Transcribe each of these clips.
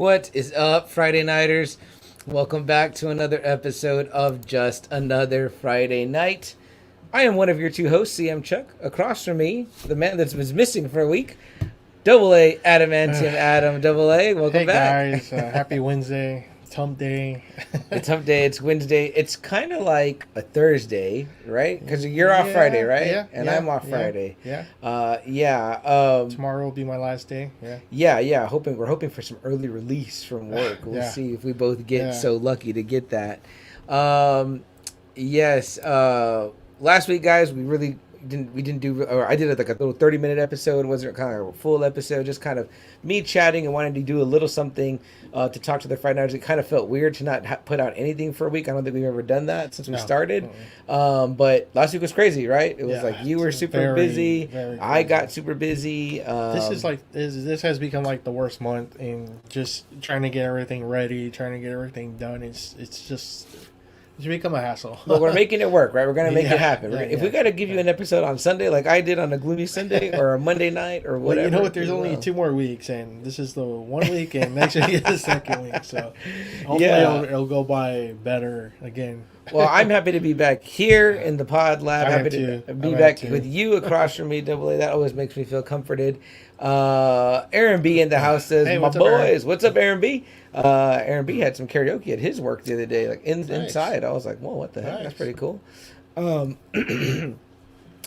What is up, Friday Nighters? Welcome back to another episode of Just Another Friday Night. I am one of your two hosts, CM Chuck. Across from me, the man that's been missing for a week, Double A Adamantium Adam. Double A, welcome back. Hey guys, happy Wednesday. It's hump day. It's hump day. It's Wednesday. It's kind of like a Thursday, right? Because you're off Friday, right? Yeah. And I'm off Friday. Yeah. Tomorrow will be my last day. Yeah. We're hoping for some early release from work. We'll see if we both get so lucky to get that. Yes. Last week, guys, we didn't do, or I did like a little 30-minute episode. It wasn't kind of a full episode, just kind of me chatting and wanting to do a little something to talk to the Friday Nighters. It kind of felt weird to not put out anything for a week. I don't think we've ever done that since we started. But last week was crazy, right? It was like you were super busy. I got super busy. This has become like the worst month in just trying to get everything ready, trying to get everything done. It's become a hassle. But we're making it work, right? We're going to make it happen. If we got to give you an episode on Sunday, like I did on a gloomy Sunday or a Monday night or whatever. Well, you know what? There's only 2 more weeks, and this is the 1 week, and next week is the second week. So hopefully it'll go by better again. Well, I'm happy to be back here in the pod lab. Happy to be back with you across from me, Double A. That always makes me feel comforted. Aaron B in the house says, hey, my boys. What's up, Aaron B? Aaron B had some karaoke at his work the other day, like inside. I was like, whoa, what the heck? That's pretty cool.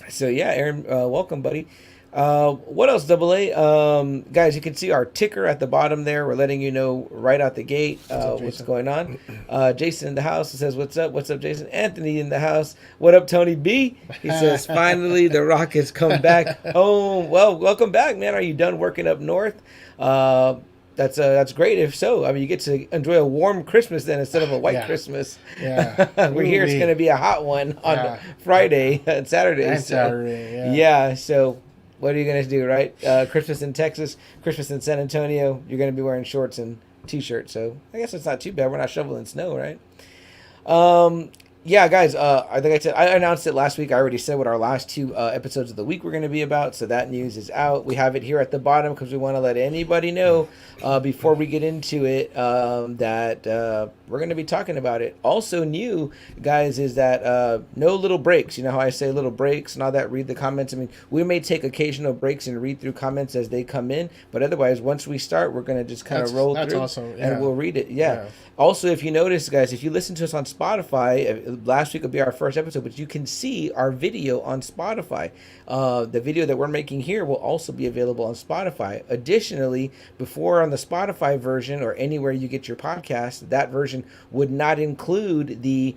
So yeah, Aaron, welcome, buddy. What else, Double A? Guys, you can see our ticker at the bottom there. We're letting you know right out the gate what's going on. Jason in the house says, what's up? What's up, Jason? Anthony in the house. What up, Tony B? He says, finally, the Rockets come back home. Well, welcome back, man. Are you done working up north? That's great. If so, I mean, you get to enjoy a warm Christmas then instead of a white Christmas. Yeah, we're here. It's going to be a hot one on Friday and Saturday. And Saturday. Yeah. So what are you going to do, right? Christmas in Texas, Christmas in San Antonio. You're going to be wearing shorts and t-shirts. So I guess it's not too bad. We're not shoveling snow, right? Yeah, guys, I think I said, I announced it last week. I already said what our last 2 episodes of the week were going to be about, so that news is out. We have it here at the bottom because we want to let anybody know before we get into it that we're going to be talking about it. Also new, guys, is that no little breaks. You know how I say little breaks and all that, read the comments. I mean, we may take occasional breaks and read through comments as they come in, but otherwise, once we start, we're going to just kind of roll through. That's awesome. And we'll read it. Yeah. Also, if you notice, guys, if you listen to us on Spotify, last week will be our first episode, but you can see our video on Spotify. The video that we're making here will also be available on Spotify. Additionally, before on the Spotify version or anywhere you get your podcast, that version would not include the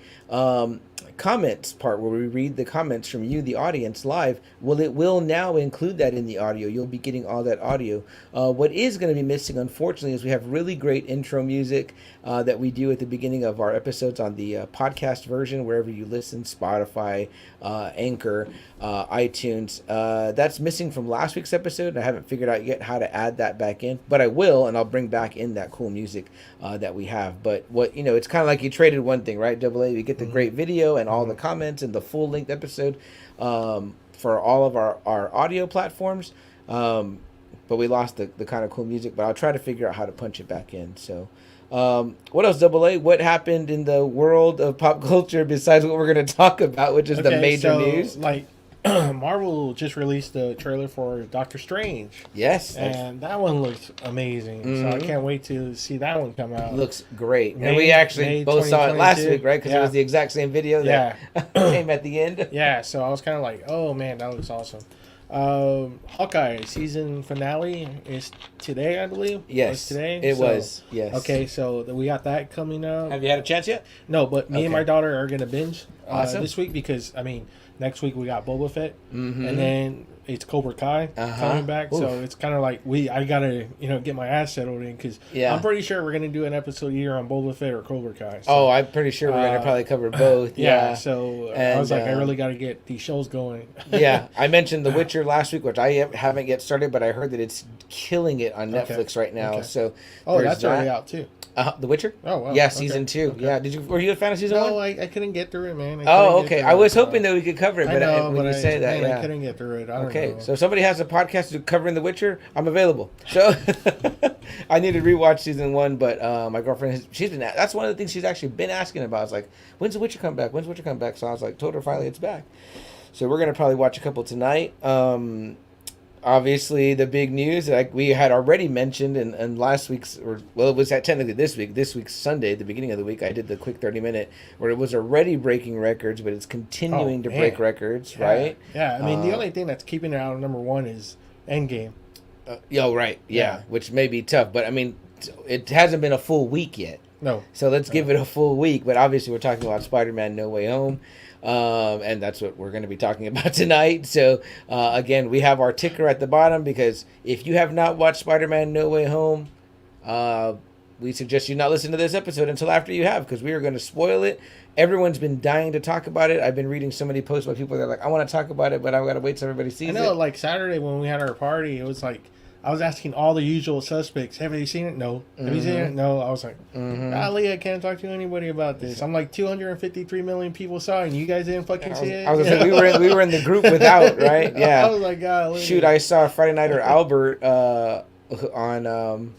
comments part where we read the comments from you, the audience, live. Well, it will now include that in the audio. You'll be getting all that audio. What is going to be missing, unfortunately, is we have really great intro music that we do at the beginning of our episodes on the podcast version, wherever you listen, Spotify, Anchor, iTunes. That's missing from last week's episode, and I haven't figured out yet how to add that back in, but I will, and I'll bring back in that cool music that we have. But it's kind of like you traded one thing, right, Double A? You get the great video and all the comments and the full-length episode for all of our audio platforms, but we lost the kind of cool music. But I'll try to figure out how to punch it back in. So what else, Double A? What happened in the world of pop culture besides what we're going to talk about, which is the major news? Like Marvel just released the trailer for Doctor Strange. Yes. And that one looks amazing. So I can't wait to see that one come out. Looks great. And we actually both saw it last week, right? Because it was the exact same video that came at the end. Yeah, so I was kind of like, oh man, that looks awesome. Hawkeye season finale is today, I believe. Yes, today. It was. Yes. Okay, so we got that coming up. Have you had a chance yet? No, but me and my daughter are gonna binge this week because next week we got Boba Fett, and then it's Cobra Kai coming back. Oof. So it's kind of like I gotta get my ass settled in because I'm pretty sure we're gonna do an episode either on Boba Fett or Cobra Kai. So, I'm pretty sure we're gonna probably cover both. So I was like, I really gotta get these shows going. I mentioned The Witcher last week, which I haven't yet started, but I heard that it's killing it on Netflix right now. Okay. So that's already out too. The Witcher? Oh, wow. Yeah, season 2. Okay. Yeah, were you a fan of season 1? No, I couldn't get through it, man. Okay. I was hoping that we could cover it, but when you say that, I couldn't get through it. I don't Okay, so if somebody has a podcast covering The Witcher, I'm available. So I need to rewatch season 1, but my girlfriend, that's one of the things she's actually been asking about. It's like, when's The Witcher come back? When's The Witcher come back? So I was like, told her finally it's back. So we're going to probably watch a couple tonight. Obviously, the big news, like we had already mentioned in last week's, it was technically this week's Sunday, the beginning of the week, I did the quick 30-minute, where it was already breaking records, but it's continuing to break records, right? Yeah, I mean, the only thing that's keeping it out of number 1 is Endgame. Right, yeah, which may be tough, but I mean, it hasn't been a full week yet. No. So let's give it a full week, but obviously we're talking about Spider-Man No Way Home. And that's what we're going to be talking about tonight. So, again, we have our ticker at the bottom because if you have not watched Spider-Man No Way Home, we suggest you not listen to this episode until after you have, because we are going to spoil it. Everyone's been dying to talk about it. I've been reading so many posts by people that are like, I want to talk about it, but I've got to wait till everybody sees it. I know, like Saturday when we had our party, it was like, I was asking all the usual suspects, have you seen it? No. Have you seen it? No. I was like, golly, I can't talk to anybody about this. I'm like, 253 million people saw it, and you guys didn't fucking see it? I was going to say, we were in the group without, right? Yeah. I was like, golly. Shoot, I saw Friday Nighter Albert on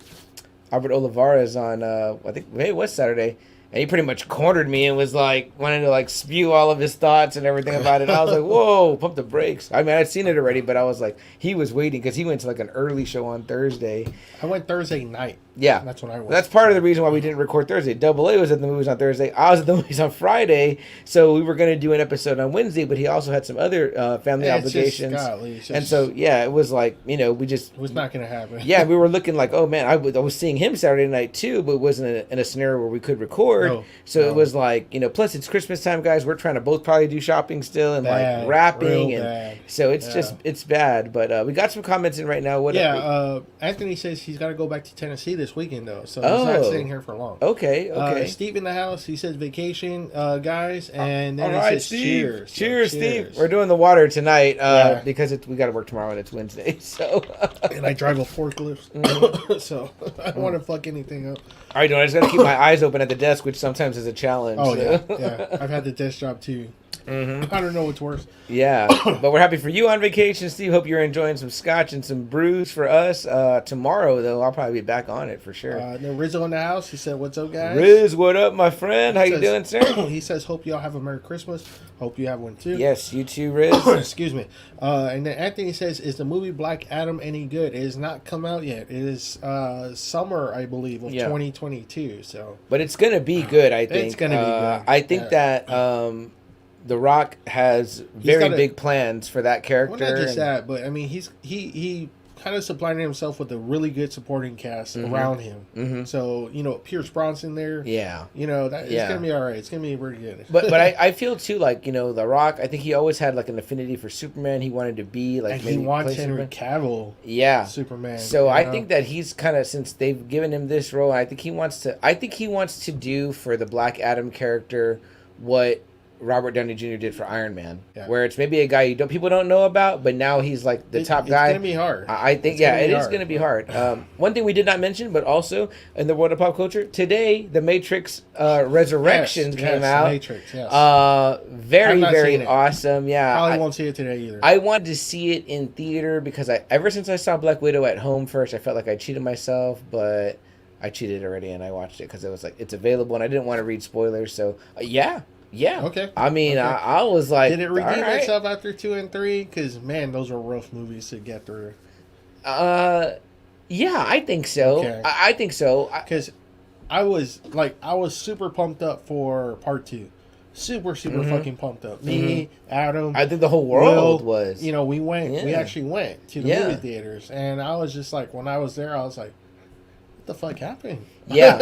Albert Olivares on, I think, maybe it was Saturday. And he pretty much cornered me and was like, wanting to like spew all of his thoughts and everything about it. I was like, whoa, pump the brakes. I mean, I'd seen it already, but I was like, he was waiting because he went to like an early show on Thursday. I went Thursday night. Yeah. That's when I went. That's part of the reason why we didn't record Thursday. Double A was at the movies on Thursday. I was at the movies on Friday. So we were going to do an episode on Wednesday, but he also had some other family obligations. And so, yeah, it was like, it was not going to happen. Yeah, we were looking like, oh man, I was seeing him Saturday night too, but it wasn't in a scenario where we could record. It was like, plus it's Christmas time, guys. We're trying to both probably do shopping still and like wrapping. So it's just, it's bad. But we got some comments in right now. Anthony says he's got to go back to Tennessee this weekend though, so he's not staying here for long. Okay. Steve in the house, he says vacation, guys, and then all he right, says Steve. Cheers. Steve. We're doing the water tonight because we got to work tomorrow and it's Wednesday. So and I drive a forklift, so I don't want to fuck anything up. I don't. I just got to keep my eyes open at the desk, which sometimes is a challenge. Oh yeah. I've had the desk job too. I don't know what's worse. Yeah, but we're happy for you on vacation, Steve. Hope you're enjoying some scotch and some brews for us. Tomorrow, though, I'll probably be back on it for sure. Then Rizzo in the house. He said, "What's up, guys?" Riz, what up, my friend? How you doing, sir? He says, "Hope y'all have a Merry Christmas. Hope you have one too." Yes, you too, Riz. Excuse me. And then Anthony says, "Is the movie Black Adam any good? It has not come out yet. It is summer, I believe, of 2022. So, but it's gonna be good. I think it's gonna be good. I think that." The Rock has very big plans for that character. Well, not just that, but I mean, he kind of supplying himself with a really good supporting cast around him. So Pierce Bronson there. Yeah. It's gonna be all right. It's gonna be pretty good. But I feel too like The Rock. I think he always had like an affinity for Superman. He wanted to be like. And he wants Henry Cavill. Yeah. Superman. So I think that he's kind of, since they've given him this role, I think he wants to do for the Black Adam character what Robert Downey Jr. did for Iron Man, where it's maybe a guy people don't know about, but now he's like the top guy. It's gonna be hard. I think it is gonna be hard. One thing we did not mention, but also in the world of pop culture today, the Matrix Resurrections came out. The Matrix, yes. Very awesome. Yeah, probably won't see it today either. I wanted to see it in theater because ever since I saw Black Widow at home first, I felt like I cheated myself, but I cheated already and I watched it because it was like it's available and I didn't want to read spoilers. So yeah. Okay. I mean, I was like, did it redeem itself after 2 and 3? Because man, those were rough movies to get through. Yeah, I think so. Okay. I think so. Because I was super pumped up for part 2. Super fucking pumped up. Me, Adam. I think the whole world was. We went. Yeah. We actually went to the movie theaters, and I was just like, when I was there, I was like, the fuck happened? Yeah,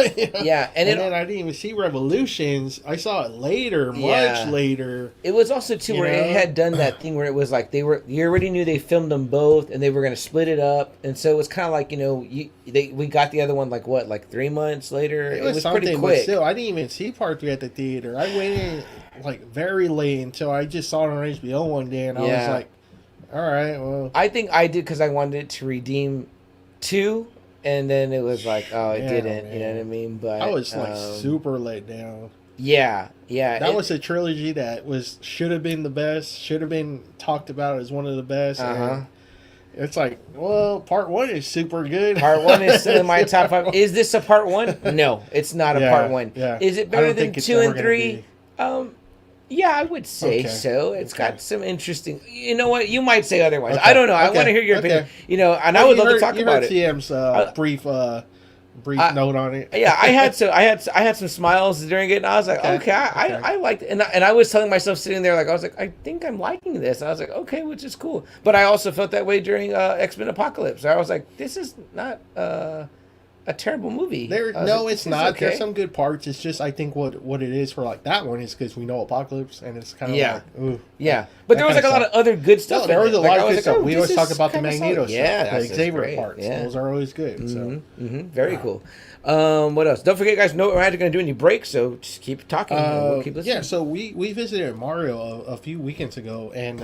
and then I didn't even see Revolutions. I saw it later, much later. It was also too where it had done that thing where it was like you already knew they filmed them both and they were going to split it up, and so it was kind of like we got the other one like 3 months later. It was pretty quick. But still, I didn't even see part 3 at the theater. I waited like very late until I just saw it on HBO one day, and I was like, all right, well. I think I did because I wanted it to redeem 2. And then it was like, oh, it didn't. Man. You know what I mean? But I was like super let down. Yeah. That was a trilogy that should have been the best, should have been talked about as one of the best. And it's like, well, part 1 is super good. Part 1 is still in my top 5. Is this a part 1? No, it's not a part 1. Yeah. Is it better than 2 and 3? Yeah, I would say so. It's got some interesting. You know what? You might say otherwise. I don't know. I want to hear your opinion. You know, and I would love to talk about it. TM's brief note on it. Yeah, I had some smiles during it, and I was like, okay, I liked it, and I was telling myself sitting there, like, I was like, I think I'm liking this. I was like, okay, which is cool. But I also felt that way during X-Men Apocalypse. I was like, this is not a terrible movie. It's not. Okay. There's some good parts. It's just, I think what it is for like that one is because we know Apocalypse, and it's kind of like, ooh. Yeah, but there was like a lot of other good stuff. There was a lot of good stuff. We always talk about the Magneto stuff. Yeah, the Xavier parts. Yeah. Those are always good. So. Very cool. What else? Don't forget, guys, we're not going to do any breaks, so just keep talking. We'll keep listening. Yeah, so we visited Mario a few weekends ago and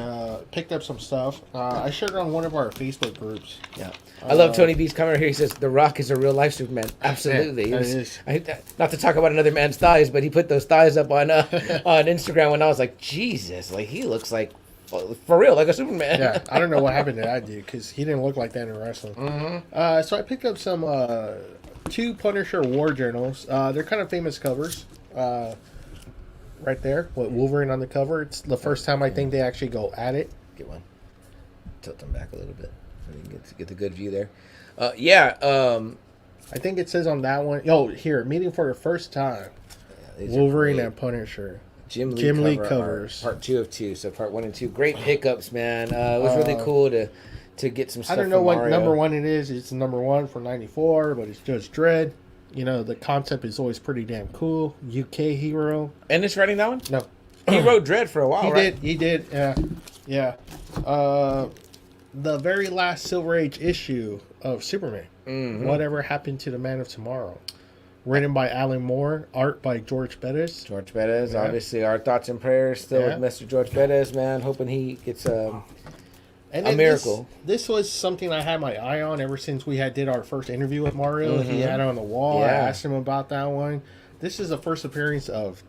picked up some stuff. I shared it on one of our Facebook groups. Yeah. I love Tony B's comment here. He says, The Rock is a real-life Superman. Absolutely. Not to talk about another man's thighs, but he put those thighs up on Instagram when I was like, Jesus, like he looks like, for real, like a Superman. Yeah, I don't know what happened to that dude because he didn't look like that in wrestling. So I picked up some 2 Punisher War Journals. They're kind of famous covers. Right there, with Wolverine on the cover. It's the first time I think they actually go at it. Get one. Tilt them back a little bit so you can get the good view there. I think it says on that one. Here, meeting for the first time. Wolverine and Punisher. Jim Lee covers. Part 2 of 2. So part 1 and 2. Great pickups, man. It was really cool to get some stuff. I don't know what number 1 it is. It's number 1 for '94, but it's Judge Dredd. You know, the concept is always pretty damn cool. UK hero. And it's writing that one? No. He wrote Dredd for a while, right? He did. Yeah. The very last Silver Age issue of Superman. Whatever Happened to the Man of Tomorrow. Written by Alan Moore. Art by George Bettis. George Bettis. Obviously, our thoughts and prayers still with Mr. George Bettis, man. Hoping he gets a miracle. This was something I had my eye on ever since we did our first interview with Mario. He had it on the wall. I asked him about that one. This is the first appearance of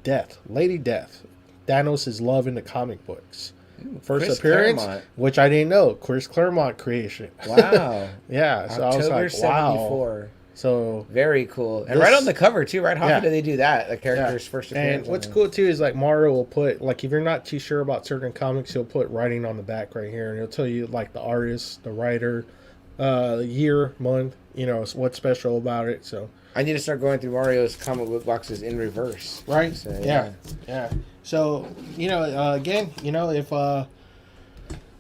Death, Lady Death, Thanos' love in the comic books. First Chris appearance, Claremont. Which I didn't know. Chris Claremont creation. Wow. Yeah. So October I was like, wow. 74. So very cool, and right on the cover too, right? How often do they do that? The character's first appearance. And what's cool too is like Mario will put, like, if you're not too sure about certain comics, he'll put writing on the back right here, and he'll tell you like the artist, the writer, year, month, you know, what's special about it. So I need to start going through Mario's comic book boxes in reverse. Right? So, yeah. So again, if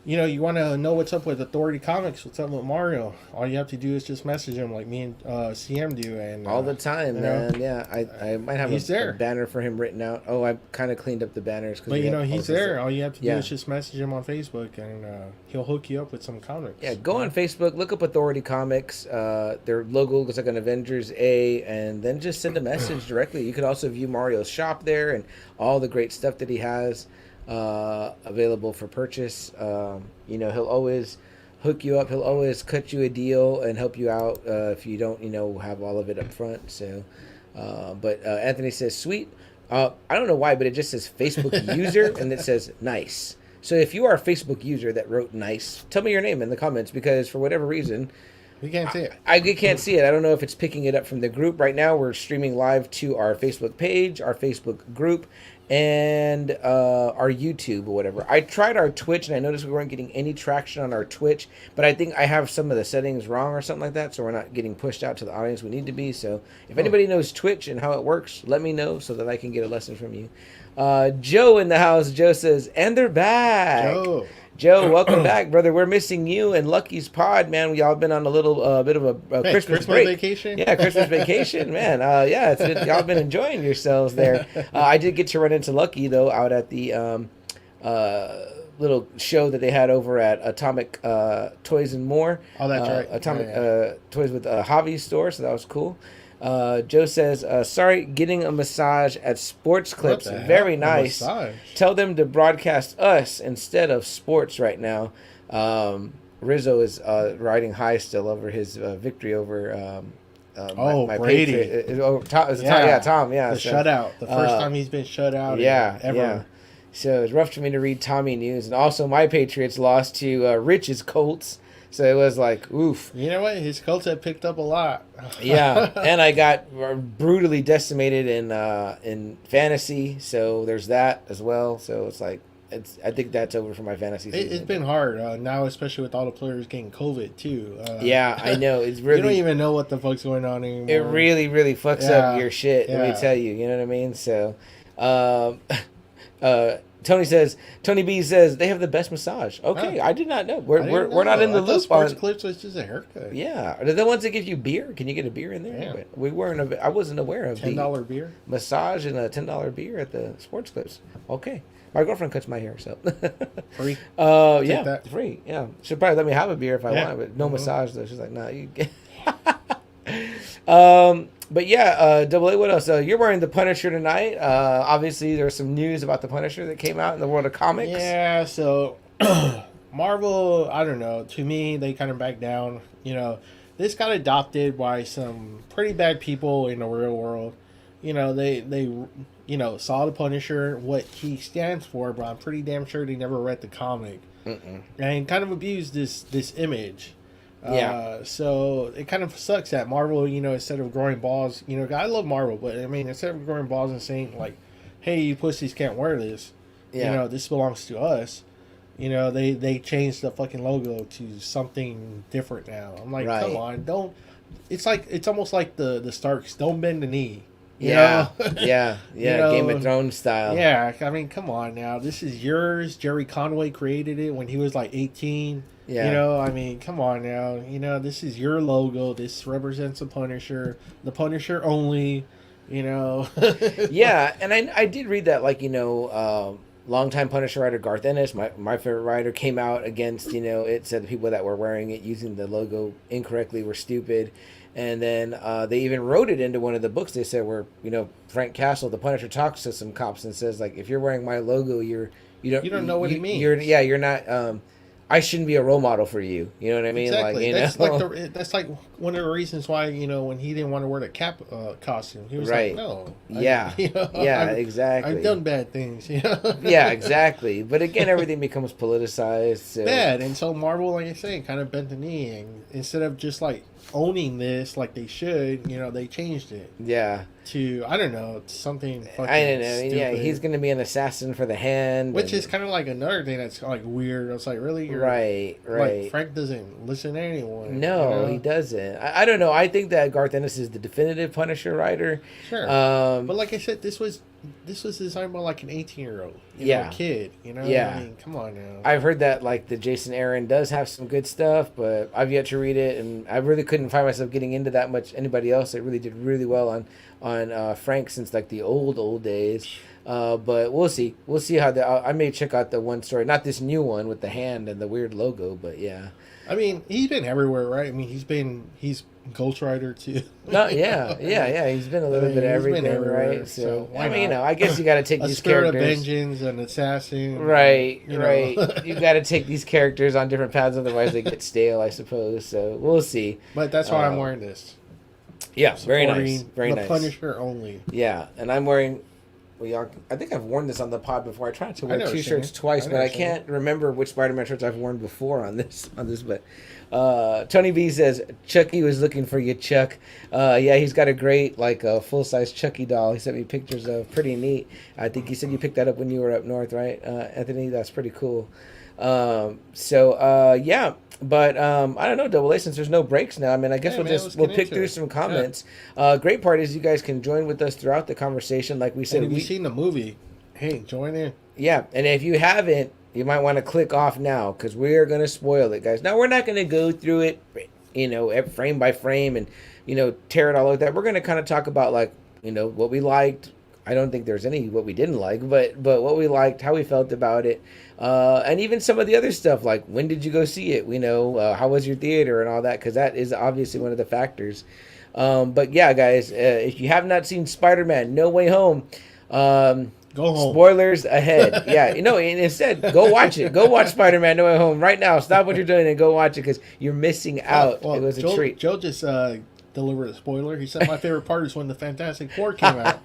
you want to know what's up with Authority Comics, what's up with Mario, all you have to do is just message him like me and CM do. And all the time, man. Yeah, I might have a banner for him written out. Oh, I kind of cleaned up the banners. But, he's there. All you have to do is just message him on Facebook, and he'll hook you up with some comics. Yeah, go on Facebook, look up Authority Comics. Their logo looks like an Avengers A, and then just send a message directly. You could also view Mario's shop there and all the great stuff that he has available for purchase. He'll always hook you up. He'll always cut you a deal and help you out if you don't have all of it up front. So but Anthony says sweet. I don't know why, but it just says Facebook user and it says nice. So if you are a Facebook user that wrote nice, tell me your name in the comments, because for whatever reason we can't see it. I can't see it. I don't know if it's picking it up from the group. Right now we're streaming live to our Facebook page, our Facebook group, and our YouTube or whatever. I tried our Twitch, and I noticed we weren't getting any traction on our Twitch, but I think I have some of the settings wrong or something like that, so we're not getting pushed out to the audience we need to be. So if anybody knows Twitch and how it works, let me know so that I can get a lesson from you. Joe in the house. Joe says, and they're back. Joe, welcome back, brother. We're missing you and Lucky's pod, man. Y'all been on a little bit of a Christmas break. Vacation. Yeah, Christmas vacation, man. Y'all been enjoying yourselves there. I did get to run into Lucky though out at the little show that they had over at Atomic Toys and More. Oh, that's right. Atomic Toys with Javi's store, so that was cool. Joe says, sorry, getting a massage at Sports Clips. Very nice. Tell them to broadcast us instead of sports right now. Rizzo is riding high still over his victory over my Brady. Tom, yeah. The shutout. The first time he's been shut out ever. Yeah. So it's rough for me to read Tommy news. And also my Patriots lost to Rich's Colts. So it was like, oof. You know what? His Colts have picked up a lot. Yeah. And I got brutally decimated in fantasy. So there's that as well. So it's like, I think that's over for my fantasy season. It's been hard now, especially with all the players getting COVID too. Yeah, I know. It's really, you don't even know what the fuck's going on anymore. It really, really fucks up your shit. Let me tell you. You know what I mean? So, Tony B says they have the best massage. Okay, I did not know. We're not in the loop. Sports Clips was just a haircut. Yeah, are they the ones that give you beer? Can you get a beer in there? Yeah. But we weren't. I wasn't aware of $10 beer massage and a $10 beer at the Sports Clips. Okay. My girlfriend cuts my hair, so free. Yeah, free. Yeah, she'll probably let me have a beer if I want, but no massage though. She's like, nah, you. But yeah, Double A. What else? You're wearing the Punisher tonight. Obviously, there's some news about the Punisher that came out in the world of comics. Yeah. So Marvel, I don't know. To me, they kind of backed down. You know, this got adopted by some pretty bad people in the real world. You know, they saw the Punisher, what he stands for, but I'm pretty damn sure they never read the comic. And kind of abused this image. So it kind of sucks that Marvel, instead of growing balls, I love Marvel, but I mean, instead of growing balls and saying like, hey, you pussies can't wear this, this belongs to us, they changed the fucking logo to something different now. I'm like, come on, don't. It's almost like the Starks, don't bend the knee. Yeah, Game of Thrones style. Yeah, I mean, come on now. This is yours. Jerry Conway created it when he was like 18. Yeah. I mean, come on now. This is your logo. This represents the Punisher only, Yeah, and I did read that, like, longtime Punisher writer Garth Ennis, my favorite writer, came out against, it said the people that were wearing it using the logo incorrectly were stupid. And then they even wrote it into one of the books. They said where Frank Castle, the Punisher, talks to some cops and says, like, if you're wearing my logo, you don't know what he means. You're not. I shouldn't be a role model for you. You know what I mean? Exactly. Like, that's like one of the reasons why when he didn't want to wear the Cap costume, he was like, no. Exactly. I've done bad things. Yeah, exactly. But again, everything becomes politicized. So. Bad, and so Marvel, like I say, kind of bent the knee, and instead of just like owning this like they should, they changed it. Yeah. To, I don't know, something fucking I don't know. stupid. Yeah, he's going to be an assassin for the hand. Which is kind of like another thing that's like weird. It's like, really? Right. Like, Frank doesn't listen to anyone. No, he doesn't. I don't know. I think that Garth Ennis is the definitive Punisher writer. Sure. But like I said, this was designed by like an 18-year-old kid. Yeah. I mean, come on now. I've heard that like the Jason Aaron does have some good stuff, but I've yet to read it, and I really couldn't find myself getting into that much. Anybody else that really did really well on Frank since like the old days. But we'll see. We'll see how I may check out the one story, not this new one with the hand and the weird logo, but yeah. I mean, he's been everywhere, right? I mean, he's ghostwriter too. No, yeah. He's been a little bit of everything, right? So I mean, I guess you got to take these characters. A spirit of vengeance, an assassin. Right. You got to take these characters on different paths, otherwise they get stale, I suppose. So we'll see. But that's why I'm wearing this. Yeah, very nice. Very nice. The Punisher only. Yeah, and I'm wearing. I think I've worn this on the pod before. I tried to wear two shirts twice, but I can't remember which Spider-Man shirts I've worn before on this. But Tony B says Chucky was looking for you, Chuck. Yeah, he's got a great full-size Chucky doll. He sent me pictures of. Pretty neat. I think he said you picked that up when you were up north, right, Anthony? That's pretty cool. Yeah. But I don't know, Double A, since there's no breaks now. I mean, I guess we'll pick through some comments. Sure. Great part is you guys can join with us throughout the conversation. Like we said, and if you've seen the movie, hey, join in. Yeah, and if you haven't, you might want to click off now because we're gonna spoil it, guys. Now we're not gonna go through it, frame by frame and tear it all over that. We're gonna kind of talk about what we liked. I don't think there's any what we didn't like, but what we liked, how we felt about it. And even some of the other stuff, like when did you go see it? How was your theater and all that, because that is obviously one of the factors. But yeah, guys, if you have not seen Spider-Man No Way Home, go home. Spoilers ahead. Yeah, and instead, go watch it. Go watch Spider-Man No Way Home right now. Stop what you're doing and go watch it because you're missing out. Well, it was a treat. Joe just deliver the spoiler. He said my favorite part is when the Fantastic Four came out.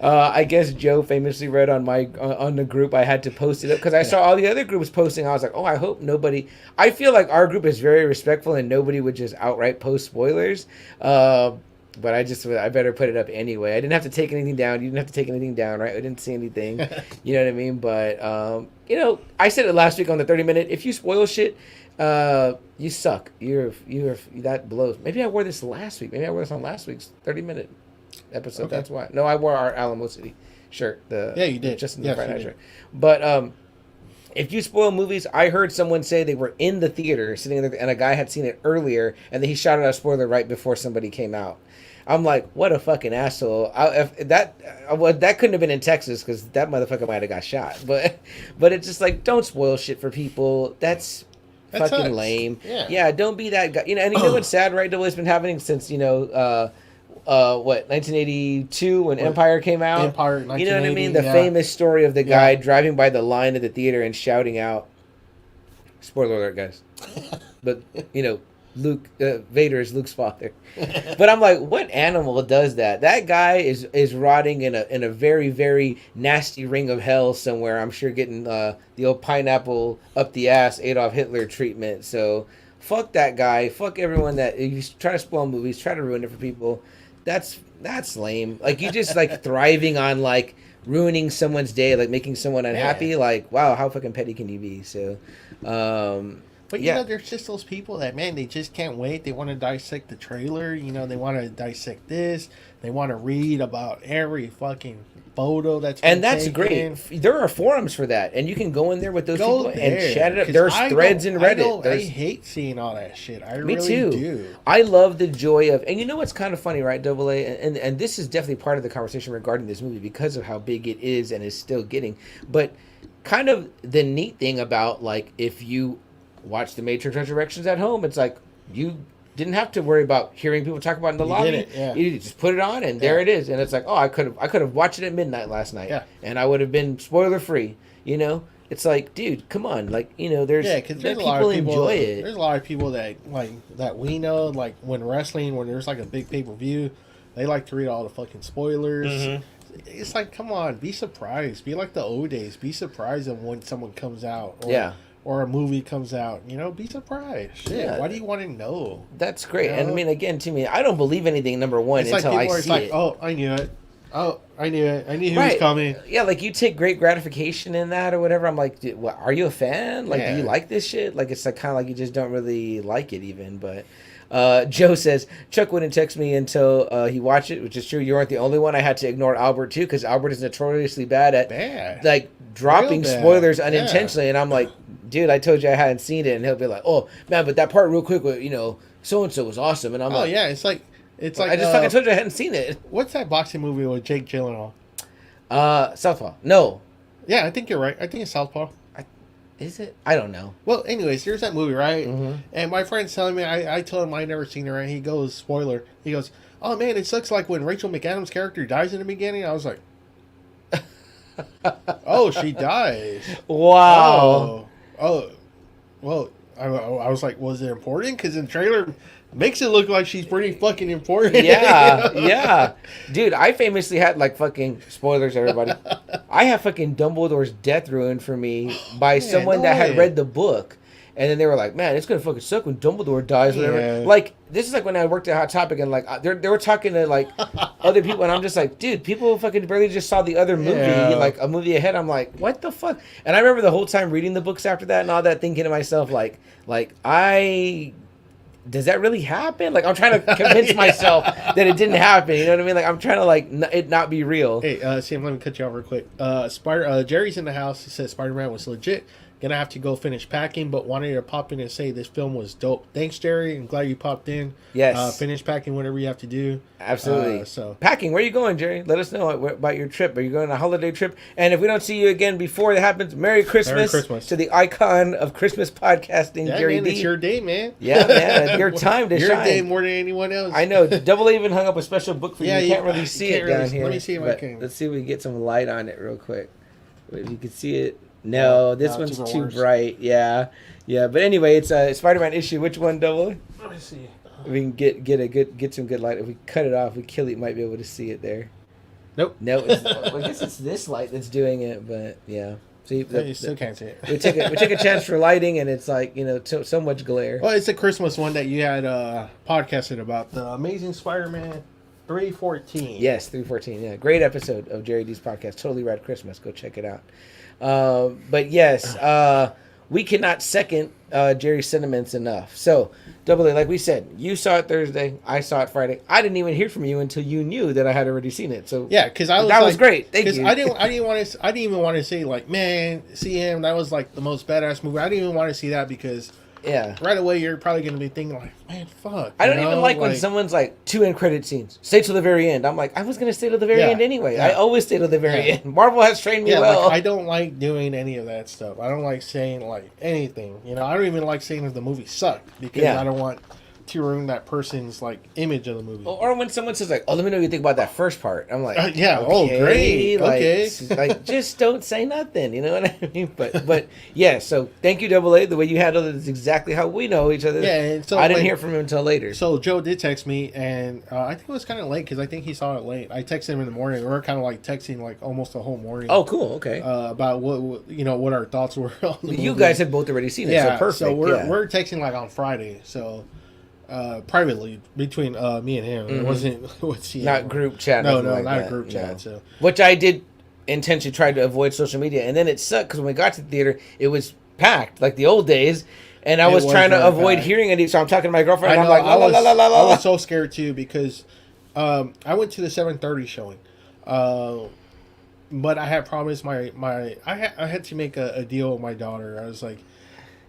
I guess Joe famously read on on the group. I had to post it up because I saw all the other groups posting. I was like, oh, I hope nobody. I feel like our group is very respectful and nobody would just outright post spoilers. But I better put it up anyway. I didn't have to take anything down. You didn't have to take anything down, right? I didn't see anything. You know what I mean? But I said it last week on the 30-minute. If you spoil shit, you suck. You're that blows. Maybe I wore this last week. Maybe I wore this on last week's 30-minute episode. Okay. That's why. No, I wore our Alamo City shirt. Yeah, you did. Just in the Friday night shirt. But if you spoil movies, I heard someone say they were in the theater sitting there, and a guy had seen it earlier, and then he shouted out a spoiler right before somebody came out. I'm like, what a fucking asshole! That couldn't have been in Texas because that motherfucker might have got shot. But it's just like, don't spoil shit for people. That's fucking sucks. Lame. Yeah, don't be that guy. And you know what's sad, right? It's been happening since 1982 when Empire came out. Empire, you know what I mean? The famous story of the guy driving by the line of the theater and shouting out. Spoiler alert, guys. But Luke, Vader is Luke's father. But I'm like, what animal does that? That guy is rotting in a very, very nasty ring of hell somewhere. I'm sure getting the old pineapple up the ass Adolf Hitler treatment. So fuck that guy. Fuck everyone that you try to spoil movies, try to ruin it for people. That's lame. Like, you just like thriving on like ruining someone's day, like making someone unhappy. Yeah. Like, wow, how fucking petty can you be? So but there's just those people that, man, they just can't wait. They want to dissect the trailer. They want to dissect this. They want to read about every fucking photo that's been taken. Great. There are forums for that, and you can go in there with those people and chat it up. There's threads in Reddit. I hate seeing all that shit. Me too. Do. I love the joy of, and you know what's kind of funny, right, Double A? And this is definitely part of the conversation regarding this movie because of how big it is and is still getting. But kind of the neat thing about, like, if you watch The Matrix Resurrections at home, it's like you didn't have to worry about hearing people talk about it in the lobby. You just put it on and there it is. And it's like, oh, I could have watched it at midnight last night. Yeah. And I would have been spoiler free. It's like, dude, come on. Like, there's a lot of people enjoy it. There's a lot of people that we know, like when there's like a big pay-per-view, they like to read all the fucking spoilers. Mm-hmm. It's like, come on, be surprised. Be like the old days. Be surprised of when someone comes out. Or a movie comes out, be surprised. Shit, yeah. Why do you want to know? That's great. And I mean, again, to me, I don't believe anything, number one, until I see it. Oh, I knew it. Oh, I knew it. I knew he was coming. Yeah, like you take great gratification in that or whatever. I'm like, are you a fan? Like, do you like this shit? Like, it's like kind of like you just don't really like it even. But Joe says, Chuck wouldn't text me until he watched it, which is true. You weren't the only one. I had to ignore Albert, too, because Albert is notoriously bad at, like, dropping spoilers unintentionally. And I'm like, dude, I told you I hadn't seen it. And he'll be like, oh, man, but that part real quick, so-and-so was awesome. And I'm like, yeah, it's like, I just fucking told you I hadn't seen it. What's that boxing movie with Jake Gyllenhaal? Southpaw. No. Yeah, I think you're right. I think it's Southpaw. Is it? I don't know. Well, anyways, there's that movie, right? Mm-hmm. And my friend's telling me, I told him I never seen it, right? He goes, spoiler. He goes, oh, man, it sucks like when Rachel McAdams' character dies in the beginning. I was like, oh, she dies. Wow. Oh. Well, I was like, was it important? Because in the trailer, makes it look like she's pretty fucking important. Yeah, yeah. Dude, I famously had, like, fucking, spoilers, everybody. I have fucking Dumbledore's death ruined for me by someone that had read the book. And then they were like, man, it's going to fucking suck when Dumbledore dies, whatever. Yeah. Like, this is like when I worked at Hot Topic and, like, they were talking to, like, other people. And I'm just like, dude, people fucking barely just saw the other movie, like, a movie ahead. I'm like, what the fuck? And I remember the whole time reading the books after that and all that, thinking to myself, does that really happen? Like, I'm trying to convince myself that it didn't happen. You know what I mean? Like, I'm trying to, like, it not be real. Hey, Sam, let me cut you off real quick. Jerry's in the house. He says SpiderMan was legit. Gonna have to go finish packing, but wanted to pop in and say this film was dope. Thanks, Jerry. I'm glad you popped in. Yes. Finish packing whatever you have to do. Absolutely. Packing. Where are you going, Jerry? Let us know about your trip. Are you going on a holiday trip? And if we don't see you again before it happens, Merry Christmas to the icon of Christmas podcasting, Jerry man, D. It's your day, man. Yeah, man. Your time to shine. Your day more than anyone else. I know. Double A even hung up a special book for you. You can't really see it down here. Let me see if I can. Let's see if we can get some light on it real quick. If you can see it. No, this one's too bright. Yeah. But anyway, it's a Spider-Man issue. Which one, Double? Let me see. we can get some good light. If we cut it off, Kelly might be able to see it there. Nope. No, I guess it's this light that's doing it, but yeah. See, you still can't see it. we took a chance for lighting, and it's like so much glare. Well, it's a Christmas one that you had podcasted about, the Amazing Spider-Man 314. Yes, 314. Yeah, great episode of Jerry D's podcast. Totally Rad Christmas. Go check it out. But yes, we cannot second Jerry's sentiments enough. So, Double A, like we said, you saw it Thursday. I saw it Friday. I didn't even hear from you until you knew that I had already seen it. So yeah, because that was great. Thank you. I didn't even want to say like, man, see him. That was like the most badass movie. I didn't even want to see that because right away you're probably gonna be thinking like, man, fuck. I don't even like when someone's like 2 end credit scenes. Stay till the very end. I'm like, I was gonna stay till the very end anyway. I always stay till the very end. Marvel has trained me well. Like, I don't like doing any of that stuff. I don't like saying like anything. I don't even like saying if the movie sucked because I don't want to ruin that person's like image of the movie. Or when someone says like, "Oh, let me know what you think about that first part," I'm like, "Yeah, okay, oh, great, like, okay." Like, just don't say nothing. You know what I mean? But yeah. So thank you, Double A. The way you handled it is exactly how we know each other. Yeah. And so I didn't hear from him until later. So Joe did text me, and I think it was kind of late because I think he saw it late. I texted him in the morning. We were kind of like texting like almost the whole morning. Oh, cool. Okay. About what our thoughts were on the movie. You guys had both already seen it, so perfect. So we're texting like on Friday. So. Privately between me and him, it wasn't not group chat. No, not a group chat. No. So, which I did intentionally try to avoid social media, and then it sucked because when we got to the theater, it was packed like the old days, and I was trying to avoid hearing it. So I'm talking to my girlfriend, and I'm like, I was so scared too because I went to the 7:30 showing, but I had promised I had to make a deal with my daughter. I was like,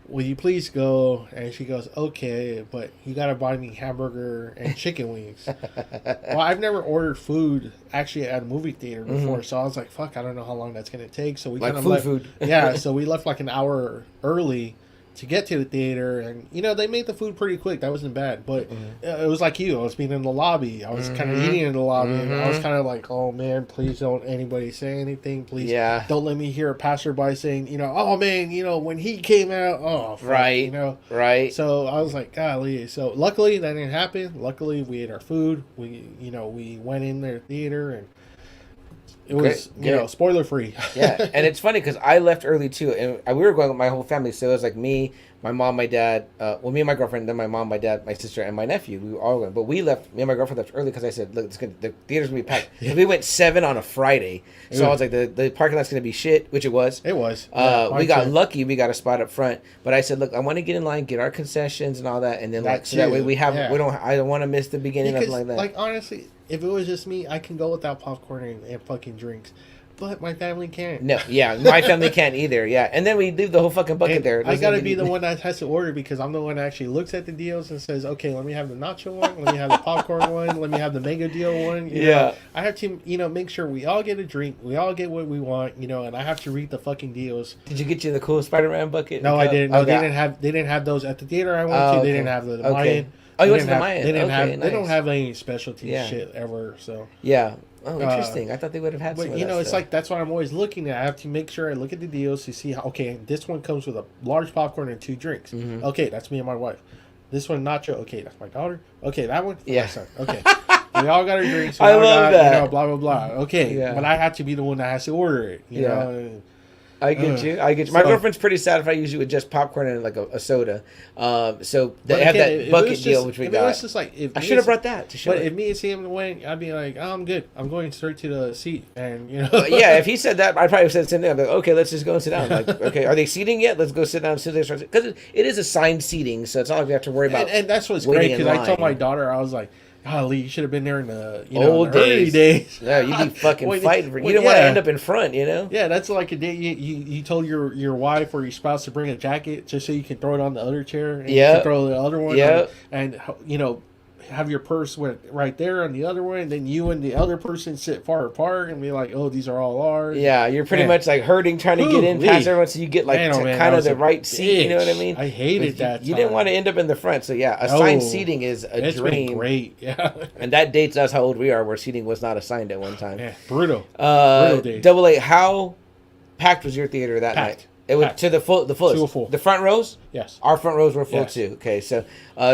will you please go? And she goes, okay, but you got to buy me hamburger and chicken wings. Well, I've never ordered food actually at a movie theater before, so I was like, fuck, I don't know how long that's going to take. So we like kind of left. Food. Yeah, so we left like an hour early to get to the theater, and they made the food pretty quick. That wasn't bad, but it was like you. I was being in the lobby. I was kind of eating in the lobby, and I was kind of like, oh man, please don't anybody say anything. Please don't let me hear a passerby saying, oh man, when he came out, oh fuck, right, right. So I was like, golly. So luckily that didn't happen. Luckily we ate our food. We we went in their theater and. It was, spoiler free. Yeah, and it's funny because I left early too, and we were going with my whole family. So it was like me, my mom, my dad. Me and my girlfriend, then my mom, my dad, my sister, and my nephew. We were all going, but we left. Me and my girlfriend left early because I said, "Look, the theater's gonna be packed." Yeah. We went 7 on a Friday, so I was like, "The parking lot's gonna be shit," which it was. It was. We got lucky. We got a spot up front, but I said, "Look, I want to get in line, get our concessions and all that, and then so that way we have I don't want to miss the beginning of like that." Like honestly, if it was just me, I can go without popcorn and fucking drinks. But my family can't. No, yeah, my family can't either. Yeah, and then we leave the whole fucking bucket there. I gotta be the one that has to order because I'm the one that actually looks at the deals and says, "Okay, let me have the nacho one, let me have the popcorn one, let me have the mega deal one." You know, I have to, make sure we all get a drink, we all get what we want, and I have to read the fucking deals. Did you get the cool SpiderMan bucket? No, I didn't. No, they didn't have those at the theater I went to. They didn't have the Mayan. Oh, you went to the Mayan. They didn't have. Nice. They don't have any specialty shit ever. So yeah. Oh, interesting. I thought they would have had some. But it's like that's what I'm always looking at. I have to make sure I look at the deals to see how. Okay, this one comes with a large popcorn and 2 drinks. Mm-hmm. Okay, that's me and my wife. This one nacho. Okay, that's my daughter. Okay, that one. My son. Okay, we all got our drinks. I love that. Blah blah blah. Okay, but I have to be the one that has to order it. You know. I get you. My girlfriend's pretty satisfied usually with just popcorn and like a soda. So they have that bucket deal, which we got. It was just like I should have brought that to show. But if me and Sam went, I'd be like, "Oh, I'm good. I'm going straight to the seat." And yeah, if he said that, I'd probably have said the same thing. I'd be like, "Okay, let's just go and sit down." Like, okay, are they seating yet? Let's go sit down as soon as they start. Because it is assigned seating, so it's not like we have to worry about. And that's what's great because I told my daughter, I was like. Golly, you should have been there in the old days. Yeah, you'd be fucking fighting for. You don't want to end up in front, Yeah, that's like a day you told your wife or your spouse to bring a jacket just so you can throw it on the other chair. And you can throw the other one. Yeah, and have your purse right there on the other one, and then you and the other person sit far apart and be like, "Oh, these are all ours." Yeah, you're pretty much like hurting trying to get in past everyone, so you get like kind of the right seat. You know what I mean? I hated that. You didn't want to end up in the front, so yeah, assigned seating is a dream. Been great, yeah. And that dates us how old we are, where seating was not assigned at one time. Yeah, brutal. Double A, how packed was your theater that night? It was to the full, To a full. The front rows? Yes. Our front rows were full Yes. too. Okay, so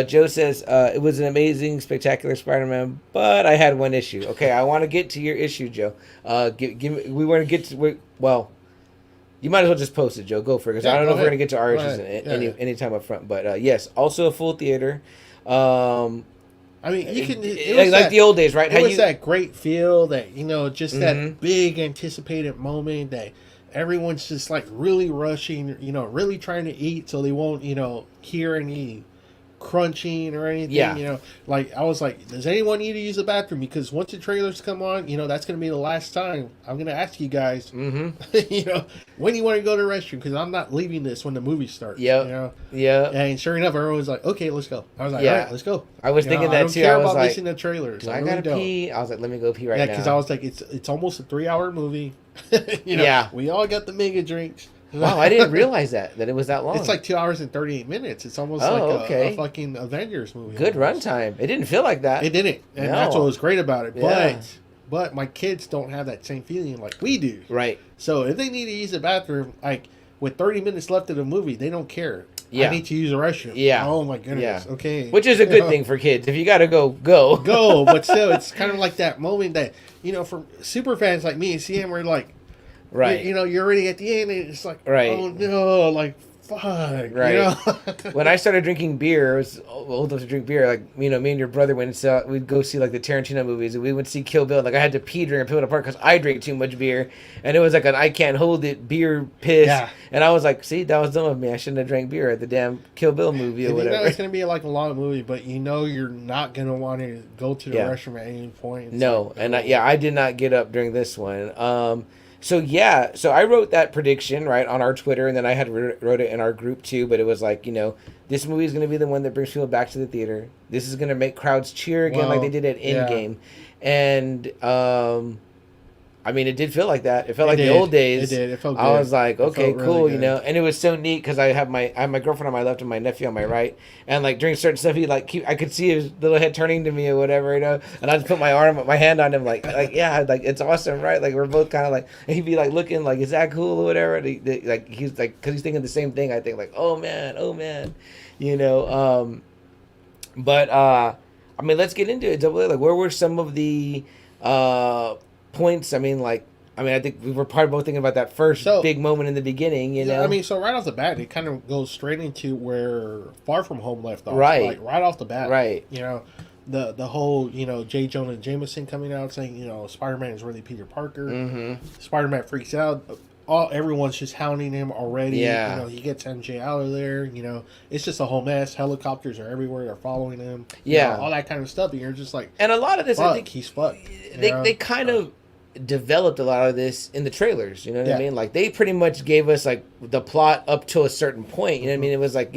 Joe says it was an amazing, spectacular Spider-Man, but I had one issue. Okay, I want to get to your issue, Joe. We want to get to well. You might as well just post it, Joe. Go for it, because I don't know if we're gonna get to our issues any time up front. But yes, also a full theater. I mean, you can like the old days, right? It was that great feel that just that big anticipated moment that everyone's just like really rushing, really trying to eat so they won't, hear any crunching or anything. Yeah. Like I was like, does anyone need to use the bathroom? Because once the trailers come on, that's going to be the last time I'm going to ask you guys, when you want to go to the restroom, because I'm not leaving this when the movie starts. Yeah. And sure enough, everyone's like, okay, let's go. I was like, all right, let's go. I was thinking that too. I don't care about missing the trailers. I gotta pee. I was like, let me go pee right now. Yeah, because I was like, it's almost a 3-hour movie. We all got the mega drinks. Wow, I didn't realize that it was that long. It's like 2 hours and 38 minutes. It's almost a fucking Avengers movie. Good runtime. It didn't feel like that. It didn't, and that's what was great about it. But my kids don't have that same feeling like we do. Right. So if they need to use the bathroom, like with 30 minutes left of the movie, they don't care. Yeah. I need to use a restroom. Yeah. Oh my goodness. Yeah. Okay. Which is a good thing for kids. If you got to go. Go. But still, it's kind of like that moment that for super fans like me and CM, we're like. Right. You're already at the end, and it's like, right. Oh no, like, fuck. Right. When I started drinking beer, I was old enough to drink beer. Like, me and your brother we'd go see like the Tarantino movies, and we would see Kill Bill. Like, I had to pee during Peel It Apart because I drank too much beer, and it was like an I can't hold it beer piss. Yeah. And I was like, see, that was dumb of me. I shouldn't have drank beer at the damn Kill Bill movie or whatever. It's gonna be like a long movie, but you're not gonna want to go to the restroom at any point. No, I did not get up during this one. So I wrote that prediction right on our Twitter, and then I had wrote it in our group too. But it was like, this movie is going to be the one that brings people back to the theater. This is going to make crowds cheer again, like they did at Endgame. And I mean, it did feel like that. It felt like the old days. It did. It felt good. I was like, okay, cool, really And it was so neat because I have my girlfriend on my left and my nephew on my right, and like during certain stuff, I could see his little head turning to me or whatever, and I just put my hand on him, like yeah, like it's awesome, right? Like we're both kind of like, and he'd be like looking like, is that cool or whatever? And he's like, because he's thinking the same thing. I think like, oh man, But I mean, let's get into it. Like, where were some of the points? I think we were probably both thinking about that first big moment in the beginning, I mean, so right off the bat, it kind of goes straight into where Far From Home left off. Right. Like, right off the bat. Right. The whole, J. Jonah Jameson coming out saying, Spider-Man is really Peter Parker. Mm-hmm. Spider-Man freaks out. Everyone's just hounding him already. Yeah. He gets MJ out of there. It's just a whole mess. Helicopters are everywhere. They're following him. Yeah. All that kind of stuff. And you're just like, and a lot of this, I think he's fucked. They kind of developed a lot of this in the trailers, you know what I mean? Like, they pretty much gave us like the plot up to a certain point, you know what I mean? It was like,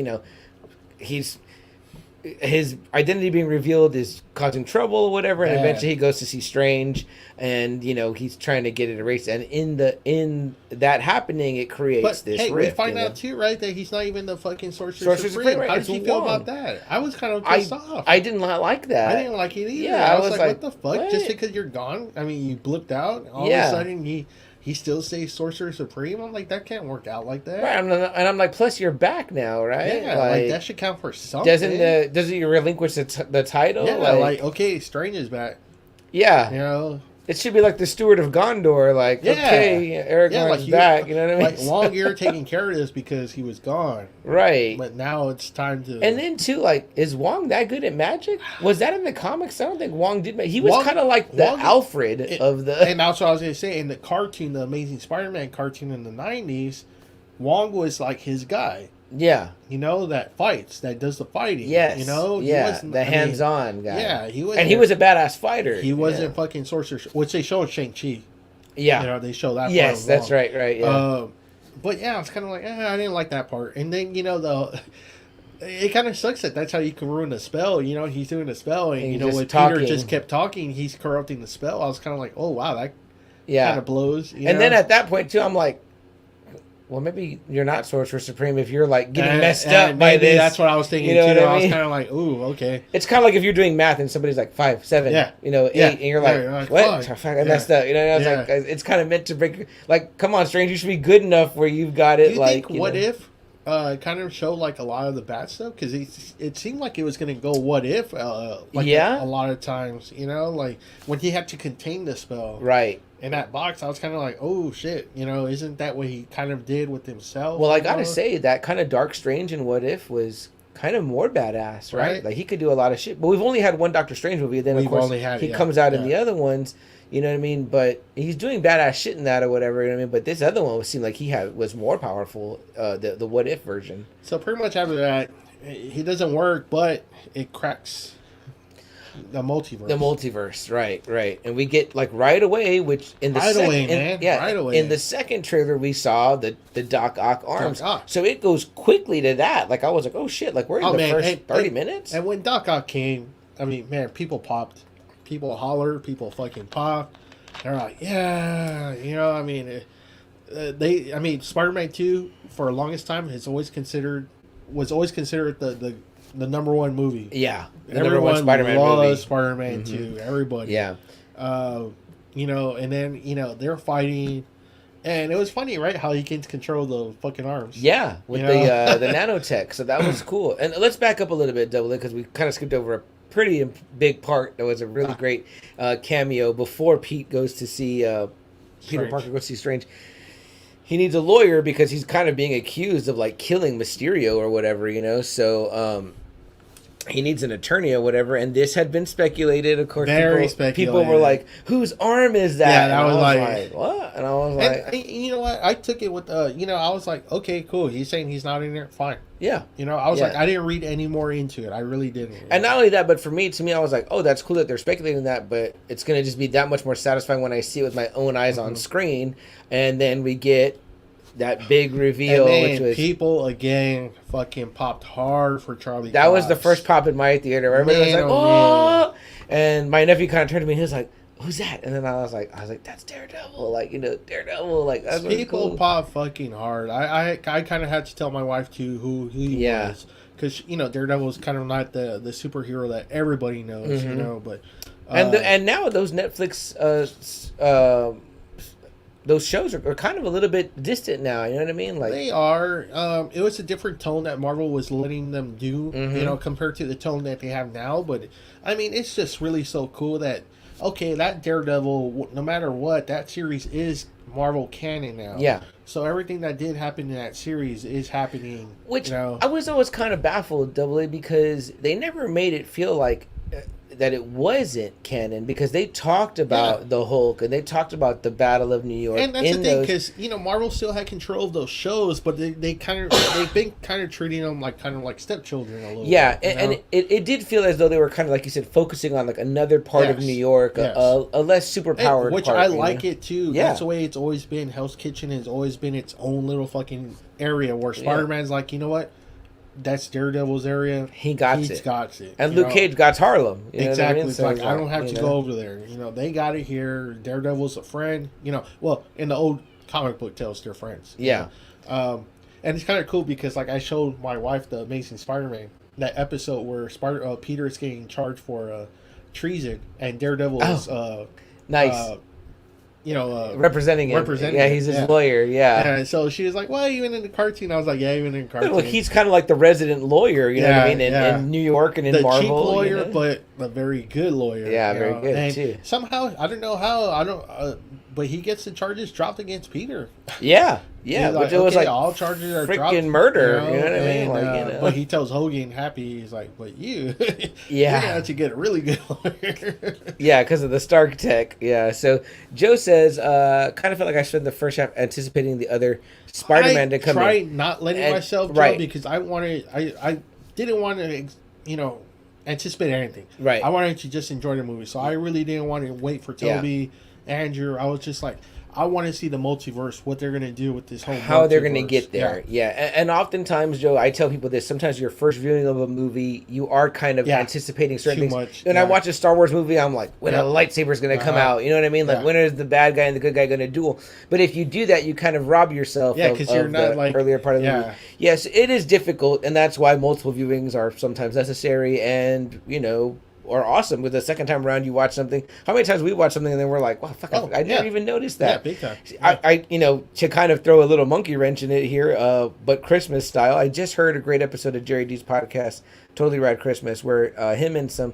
his identity being revealed is causing trouble or whatever, and eventually he goes to see Strange, and he's trying to get it erased, and in that happening, it creates this rift. We find out too, right, that he's not even the fucking Sorcerer Supreme. How did you feel about that? I was kind of pissed off. I did not like that. I didn't like it either. Yeah, I was like, what the fuck? What? Just because you're gone? I mean, you blipped out. All of a sudden, he still stays Sorcerer Supreme. I'm like, that can't work out like that. Right, and I'm like, plus you're back now, right? Yeah, like that should count for something. Doesn't you relinquish the title? Yeah, like okay, Strange is back. Yeah, it should be like the Steward of Gondor. Like, okay, Aragorn's back. You know what I mean? Like long year taking care of this because he was gone. Right. But now it's time to. And then too, like, is Wong that good at magic? Was that in the comics? I don't think Wong did. He was kind of like the Alfred of the. And that's what I was gonna say. In the cartoon, the Amazing Spider-Man cartoon in the '90s, Wong was like his guy. Yeah. That fights, that does the fighting. Yes. The hands-on guy. Yeah, he was. And he was a badass fighter. He wasn't fucking sorcerer, which they show in Shang-Chi. Yeah. They show that part. Yes, that's right, yeah. But yeah, it's kind of like, I didn't like that part. And then, it kind of sucks that's how you can ruin the spell. He's doing the spell, and when Peter just kept talking, he's corrupting the spell. I was kind of like, oh, wow, that kind of blows. And then at that point, too, I'm like, well, maybe you're not Sorcerer Supreme if you're like getting messed up by maybe this. That's what I was thinking, you know too. what I I was mean? kind of like, ooh, okay. It's kind of like if you're doing math and somebody's like 5, 7, 8, and you're like, what? Fuck. I messed up. I was like, it's kind of meant to break. Like, come on, Strange, you should be good enough where you've got it. Do you think What If kind of showed like a lot of the bad stuff? Because it seemed like it was going to go What If, a lot of times. Like when he had to contain the spell, right? In that box, I was kind of like, oh shit, isn't that what he kind of did with himself? Well, I gotta say that kind of Dark Strange in What If was kind of more badass, right? Like he could do a lot of shit. But we've only had one Doctor Strange movie, then of course he comes out in the other ones. You know what I mean? But he's doing badass shit in that or whatever. You know what I mean? But this other one seemed like was more powerful. The What If version. So pretty much after that, he doesn't work, but it cracks the multiverse. The multiverse, right. And we get like right away, which in the right away. In the second trailer we saw the Doc Ock arms. So it goes quickly to that. Like I was like, oh shit, like we're in the first 30 minutes. And when Doc Ock came, I mean, man, people popped. People holler, people fucking pop. They're like, yeah, Spider-Man 2 for the longest time was always considered the number one movie. Yeah. Everyone Spider-Man loves movie. Spider-Man 2. Everybody. Yeah. And then, they're fighting. And it was funny, right? How he can control the fucking arms. Yeah, with the nanotech. So that was cool. And let's back up a little bit, Double, because we kind of skipped over a pretty big part. That was a really great cameo before Pete goes to see Peter Parker goes to see Strange. He needs a lawyer because he's kind of being accused of like killing Mysterio or whatever, so he needs an attorney or whatever. And this had been speculated, of course. People were like, whose arm is that? Yeah, and I was like, what? And I was like, you know what? I took it with I was like, okay, cool. He's saying he's not in there. Fine. Yeah. I was like, I didn't read any more into it. I really didn't. And not only that, but to me, I was like, oh, that's cool that they're speculating that, but it's going to just be that much more satisfying when I see it with my own eyes on screen. And then we get that big reveal, which was people again fucking popped hard for Charlie. That was the first pop in my theater. Everybody was like, oh, and my nephew kind of turned to me and he was like, who's that? And then I was like, that's Daredevil. Like, Daredevil. Like, that's people cool. pop fucking hard. I kind of had to tell my wife too who he was, because Daredevil is kind of not the superhero that everybody knows. But and now those Netflix those shows are kind of a little bit distant now. You know what I mean? Like they are. It was a different tone that Marvel was letting them do, compared to the tone that they have now. But I mean, it's just really so cool that that Daredevil, no matter what, that series is Marvel canon now. Yeah. So everything that did happen in that series is happening. Which I was always kind of baffled, Double A, because they never made it feel like that it wasn't canon, because they talked about the Hulk and they talked about the Battle of New York. And that's the thing, because Marvel still had control of those shows, but they've been kind of treating them like stepchildren a little. Yeah, bit, and it did feel as though they were kind of, like you said, focusing on like another part of New York, a less superpowered which part, I like it too. Yeah. That's the way it's always been. Hell's Kitchen has always been its own little fucking area where Spider-Man's like, you know what? That's Daredevil's area. He's got it. And Luke Cage got Harlem. Exactly. It's like, I don't have to go over there. They got it here. Daredevil's a friend. Well, in the old comic book tales, they're friends. Yeah. And it's kind of cool because, like, I showed my wife the Amazing Spider-Man, that episode where Peter is getting charged for treason, and Daredevil is nice. Representing him. Yeah, he's his lawyer. Yeah. And so she was like, "Well, even in the cartoon?" I was like, "Yeah, even in the cartoon." Look, he's kind of like the resident lawyer, you know what I mean, in New York and in the Marvel. The cheap lawyer, but a very good lawyer. Yeah, very good and too. Somehow, I don't know how. But he gets the charges dropped against Peter. Yeah. Which it was like all charges are dropped. Freaking murder. You know what I mean? But he tells Hogan, happy, he's like, "But you, you have to get a really good lawyer." Yeah, because of the Stark tech. Yeah. So Joe says, kind of felt like I spent the first half anticipating the other Spider-Man to come in. I tried not letting myself go because I didn't want to, anticipate anything. Right. I wanted to just enjoy the movie, so I really didn't want to wait for Toby. Andrew, I was just like, I want to see the multiverse, what they're gonna do with this whole how they're going to multiverse. get there. Yeah. And oftentimes, Joe, I tell people this. Sometimes your first viewing of a movie, you are kind of anticipating certain things. Much. When I watch a Star Wars movie, I'm like, when a lightsaber is going to come out? You know what I mean? Like, when is the bad guy and the good guy going to duel? But if you do that, you kind of rob yourself of you're not the like earlier part of the movie. Yes, it is difficult, and that's why multiple viewings are sometimes necessary and, or awesome. With the second time around, you watch something. How many times we watch something and then we're like, "Wow, fuck! I never even noticed that." Yeah, big time. I, to kind of throw a little monkey wrench in it here, but Christmas style. I just heard a great episode of Jerry D's podcast, Totally Rad Christmas, where him and some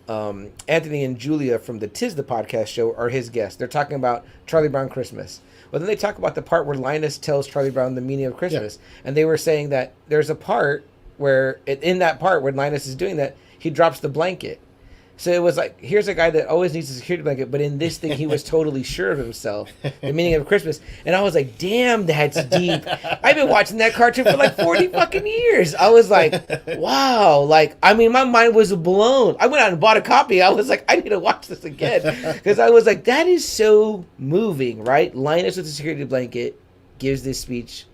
Anthony and Julia from the Tis the Podcast show are his guests. They're talking about Charlie Brown Christmas. Well, then they talk about the part where Linus tells Charlie Brown the meaning of Christmas, and they were saying that there's a part where in that part where Linus is doing that, he drops the blanket. So it was like, here's a guy that always needs a security blanket, but in this thing, he was totally sure of himself, the meaning of Christmas. And I was like, damn, that's deep. I've been watching that cartoon for like 40 fucking years. I was like, wow. Like, I mean, my mind was blown. I went out and bought a copy. I was like, I need to watch this again. Because I was like, that is so moving, right? Linus with the security blanket gives this speech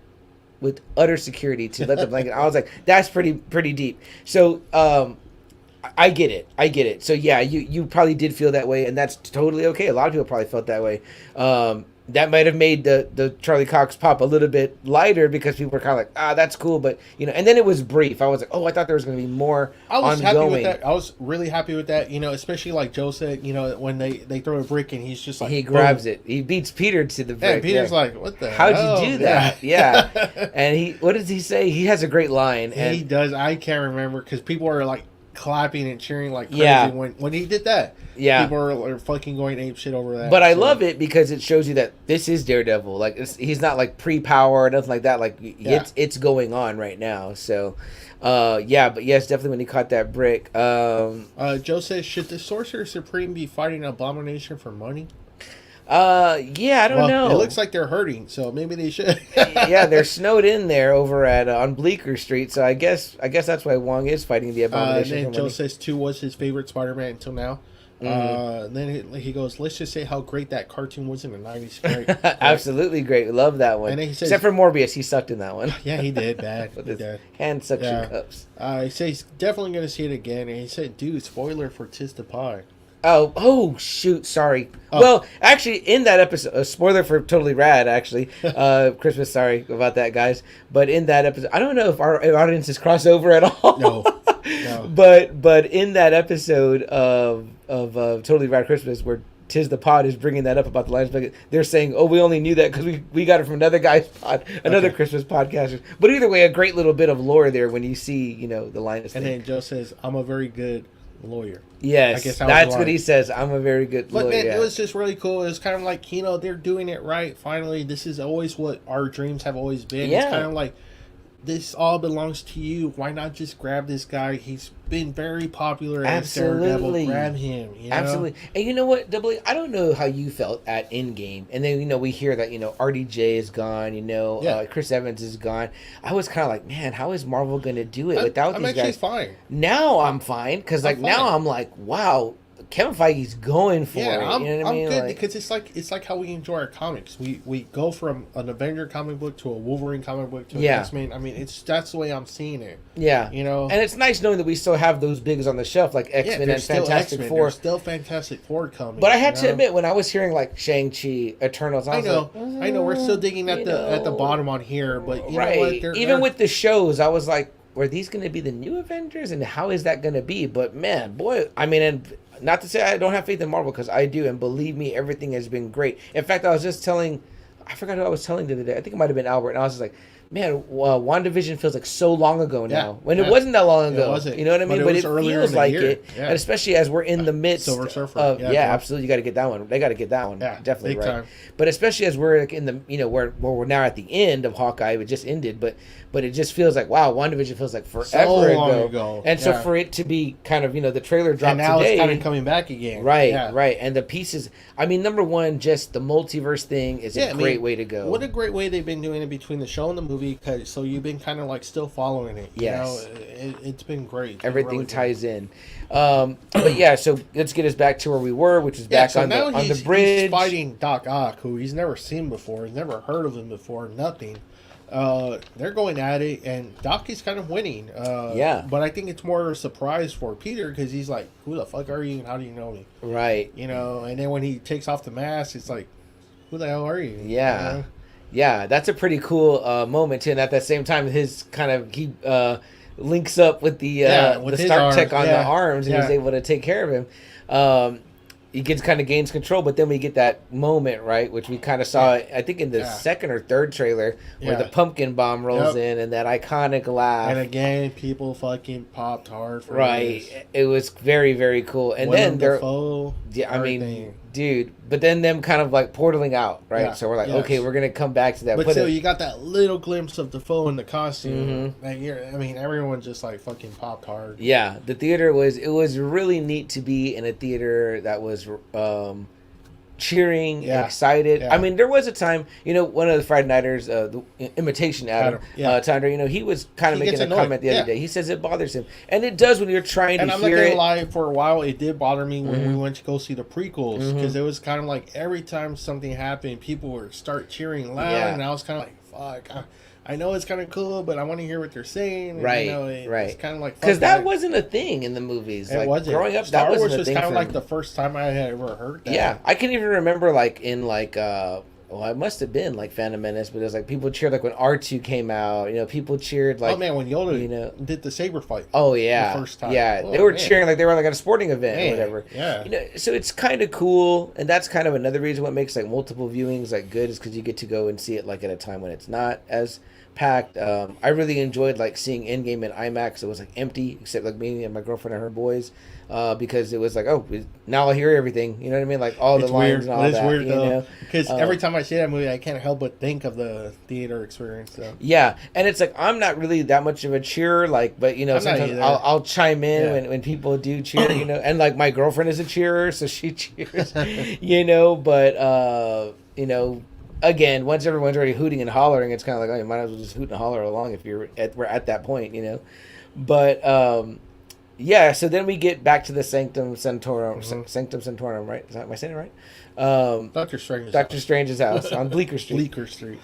with utter security to let the blanket. I was like, that's pretty deep. So, I get it. So yeah, you probably did feel that way, and that's totally okay. A lot of people probably felt that way. That might have made the Charlie Cox pop a little bit lighter because people were kind of like, that's cool, but and then it was brief. I was like, I thought there was going to be more. I was ongoing. happy with that. I was really happy with that. Especially like Joe said, when they throw a brick and he's just like, he grabs it. He beats Peter to the brick. Yeah, Peter's like, what the how'd hell? you do that? Yeah. And what does he say? He has a great line. He does. I can't remember because people are like clapping and cheering like crazy when he did that. Yeah, people are fucking going ape shit over that. But I love it because it shows you that this is Daredevil. Like he's not like pre-power or nothing like that. Like it's going on right now. So, but yes, definitely when he caught that brick. Joe says, should the Sorcerer Supreme be fighting Abomination for money? I don't know. It looks like they're hurting, so maybe they should. Yeah, they're snowed in there over at on Bleecker Street, so I guess that's why Wong is fighting the Abomination. And then Joe says 2 was his favorite Spider-Man until now. Then he goes, let's just say how great that cartoon was in the 90s. Great. Absolutely great. Love that one. And then he says, except for Morbius, he sucked in that one. Yeah, he did. Bad. With his hand suction cups. He says he's definitely going to see it again. And he said, dude, spoiler for Tis the Pie. Oh, shoot, sorry. Well, actually, in that episode, a spoiler for Totally Rad, actually, Christmas, sorry about that, guys. But in that episode, I don't know if our audiences cross over at all. No. But in that episode of Totally Rad Christmas, where Tis the Pod is bringing that up about the Lions Bucket, they're saying, we only knew that because we got it from another guy's pod, another Christmas podcaster. But either way, a great little bit of lore there when you see, the Linus thing. And then Joe says, I'm a very good lawyer. Yes, I guess that's what he says. I'm a very good lawyer. But it was just really cool. It was kind of like, they're doing it right. Finally, this is always what our dreams have always been. Yeah. It's kind of like, this all belongs to you. Why not just grab this guy? He's been very popular as Daredevil. Grab him. Absolutely. And you know what, Double A? I don't know how you felt at Endgame. And then, we hear that, RDJ is gone, Chris Evans is gone. I was kind of like, man, how is Marvel going to do it without these guys? I'm actually fine. Now I'm fine. Because, now I'm like, wow, Kevin Feige's going for it. You know what I mean? I'm good because it's like how we enjoy our comics. We go from an Avenger comic book to a Wolverine comic book to an X-Men. I mean, that's the way I'm seeing it. Yeah, and it's nice knowing that we still have those bigs on the shelf like X-Men and Fantastic Four. There's still Fantastic Four coming. But I had to admit, when I was hearing like Shang-Chi, Eternals, I know we're still digging at the bottom on here, but you know what? Even with the shows, I was like, were these going to be the new Avengers, and how is that going to be? But man, not to say I don't have faith in Marvel, because I do, and believe me, everything has been great. In fact, I was just telling, I forgot who I was telling the other day. I think it might have been Albert, and I was just like, man, WandaVision feels like so long ago now. When it wasn't that long ago. It wasn't. You know what I mean? But it feels like it. Yeah. And especially as we're in the midst Silver Surfer. of absolutely, you got to get that one. They got to get that one. Yeah, definitely big time. But especially as we're like in the where we're now at the end of Hawkeye, it just ended, but it just feels like, wow, WandaVision feels like forever ago. And so for it to be kind of, the trailer dropped today. And now today, it's kind of coming back again. Right. And the pieces, number one, just the multiverse thing is a great way to go. What a great way they've been doing it between the show and the movie. movie, so you've been kind of like still following it. Yes. You know, it's been great. Everything really ties in. But yeah, so let's get us back to where we were, which is back on the bridge. He's fighting Doc Ock, who he's never seen before. He's never heard of him before. Nothing. They're going at it, and Doc is kind of winning. Yeah. But I think it's more a surprise for Peter because he's like, "Who the fuck are you, and how do you know me?" Right. You know. And then when he takes off the mask, it's like, "Who the hell are you?" Yeah. You know? Yeah, that's a pretty cool moment too. And at the same time, his kind of he links up with the Stark Tech on the arms, and he's able to take care of him. He kind of gains control, but then we get that moment, right, which we kind of saw, I think, in the second or third trailer, where the pumpkin bomb rolls in, and that iconic laugh. And again, people fucking popped hard for this. It was very, very cool. And then dude, but then them kind of like portaling out, right? Yeah. So we're like, okay, we're gonna come back to that. But still, you got that little glimpse of Defoe in the costume. Mm-hmm. Everyone just like fucking popped hard. Yeah, the theater was really neat to be in a theater that was cheering and excited. I mean, there was a time, one of the Friday Nighters, the Imitation Adam, Tandra, he was kind of making a comment the other day. He says it bothers him, and it does when you're trying to hear it. And I'm not gonna lie, for a while it did bother me when we went to go see the prequels, because it was kind of like every time something happened, people would start cheering loud, and I was kind of like, fuck. I know it's kind of cool, but I want to hear what they're saying. And, right. It's kind of like, because that wasn't a thing in the movies. It wasn't. Growing up, Star that wasn't Wars a thing. Was kind of like the first time I had ever heard that. Yeah, I can even remember it must have been like Phantom Menace, but it was like people cheered like when R2 came out. People cheered like, oh man, when Yoda did the saber fight. Oh yeah, the first time. Yeah, they were cheering like they were like at a sporting event or whatever. Yeah, so it's kind of cool, and that's kind of another reason what makes like multiple viewings like good is because you get to go and see it like at a time when it's not as packed. I really enjoyed like seeing Endgame in IMAX. It was like empty except like me and my girlfriend and her boys, because it was like, now I hear everything. You know what I mean? Like all the lines and all that. It's weird though, because every time I see that movie, I can't help but think of the theater experience. So. Yeah, and it's like I'm not really that much of a cheerer, but sometimes I'll chime in when people do cheer, and like my girlfriend is a cheerer, so she cheers, but again, once everyone's already hooting and hollering, it's kind of like, you might as well just hoot and holler along if we're at that point, But so then we get back to the Sanctum Sanctorum, Sanctum Sanctorum, right? Am I saying it right? Dr. Strange's house on Bleecker Street.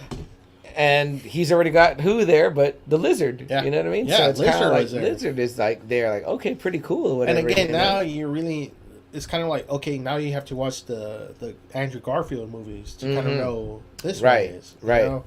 And he's already got who there, but the Lizard. Yeah. You know what I mean? Yeah, so it's kind of like Lizard is like there, like, okay, pretty cool. Whatever, and again, now you really. It's kind of like, okay, now you have to watch the Andrew Garfield movies to kind of know this one is. Right.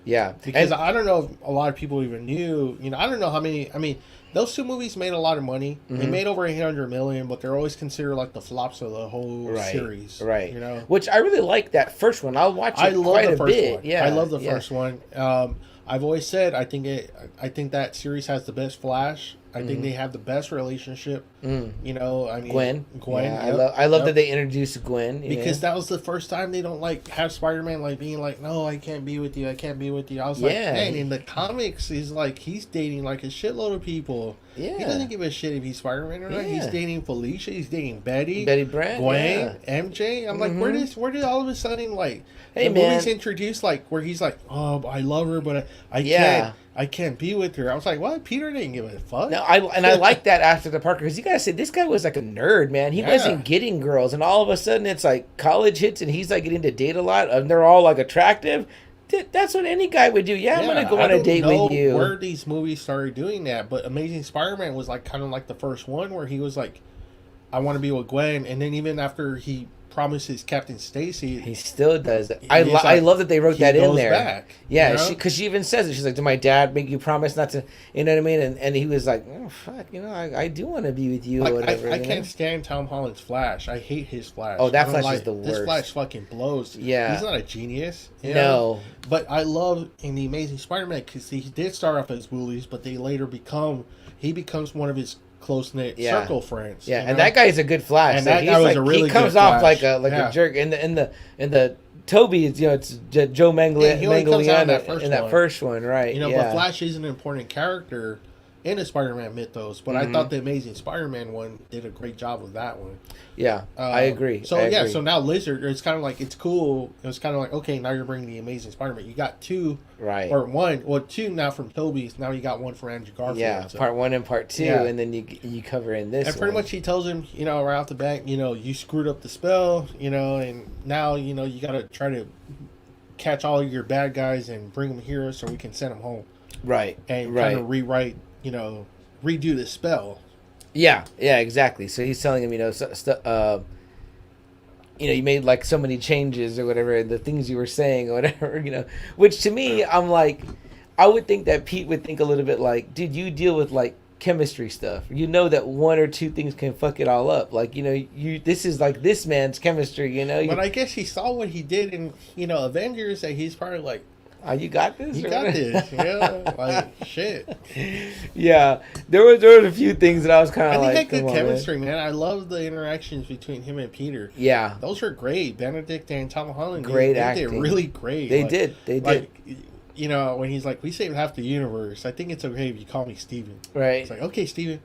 Yeah. Because I don't know if a lot of people even knew, I don't know how many, those two movies made a lot of money. They made over 800 million, but they're always considered like the flops of the whole series. Right. Which I really like that first one. I'll watch it quite a bit. Yeah. I love the first one. I've always said I think that series has the best Flash. I think they have the best relationship. Gwen. Yeah, I love that they introduced Gwen because that was the first time they don't like have Spider-Man like being like, no, I can't be with you. I was like, man, in the comics, he's dating like a shitload of people. Yeah, he doesn't give a shit if he's Spider-Man or not. He's dating Felicia. He's dating Betty Brant, Gwen, MJ. I'm like, where did all of a sudden the movies introduced where he's like, oh, I love her, but I can't be with her. I was like, what? Peter didn't give a fuck. No, I like that after the Parker, because you gotta say this guy was like a nerd, man. He wasn't getting girls, and all of a sudden it's like college hits, and he's like getting to date a lot, and they're all like attractive. That's what any guy would do. I'm gonna go on a date with you. Where these movies started doing that, but Amazing Spider-Man was kind of like the first one where he was like, I want to be with Gwen, and then even after he promises Captain Stacy, he still does that. I love that they wrote that in there. Back, because she even says it. She's like, "Did my dad make you promise not to?" You know what I mean? And he was like, "Oh fuck, I do want to be with you." Or whatever. I can't stand Tom Holland's Flash. I hate his Flash. Oh, that Flash is the worst. This Flash fucking blows. Yeah, he's not a genius. No, but I love in the Amazing Spider-Man because he did start off as bullies, but they later becomes one of his close-knit circle friends. Yeah, and that guy is a good Flash. And that guy was a really good Flash. He comes off like a jerk. In the Toby, it's Joe Manganiello in that first one, right? But Flash is an important character. in the Spider-Man mythos, but I thought the Amazing Spider-Man one did a great job with that one. Yeah, I agree. So so now Lizard, it's kind of like, it's cool. It's kind of like, okay, now you're bringing the Amazing Spider-Man. You got two, right? Or one, well, two now from Tobey's. Now you got one from Andrew Garfield. Yeah, so. part 1 and part 2, and then you cover in this. And pretty much he tells him, right off the bat, you screwed up the spell, and now you got to try to catch all of your bad guys and bring them here so we can send them home. Right. And kind of rewrite, redo the spell. Yeah, exactly. So he's telling him, you made like so many changes or whatever, and the things you were saying or whatever, which to me, I'm like, I would think that Pete would think a little bit like, dude, you deal with like chemistry stuff. You know that one or two things can fuck it all up. Like, this is like this man's chemistry, But I guess he saw what he did in, Avengers, and he's probably like, oh, you got this? You got this. Yeah. Like, shit. Yeah. There was a few things that I was kind of like, I think they had good chemistry, man. I love the interactions between him and Peter. Yeah. Those are great. Benedict and Tom Holland. Great they acting. did really great. They did. Like, when he's like, we saved half the universe. I think it's okay if you call me Steven. Right. It's like, okay, Steven.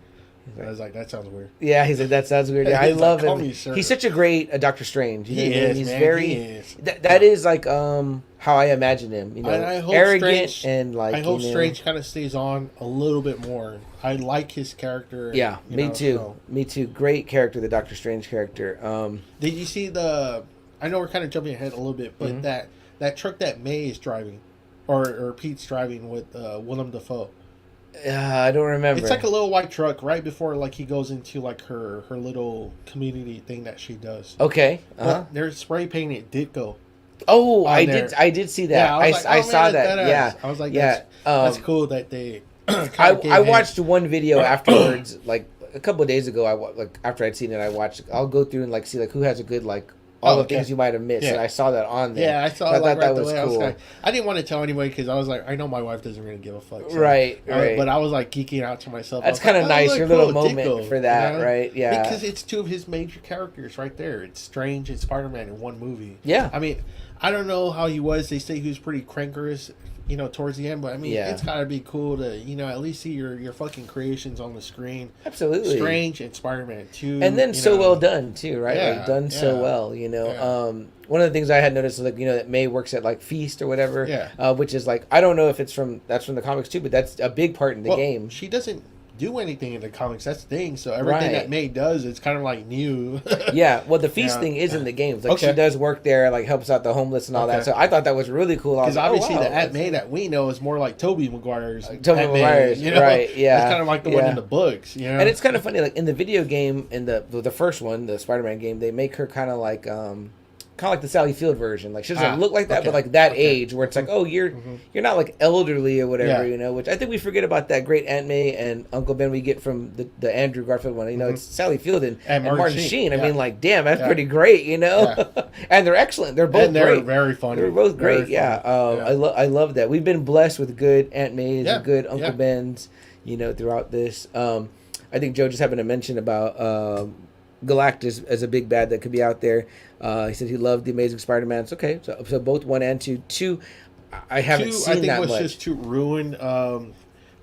I was like, that sounds weird. Yeah, he's like, that sounds weird. Yeah, I love him. Sure. He's such a great Doctor Strange. He is, he's man. very. He is. That is like how I imagine him. And I hope arrogant Strange, and like. I hope Strange kind of stays on a little bit more. I like his character. Yeah, me too. So. Me too. Great character, the Doctor Strange character. Did you see the? I know we're kind of jumping ahead a little bit, but that truck that May is driving, or Pete's driving with Willem Dafoe. I don't remember. It's like a little white truck right before like he goes into like her little community thing that she does. Okay. They're spray painted Ditko. Oh, I did see that. Yeah, I saw that. Yeah. I was like, that's cool that they. I watched one video afterwards, like a couple of days ago. After I'd seen it, I'll go through and like see like who has a good like. All the things you might have missed, and I saw that on there. Yeah, I saw. So I thought that was cool. I didn't want to tell anybody because I was like, I know my wife doesn't really give a fuck. So right. But I was like geeking out to myself. That's kind of nice, your little moment for that, right? Yeah, because it's two of his major characters right there. It's Strange and Spider-Man in one movie. Yeah, I mean, I don't know how he was. They say he was pretty crankerous, towards the end. But I mean, it's gotta be cool to, at least see your fucking creations on the screen. Absolutely. Strange and Spider-Man 2. And then so well done too, right? Yeah, like done so well, One of the things I had noticed is that May works at like Feast or whatever, which is like, I don't know if that's from the comics too, but that's a big part in the game. She doesn't do anything in the comics. That's the thing. So everything that May does, it's kind of like new. Yeah. Well, the Feast thing is in the games. Like she does work there, like helps out the homeless and all that. So I thought that was really cool. Because obviously the Aunt May that we know is more like Tobey Maguire's. Right? Yeah. It's kind of like the one in the books. And it's kind of funny. Like in the video game, in the first one, the Spider-Man game, they make her kind of like the Sally Field version. Like she doesn't look like that, but like that age where it's like, oh, you're not like elderly or whatever, which I think we forget about that great Aunt May and Uncle Ben we get from the Andrew Garfield one. It's Sally Field and Martin Sheen. I mean, like, damn, that's pretty great, and they're excellent. They're both great. Very funny. They're both great. I love that. We've been blessed with good Aunt Mays and good Uncle Bens, throughout this. I think Joe just happened to mention about Galactus as a big bad that could be out there. He said he loved the Amazing Spider-Man. It's okay. So both 1 and 2. 2, I haven't seen that much. I think was just too ruined.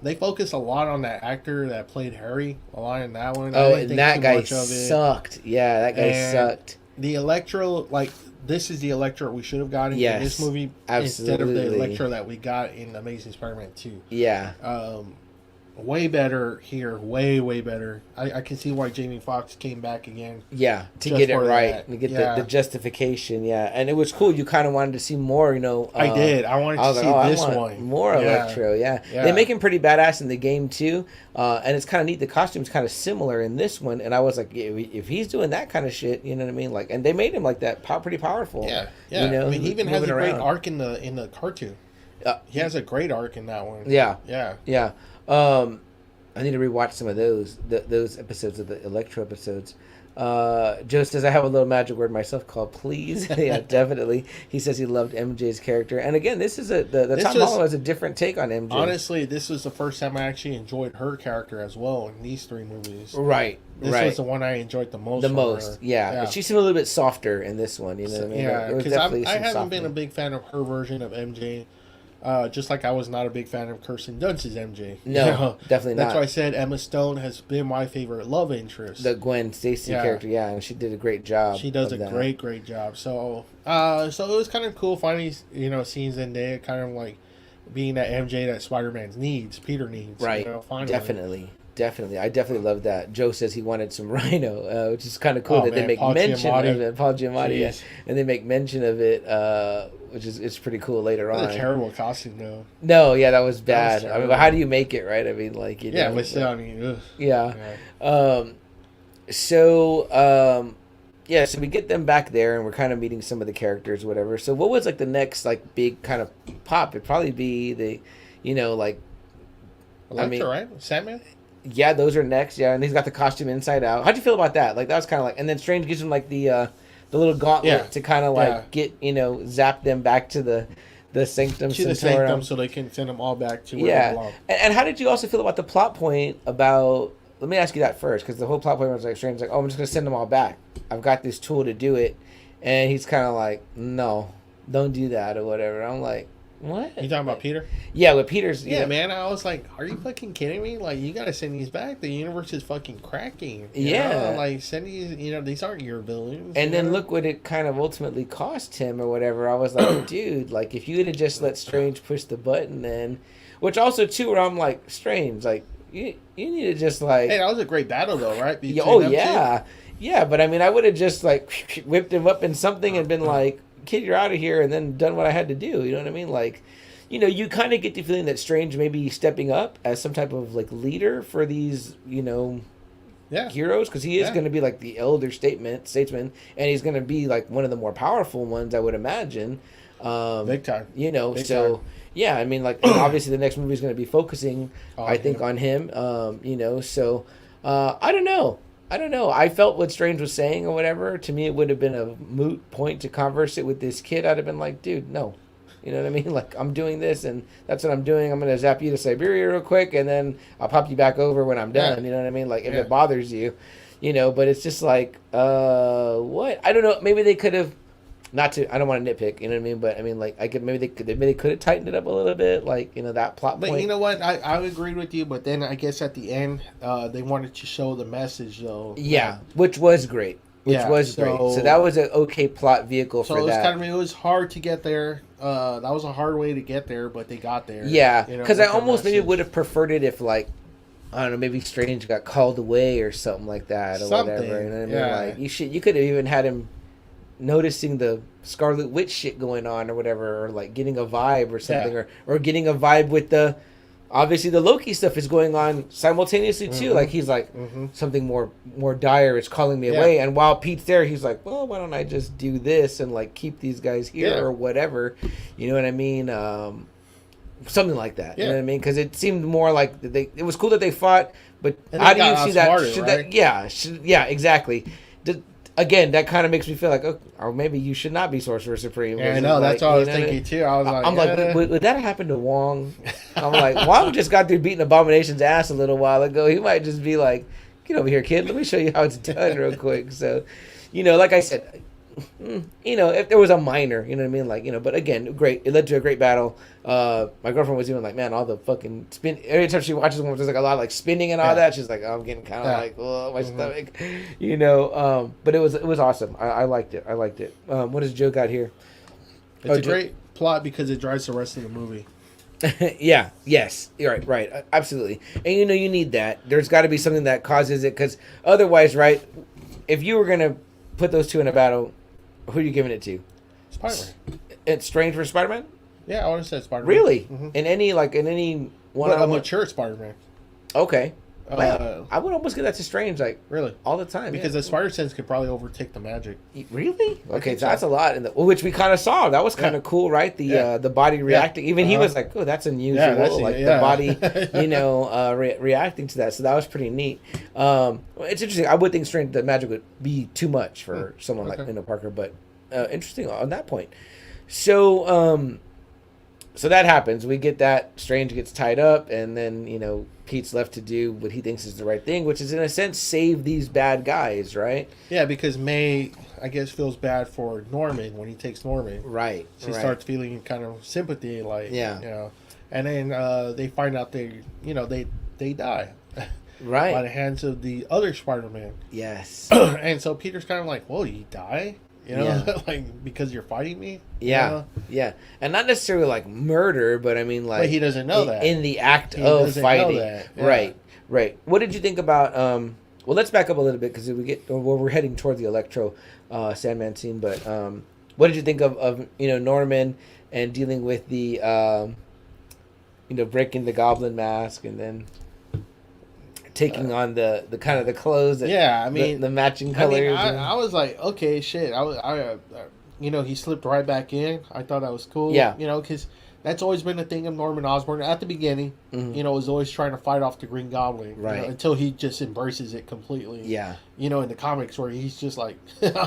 They focused a lot on that actor that played Harry a lot in that one. Oh, and that guy sucked. Yeah, that guy sucked. The Electro, like, this is the Electro we should have gotten in this movie instead of the Electro that we got in Amazing Spider-Man 2. Yeah. Way better here, way better. I can see why Jamie Foxx came back again. Yeah, to get it right, to get the justification. Yeah, and it was cool. You kind of wanted to see more, I did. I wanted to see this one. More Electro, yeah. They make him pretty badass in the game too, and it's kind of neat. The costume's kind of similar in this one, and I was like, if he's doing that kind of shit, you know what I mean? Like, and they made him like that, pretty powerful. Yeah. I mean, he even has a great arc in the cartoon. He has a great arc in that one. Yeah. I need to rewatch some of those episodes of the Electro episodes. Joe says, I have a little magic word myself called please. Yeah, definitely. He says he loved MJ's character. And again, this is the Tom Holland has a different take on MJ. Honestly, this was the first time I actually enjoyed her character as well in these 3 movies. Right. This was the one I enjoyed the most. Yeah. She seemed a little bit softer in this one. You know what I mean? Yeah, because I haven't been a big fan of her version of MJ. Just like I was not a big fan of Kirsten Dunst's MJ. No, definitely not. That's why I said Emma Stone has been my favorite love interest. The Gwen Stacy character, and she did a great job. She does a great job. So, so it was kind of cool finding, seeing Zendaya kind of like being that MJ that Spider-Man Peter needs. Right. Definitely. I definitely love that. Joe says he wanted some Rhino, which is kind of cool they make mention of it. Paul Giamatti, and they make mention of it, which is it's pretty cool later on. That's a terrible costume, though. No, that was bad. I mean, but how do you make it, right? I mean, like but still, I mean, ugh. So we get them back there, and we're kind of meeting some of the characters, whatever. So what was like the next like big kind of pop? It'd probably be the, like, Electra, right? Sandman. Yeah, those are next. Yeah, and he's got the costume inside out. How'd you feel about that? Like that was kind of like, and then Strange gives him like the little gauntlet to kind of like get zap them back to the Sanctum. To the Sanctum, so they can send them all back to where they belong. And how did you also feel about the plot point about? Let me ask you that first, because the whole plot point was like Strange's like, oh, I'm just gonna send them all back. I've got this tool to do it, and he's kind of like, no, don't do that or whatever. I'm like, what? You talking about Peter? Yeah, with Peter's. Yeah, man. I was like, are you fucking kidding me? Like, you gotta send these back. The universe is fucking cracking. You know? Like, send these. These aren't your villains. And then look what it kind of ultimately cost him or whatever. I was like, dude, like if you would have just let Strange push the button, then, which also too, where I'm like, Strange, like you need to just like. Hey, that was a great battle though, right? Yeah, but I mean, I would have just like whipped him up in something and been like, kid, you're out of here, and then done what I had to do. You know what I mean? Like, you kind of get the feeling that Strange may be stepping up as some type of like leader for these, heroes, because he is going to be like the elder statesman, and he's going to be like one of the more powerful ones, I would imagine. Big time. Big time. Yeah, I mean, like obviously the next movie is going to be focusing, I think, on him. So I don't know. I felt what Strange was saying or whatever. To me, it would have been a moot point to converse it with this kid. I'd have been like, dude, no. You know what I mean? Like, I'm doing this, and that's what I'm doing. I'm going to zap you to Siberia real quick, and then I'll pop you back over when I'm done. You know what I mean? Like, if it bothers you, but it's just like, what? I don't know. Maybe they could have, I don't want to nitpick, you know what I mean? But I mean, like, maybe they could have tightened it up a little bit, like, that plot point. But you know what? I agreed with you, but then I guess at the end, they wanted to show the message, though. Yeah, which was great. Great. So that was an okay plot vehicle for that. It was hard to get there. That was a hard way to get there, but they got there. Yeah, because I almost maybe would have preferred it if, like, I don't know, maybe Strange got called away or something like that or whatever. You know what I mean? Like, you could have even had him noticing the Scarlet Witch shit going on or whatever, or like getting a vibe or something, or getting a vibe with the, obviously the Loki stuff is going on simultaneously too. Like he's like something more dire is calling me away, and while Pete's there, he's like, well, why don't I just do this and like keep these guys here or whatever, you know what I mean? Something like that, you know what I mean? Because it seemed more like it was cool that they fought, but how do you see that? Yeah, exactly. Again, that kind of makes me feel like, or maybe you should not be Sorcerer Supreme. Yeah, I know. That's what I was thinking too. I was like, like, would that happen to Wong? I'm like, Wong just got through beating Abomination's ass a little while ago. He might just be like, get over here, kid. Let me show you how it's done real quick. So, like I said, if there was a minor, you know what I mean? Like, but again, great. It led to a great battle. My girlfriend was even like, man, all the fucking spin. Every time she watches one, there's like a lot of like spinning and all that. She's like, oh, I'm getting kind of like, oh, my stomach, But it was awesome. I liked it. What does Joe got here? It's a great plot because it drives the rest of the movie. Yeah. Yes. You're right. Absolutely. And you need that. There's got to be something that causes it, because otherwise, right? If you were gonna put those two in a battle, who are you giving it to? Spider-Man. It's Strange for Spider-Man? Yeah, I would have said Spider-Man. Really? Mm-hmm. In any one? But a mature Spider-Man. Okay. I would almost give that to Strange, like, really, all the time. Because the Spider Sense could probably overtake the magic. Really? Okay, so that's a lot, which we kind of saw. That was kind of cool, right? The body reacting. Even he was like, oh, that's unusual. The body, reacting to that. So that was pretty neat. It's interesting. I would think Strange, the magic would be too much for someone like Parker, but interesting on that point. So, so that happens. We get that Strange gets tied up, and then Pete's left to do what he thinks is the right thing, which is in a sense save these bad guys, right? Yeah, because May, I guess, feels bad for Norman when he takes Norman. Right. She starts feeling kind of sympathy, like yeah. And then they find out they die. Right. By the hands of the other Spider-Man. Yes. And so Peter's kind of like, "Whoa, you die?" Like, because you're fighting me? Yeah. Yeah. And not necessarily like murder, but I mean like... But he doesn't know that. In the act of fighting. Yeah. Right. What did you think about... well, let's back up a little bit because we're heading toward the Electro Sandman scene, but what did you think of Norman and dealing with the... breaking the goblin mask and then... taking on the kind of the clothes that, the matching colors. I was like, okay, shit. He slipped right back in. I thought that was cool. Yeah. Because that's always been the thing of Norman Osborn at the beginning. Mm-hmm. Was always trying to fight off the Green Goblin. Right. Until he just embraces it completely. Yeah. In the comics where he's just like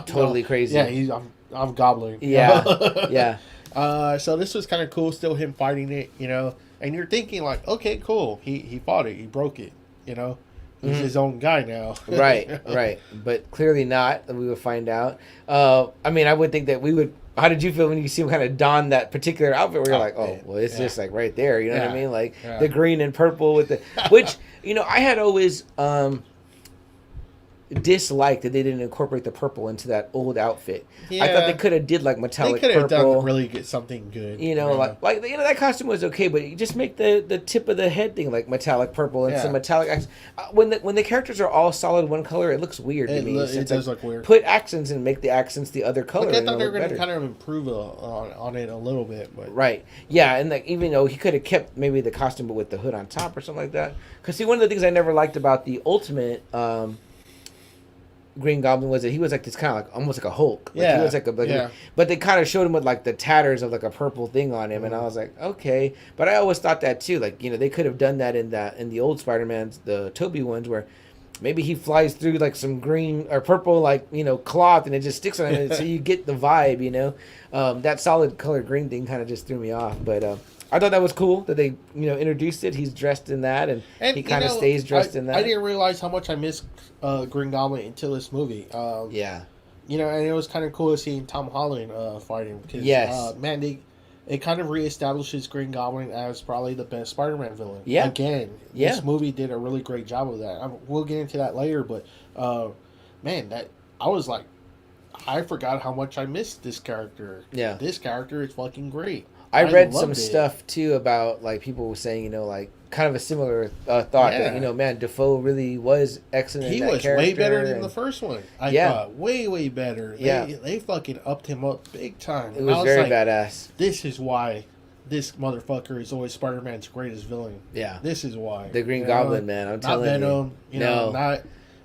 totally crazy. Yeah, I'm Goblin. Yeah. Yeah. So this was kind of cool. Still him fighting it. And you're thinking like, okay, cool. He fought it. He broke it. He's his own guy now. Right. But clearly not. We will find out. I mean, I would think that we would... How did you feel when you see him kind of don that particular outfit where you're like, oh, well, it's just like right there. You know what I mean? Like the green and purple with the... Which, I had always... disliked that they didn't incorporate the purple into that old outfit. I thought they could have did like metallic purple. They could have done really get something good. Like that costume was okay, but you just make the tip of the head thing like metallic purple and some metallic accents. When the characters are all solid one color, it looks weird to me. It does look weird. Put accents and make the accents the other color. Like I thought they were going to kind of improve on it a little bit, but right, yeah, and like even though he could have kept maybe the costume but with the hood on top or something like that. Because see, one of the things I never liked about the Ultimate. Green Goblin was that he was like this kind of like almost like a Hulk. He was like but they kind of showed him with like the tatters of like a purple thing on him, and I was like, okay. But I always thought that too. Like they could have done that in the old Spider-Man's, the Tobey ones, where maybe he flies through like some green or purple like cloth and it just sticks on him, so you get the vibe. That solid color green thing kind of just threw me off, but. I thought that was cool that they, introduced it. He's dressed in that, and he kind of stays dressed in that. I didn't realize how much I missed Green Goblin until this movie. Yeah. And it was kind of cool seeing Tom Holland fighting. Because, it kind of reestablishes Green Goblin as probably the best Spider-Man villain. Yeah. Again, this movie did a really great job of that. We'll get into that later, but, I was like, I forgot how much I missed this character. Yeah. This character is fucking great. I read some stuff too about like people were saying, like kind of a similar thought that man, Defoe really was excellent. He was way better than the first one. I thought way better. They fucking upped him up big time. It was very badass. This is why this motherfucker is always Spider-Man's greatest villain. Yeah, this is why the Green Goblin, man. I'm telling you, not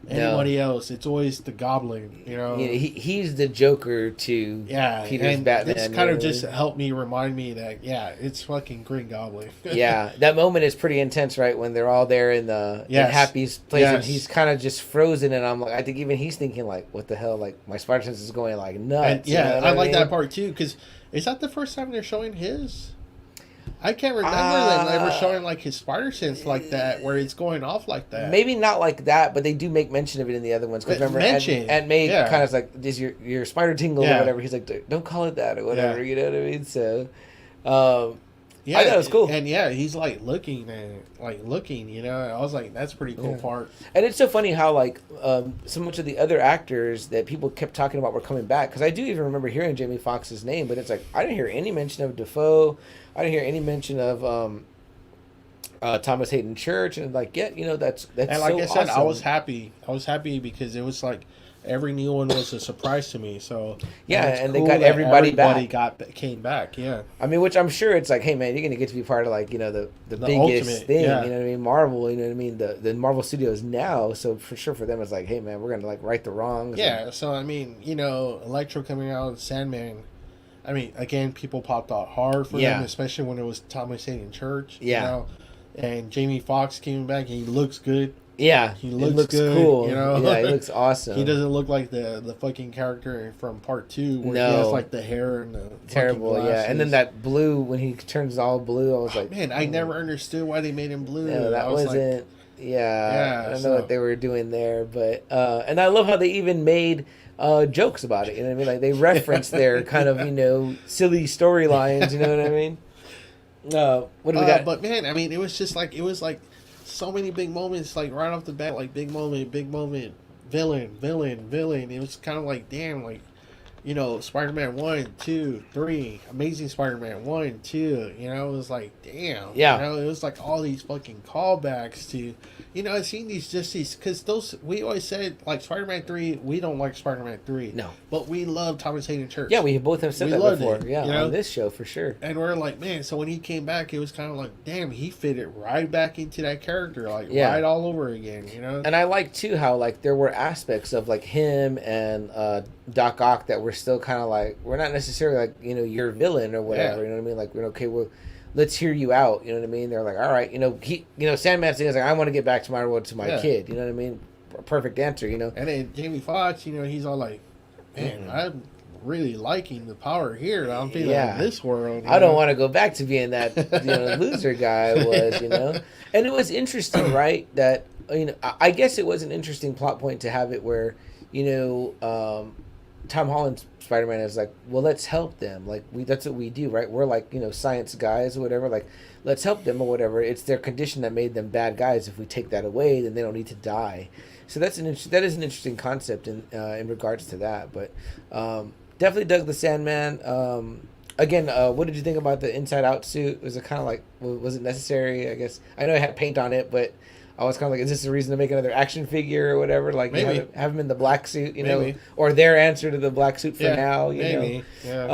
anybody else. It's always the Goblin. He's the Joker to Peter's Batman. This kind of just helped me remind me that it's fucking Green Goblin. Yeah, that moment is pretty intense, right? When they're all there in the in Happy's place, and he's kind of just frozen, and I'm like, I think even he's thinking like, what the hell? Like my Spider sense is going like nuts. And, I like that part too, because is that the first time they're showing his? I can't remember them ever showing like his spider sense like that, where it's going off like that. Maybe not like that, but they do make mention of it in the other ones. Because remember, Aunt May kind of like, "Is your spider tingle or whatever?" He's like, "Don't call it that or whatever." You know what I mean? So, I thought it was cool. And he's like looking. I was like, that's a pretty cool part. And it's so funny how like so much of the other actors that people kept talking about were coming back. Because I do even remember hearing Jamie Foxx's name, but it's like I didn't hear any mention of Defoe. I didn't hear any mention of Thomas Hayden Church, and like, that's and like so I said, awesome. I was happy because it was like every new one was a surprise to me. So and they got everybody back. Came back. Yeah, I mean, which I'm sure it's like, hey man, you're gonna get to be part of like the biggest ultimate thing. You know what I mean? Marvel. You know what I mean? The Marvel Studios now. So for sure for them, it's like, hey man, we're gonna like right the wrongs. Yeah. So I mean, Electro coming out, Sandman. I mean, again, people popped out hard for them, especially when it was Thomas Hayden Church. And Jamie Foxx came back. He looks good. Yeah, He looks it looks good, cool. you know? Yeah, he looks awesome. He doesn't look like the fucking character from part 2 where No. he has like the hair and the Terrible, fucking yeah. glasses. And then that blue, when he turns all blue, I was like, man, I never understood why they made him blue. no, that I was wasn't. like, Yeah, I don't know what they were doing there, but and I love how they even made jokes about it. You know what I mean? Like they reference their kind of silly storylines. You know what I mean? What do we got? But man, I mean, it was like so many big moments, like right off the bat, like big moment, villain. It was kind of like, damn, like, Spider-Man 1, 2, 3, Amazing Spider-Man 1, 2, it was like, damn. Yeah. It was like all these fucking callbacks to, I've seen these, because we always said, like, Spider-Man 3, we don't like Spider-Man 3. No. But we love Thomas Hayden Church. Yeah, we both have said that before. It, yeah, on this show for sure. And we're like, man, so when he came back, it was kind of like, damn, he fit it right back into that character, like, right all over again, And I like, too, how, like, there were aspects of, like, him and Doc Ock that were still kind of like, we're not necessarily like, your villain or whatever, you know what I mean? Like, we're okay, well, let's hear you out, you know what I mean? They're like, all right, Sandman's thing is like, I want to get back to my world, to my kid, you know what I mean? Perfect answer, And then Jamie Foxx, he's all like, man, I'm really liking the power here. I'm feeling in this world. I don't want to go back to being that loser guy I was, And it was interesting, right? That, I guess it was an interesting plot point to have it where, Tom Holland's Spider-Man is like, well, let's help them. Like, that's what we do, right? We're like, science guys or whatever. Like, let's help them or whatever. It's their condition that made them bad guys. If we take that away, then they don't need to die. So that is an interesting concept in regards to that. But definitely dug the Sandman. Again, what did you think about the inside-out suit? Was it kind of like, was it necessary? I guess I know it had paint on it, but I was kind of like, is this a reason to make another action figure or whatever? Like, maybe. Have him in the black suit, or their answer to the black suit for now, maybe. Yeah.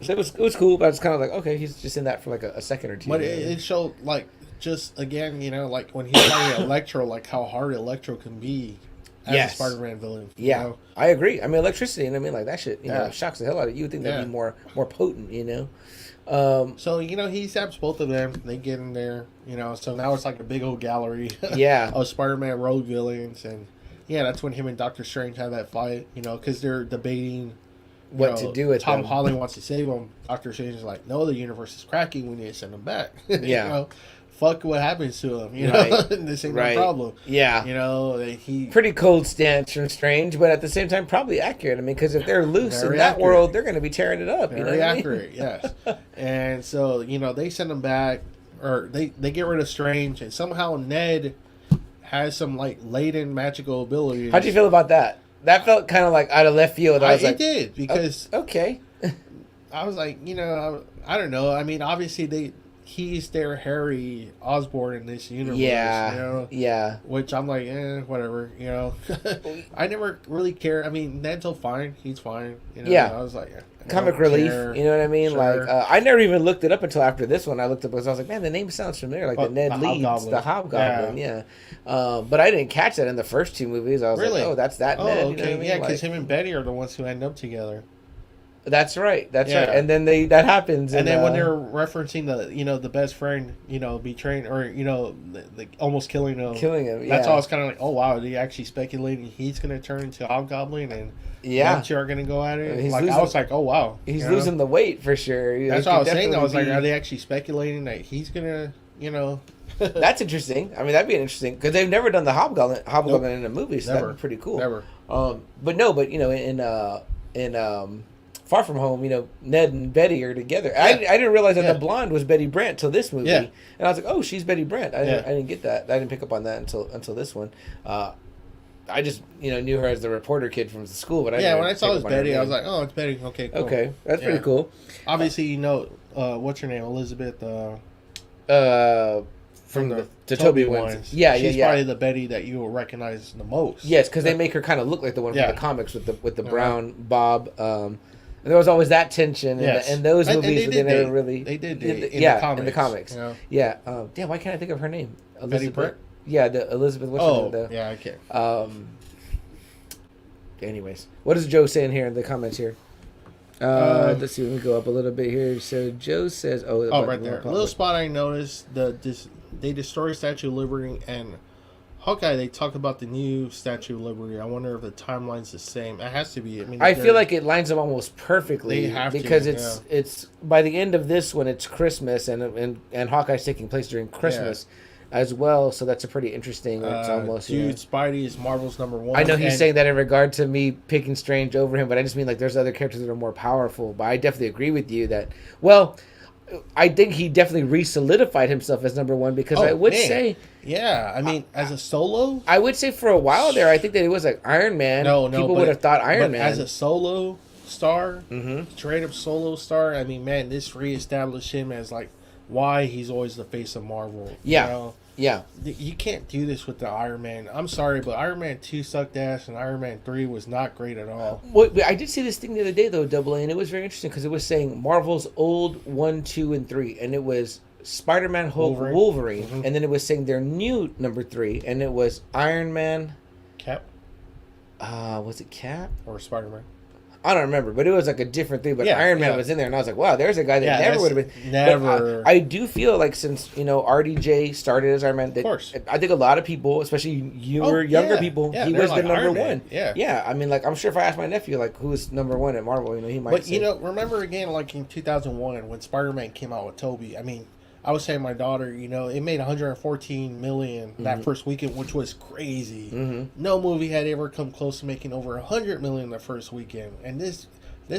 So it was cool, but I was kind of like, okay, he's just in that for like a second or two. But it showed, like, just again, like when he's fighting Electro, like how hard Electro can be as a Spider-Man villain. Yeah, I agree. I mean, electricity, and I mean, like that shit, shocks the hell out of you. You would think that'd be more potent, So he zaps both of them. They get in there, So now it's like a big old gallery. Of Spider-Man rogue villains, and that's when him and Doctor Strange have that fight. Because they're debating what to do with Tom them. Holland wants to save him. Doctor Strange is like, no, the universe is cracking. We need to send him back. Fuck what happens to him. Right. This ain't no problem. Yeah. He pretty cold stance from Strange, but at the same time probably accurate. I mean, because if they're loose in that world, they're going to be tearing it up. Very accurate, yes. And so they send him back, or they get rid of Strange, and somehow Ned has some like latent magical abilities. How'd you feel about that? That felt kind of like out of left field. It did, because okay. I was like, I don't know. I mean, obviously he's their Harry Osborn in this universe. Yeah. Yeah. Which I'm like, whatever. I never really care. I mean, Ned's fine. He's fine. Yeah. I was like, comic relief. You know what I mean? Sure. Like, I never even looked it up until after this one. I looked up because I was like, man, the name sounds familiar. Like the Ned Leeds, the Hobgoblin. Yeah. But I didn't catch that in the first two movies. I was like, oh, that's that Ned. Okay. You know what I mean? Yeah, because him and Betty are the ones who end up together. That's right. That's right. And then that happens. And then when they're referencing the best friend, betraying or the almost killing him. That's all. I was kind of like, oh wow, are they actually speculating he's going to turn into Hobgoblin and them two are going to go at it? I was like, oh wow, he's losing the weight for sure. That's what I was saying. I was like, are they actually speculating that he's going to, That's interesting. I mean, that'd be interesting because they've never done the Hobgoblin in a movie, so that'd be pretty cool. Never. In Far From Home, Ned and Betty are together. I didn't realize that the blonde was Betty Brant till this movie, and I was like, oh, she's Betty Brant. I didn't get that. I didn't pick up on that until this one. I just knew her as the reporter kid from the school, but when I saw it was Betty, I was like, oh, it's Betty. Okay, cool. Okay, that's pretty cool. Obviously, what's her name, Elizabeth. From the Toby ones. She's probably the Betty that you will recognize the most. Yes, because they make her kind of look like the one from the comics with the brown bob. And there was always that tension in those movies, but they never really. They did in the comics. Yeah. Damn, why can't I think of her name? Betty Brant? Yeah, the Elizabeth. What's her name? Yeah, I can't. Anyways, what is Joe saying here in the comments here? Let's see. Let me go up a little bit here. So Joe says, right there. A little spot I noticed. They destroy Statue of Liberty and Hawkeye, they talk about the new Statue of Liberty. I wonder if the timeline's the same. It has to be. I mean, I feel like it lines up almost perfectly. They have because to, it's by the end of this one, it's Christmas, and Hawkeye's taking place during Christmas as well. So that's a pretty interesting. It's almost Spidey is Marvel's #1. I know he's saying that in regard to me picking Strange over him, but I just mean like there's other characters that are more powerful. But I definitely agree with you that I think he definitely re-solidified himself as #1 because I would say... Yeah, I mean, as a solo... I would say for a while there, I think that it was like Iron Man. No, people would have thought Iron Man. As a solo star, straight up solo star, I mean, man, this re-established him as like why he's always the face of Marvel. Yeah. You know? Yeah. You can't do this with the Iron Man. I'm sorry, but Iron Man 2 sucked ass and Iron Man 3 was not great at all. Well, I did see this thing the other day, though, Double A, and it was very interesting because it was saying Marvel's old 1, 2, and 3, and it was Spider-Man, Hulk, Wolverine, and then it was saying their new #3, and it was Iron Man... Cap? Was it Cap? Or Spider-Man? I don't remember, but it was like a different thing. But Iron Man was in there, and I was like, "Wow, there's a guy that never would have been." Never. I do feel like since RDJ started as Iron Man, of course, I think a lot of people, especially younger people, he was the #1. Yeah. I mean, like I'm sure if I asked my nephew, like who's #1 at Marvel, he might. But say. Remember again, like in 2001 when Spider-Man came out with Tobey. I mean, I was saying my daughter, it made 114 million that first weekend, which was crazy. No movie had ever come close to making over 100 million the first weekend, and this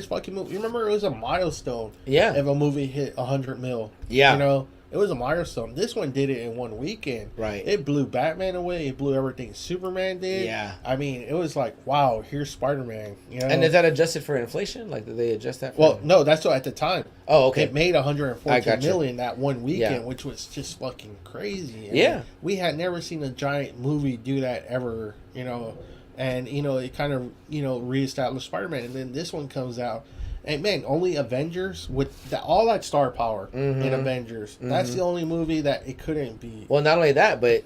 fucking movie, you remember it was a milestone. Yeah. If a movie hit 100 mil. Yeah. It was a milestone. This one did it in one weekend. Right. It blew Batman away. It blew everything Superman did. Yeah. I mean, it was like, wow, here's Spider-Man. And is that adjusted for inflation? Like, did they adjust that? No, that's what at the time. Oh, okay. It made 114 million that one weekend, which was just fucking crazy. I mean, we had never seen a giant movie do that ever, And, it kind of, reestablished Spider-Man. And then this one comes out. And, man, only Avengers with all that star power in Avengers. That's the only movie that it couldn't be. Well, not only that, but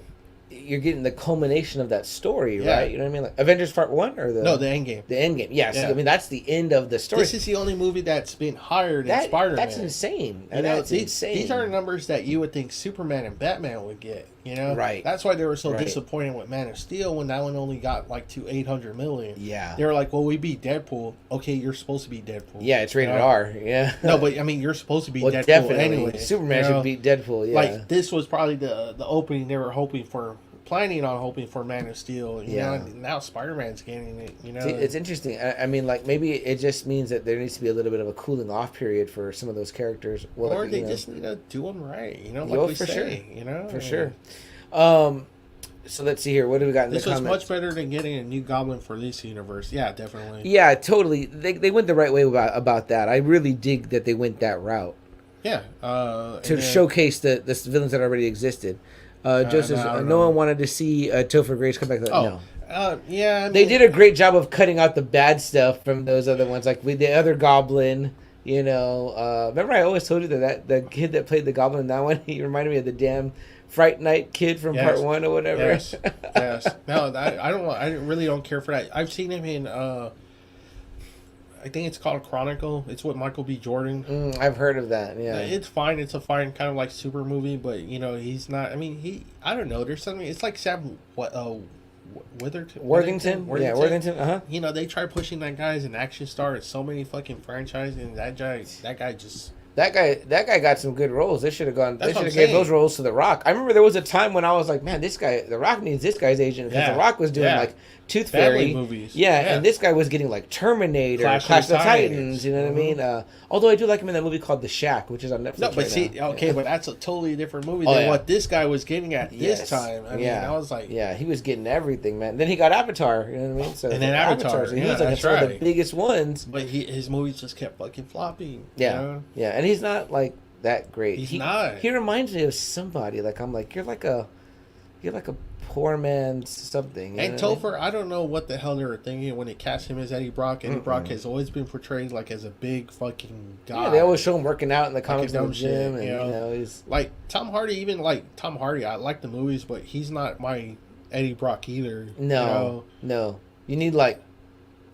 you're getting the culmination of that story, right? You know what I mean? Like Avengers Part 1 or the... No, the Endgame. The Endgame, yes. Yeah. I mean, that's the end of the story. This is the only movie that's been higher than Spider-Man. That's insane. That's insane. These are numbers that you would think Superman and Batman would get, Right. That's why they were so disappointed with Man of Steel when that one only got like to 800 million. Yeah. They were like, well, we beat Deadpool. Okay, you're supposed to be Deadpool. Yeah, it's rated R. Yeah. No, but I mean, you're supposed to be Deadpool definitely. anyway. Superman should beat Deadpool, yeah. Like, this was probably the opening they were planning on hoping for Man of Steel. Now Spider-Man's getting it, See, it's interesting. I mean, like, maybe it just means that there needs to be a little bit of a cooling off period for some of those characters. Well, or they just need to do them right, for sure. For sure. So let's see here. What do we got in the comments? This was much better than getting a new Goblin for this universe. Yeah, definitely. Yeah, totally. They went the right way about that. I really dig that they went that route. Yeah. To showcase the villains that already existed. Just as no one wanted to see Topher Grace come back. No. Yeah, I mean, they did a great job of cutting out the bad stuff from those other ones, like with the other Goblin. Remember I always told you that the kid that played the Goblin in that one, he reminded me of the damn Fright Night kid from Part 1 or whatever. Yes. No, I really don't care for that. I've seen him in. I think it's called Chronicle. It's with Michael B. Jordan. I've heard of that. Yeah, it's fine. It's a fine kind of like super movie, but he's not. I mean, I don't know. There's something. It's like Sam Worthington. Yeah, Worthington. They try pushing that guy as an action star at so many fucking franchises, and that guy just. That guy got some good roles. They should have gone. They should have gave those roles to The Rock. I remember there was a time when I was like, man, The Rock needs this guy's agent because The Rock was doing like Tooth Fairy movies. Yeah, and this guy was getting like Terminator, Clash of the Titans. You know what I mean? Although I do like him in that movie called The Shack, which is on Netflix. No, but but that's a totally different movie than what this guy was getting at this time. I mean, I was like, he was getting everything, man. Then he got Avatar. You know what I mean? So and then Avatar. So he was like one of the biggest ones. But his movies just kept fucking flopping. Yeah, and he's not like that great. He's not. He reminds me of somebody. Like I'm like you're like a poor man's something. And Topher, I don't know what the hell they were thinking when they cast him as Eddie Brock. Eddie Brock has always been portrayed like as a big fucking guy. Yeah, they always show him working out in the comics in the gym, and he's like Tom Hardy. Even like Tom Hardy, I like the movies, but he's not my Eddie Brock either. No, no. You need like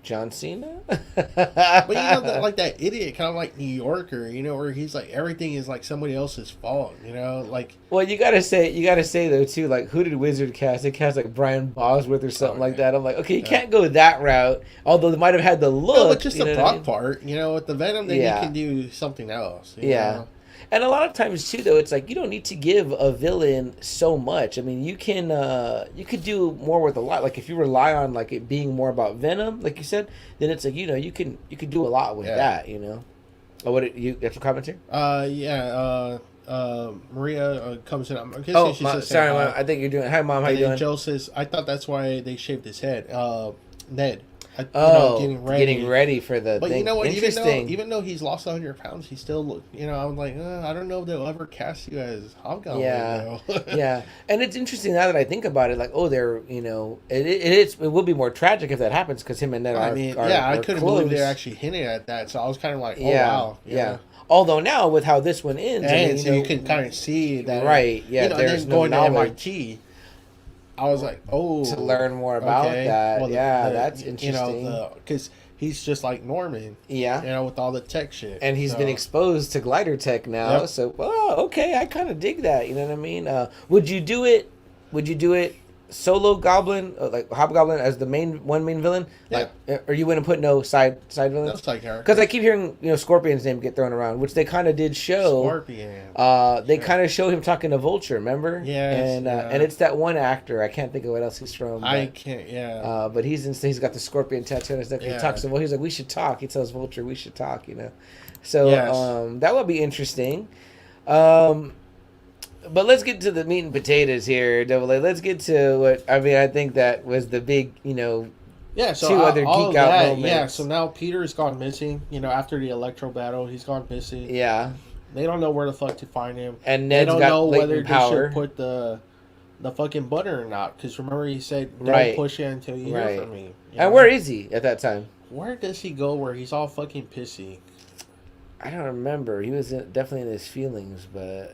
John Cena. But like that idiot kind of like New Yorker, where he's like everything is like somebody else's fault, like. Well, you gotta say though too, like who did Wizard cast? They cast like Brian Bosworth or something like that. I'm like, okay, you can't go that route. Although they might have had the look. No, but just the Brock part, with the Venom, then you can do something else. You know? And a lot of times too, though, it's like you don't need to give a villain so much. I mean, you could do more with a lot. Like if you rely on like it being more about Venom, like you said, then it's like you could do a lot with that. Oh, you have some comments here? Maria comes in. Sorry, Mom. I think you're doing. Hi, Mom. How you doing? Joe says, I thought that's why they shaved his head. Ned. Getting ready for the but thing. You know what? Interesting. Even though he's lost 100 pounds, he still look. I'm like, I don't know if they'll ever cast you as Hobgoblin. Yeah, yeah. And it's interesting now that I think about it. Like, they're it will be more tragic if that happens because him and Ned are. I couldn't believe they're actually hinting at that. So I was kind of like, wow. Yeah. Although now with how this one ends, and so you can kind of see that, right? Yeah, there's no going knowledge. To MIT. I was like, to learn more about that. Well, that's interesting. Because he's just like Norman. Yeah. With all the tech shit. And he's been exposed to glider tech now. Yep. So, okay, I kind of dig that. You know what I mean? Would you do it? Solo Goblin, like Hobgoblin as the main villain? Yeah. Like, or you wouldn't put no side villains? No side character. Because I keep hearing Scorpion's name get thrown around, which they kind of did show. Scorpion. They kind of showed him talking to Vulture, remember? Yes. And it's that one actor. I can't think of what else he's from. But, I can't. Yeah. But he's got the Scorpion tattoo on his neck. He talks to He's like, we should talk. He tells Vulture, we should talk. So that would be interesting. But let's get to the meat and potatoes here, Double A. Let's get to what I think that was the big, so two other geek out moments. Yeah, so now Peter's gone missing. After the Electro battle, he's gone missing. Yeah. They don't know where the fuck to find him. And Ned's got know whether power. They should put the fucking button or not. Because remember he said, don't push it until you hear from me. And where is he at that time? Where does he go where he's all fucking pissy? I don't remember. He was definitely in his feelings, but...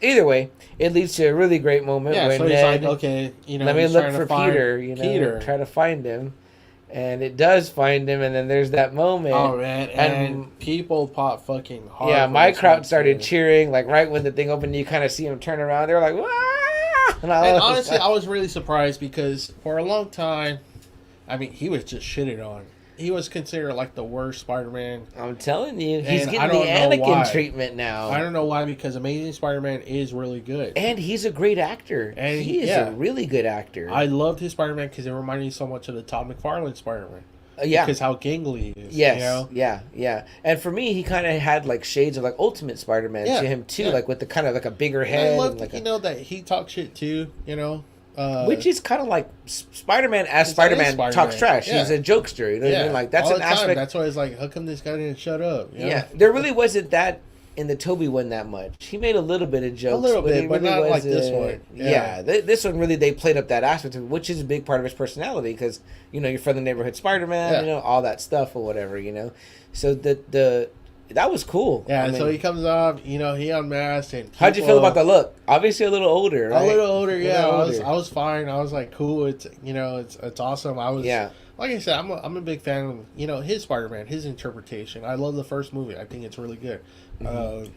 Either way, it leads to a really great moment where so Ned, he's like, okay, let me look for Peter, try to find him. And it does find him, and then there's that moment. Oh, man, and people pop fucking hard. Yeah, my crowd started cheering, like, right when the thing opened, you kind of see him turn around. They're like, "Wah!" And honestly, I was really surprised because for a long time, he was just shitted on. He was considered like the worst Spider-Man. I'm telling you, he's getting the Anakin treatment now. I don't know why, because Amazing Spider-Man is really good, and he's a great actor. And he is a really good actor. I loved his Spider-Man because it reminded me so much of the Todd McFarlane Spider-Man. Because how gangly he is. Yes. Yeah. And for me, he kind of had like shades of like Ultimate Spider-Man to him too, like with the kind of like a bigger head. And I loved, that he talks shit too. Which is kind of like Spider-Man as Spider-Man talks trash. Yeah. He's a jokester. You know what I mean? Like that's an aspect. That's why it's like, how come this guy didn't shut up? Yeah, there really wasn't that in the Tobey one that much. He made a little bit of jokes, but really not like this one. Yeah, this one really they played up that aspect, which is a big part of his personality because you're from the neighborhood Spider-Man, all that stuff or whatever. So that was cool. Yeah, so he comes off, he unmasked. And how'd you feel about the look? Obviously a little older, right? A little older, yeah. I was fine. I was like, cool. It's it's awesome. I was like I said, I'm a big fan of his Spider-Man, his interpretation. I love the first movie. I think it's really good. Mm-hmm.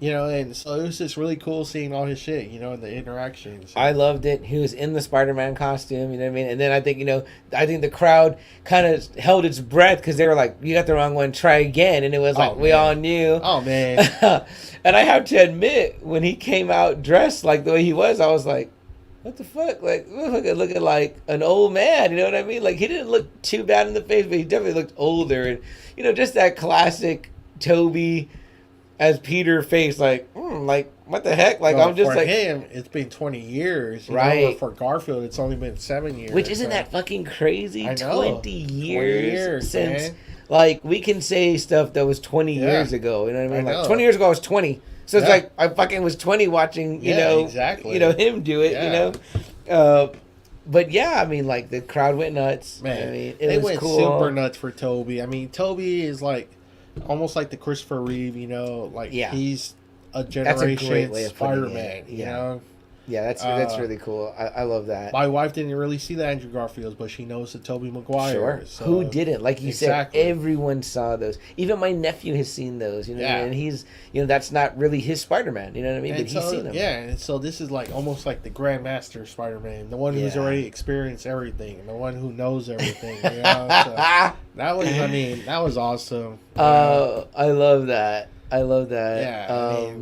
And so it was just really cool seeing all his shit, and the interactions. I loved it. He was in the Spider-Man costume, you know what I mean? And then I think, the crowd kind of held its breath because they were like, you got the wrong one, try again. And it was like, we all knew. Oh, man. And I have to admit, when he came out dressed like the way he was, I was like, what the fuck? Like, looking like an old man, you know what I mean? Like, he didn't look too bad in the face, but he definitely looked older. And, just that classic Tobey as Peter face, like what the heck? Like, I'm just for like him, it's been 20 years, right? For Garfield, it's only been 7 years. Which isn't that fucking crazy? I know. 20 years since, man. Like, we can say stuff that was 20 years ago. You know what I mean? I like know. 20 years ago, I was 20. So it's like I fucking was 20 watching, exactly. Him do it. But yeah, I mean, like the crowd went nuts. Man, I mean, they was went cool. super nuts for Tobey. I mean, Tobey is like almost like the Christopher Reeve, he's a generation Spider-Man, Yeah, that's really cool. I love that. My wife didn't really see the Andrew Garfields, but she knows the Tobey Maguire. Sure. So. Who didn't? Like you said, everyone saw those. Even my nephew has seen those. You know, and he's that's not really his Spider-Man. You know what I mean? But he's seen them. Yeah, and so this is like almost like the Grandmaster Spider-Man, the one who's already experienced everything, the one who knows everything. You know? So that was awesome. I love that. Yeah.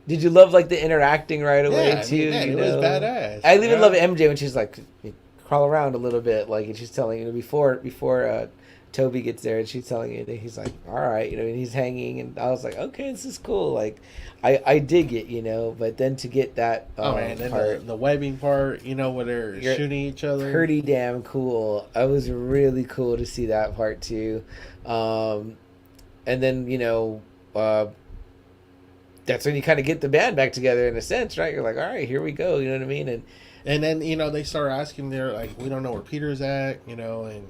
Did you love like the interacting right away too? It was badass. I even love MJ when she's like crawl around a little bit, like, and she's telling before Toby gets there, and she's telling you that he's like, all right, and he's hanging, and I was like, okay, this is cool. Like, I dig it, but then to get that part, the webbing part, where they're shooting each other, pretty damn cool. I was really cool to see that part too, and then that's when you kind of get the band back together in a sense, right? You're like, all right, here we go. You know what I mean? And then they start asking, they're like, we don't know where Peter's at, and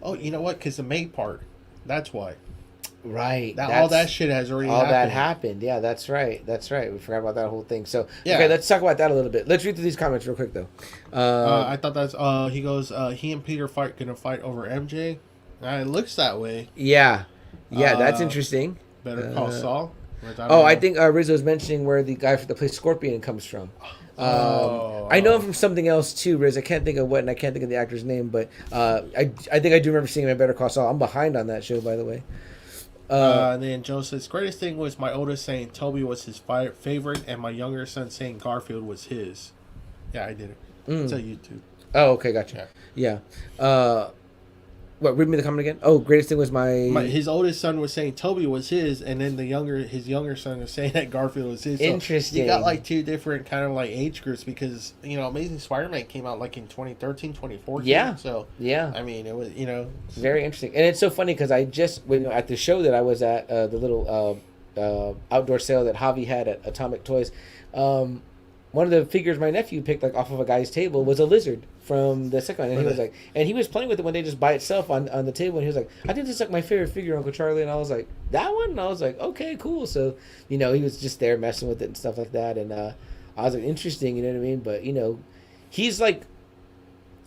oh, you know what? Because the May part, that's why. Right. All that shit has already happened. All that happened. Yeah, that's right. We forgot about that whole thing. So, okay, let's talk about that a little bit. Let's read through these comments real quick, though. I thought that's, he goes, he and Peter gonna fight over MJ. It looks that way. Yeah. Yeah, that's interesting. Better call Saul. I think Rizzo's mentioning where the guy that plays Scorpion comes from. I know him from something else too, Riz. I can't think of what, and I can't think of the actor's name, but I think I do remember seeing him in Better Call Saul. I'm behind on that show, by the way. And then Joe says, greatest thing was my oldest saying Toby was his favorite, and my younger son saying Garfield was his. Yeah, I did it. It's on YouTube. Oh, okay, gotcha. Yeah. What? Read me the comment again. Oh, greatest thing was his oldest son was saying Toby was his, and then his younger son was saying that Garfield was his. So interesting. You got like two different kind of like age groups because Amazing Spider-Man came out like in 2013, 2014. Yeah. So yeah, I mean it was very interesting, and it's so funny because I just at the show that I was at, the little outdoor sale that Javi had at Atomic Toys. One of the figures my nephew picked like off of a guy's table was a lizard from the second one, and he was like, and he was playing with it one day just by itself on the table, and he was like, I think this is like my favorite figure, Uncle Charlie, and I was like, that one, and I was like, okay, cool. So he was just there messing with it and stuff like that, and I was like, interesting, you know what I mean? But he's like,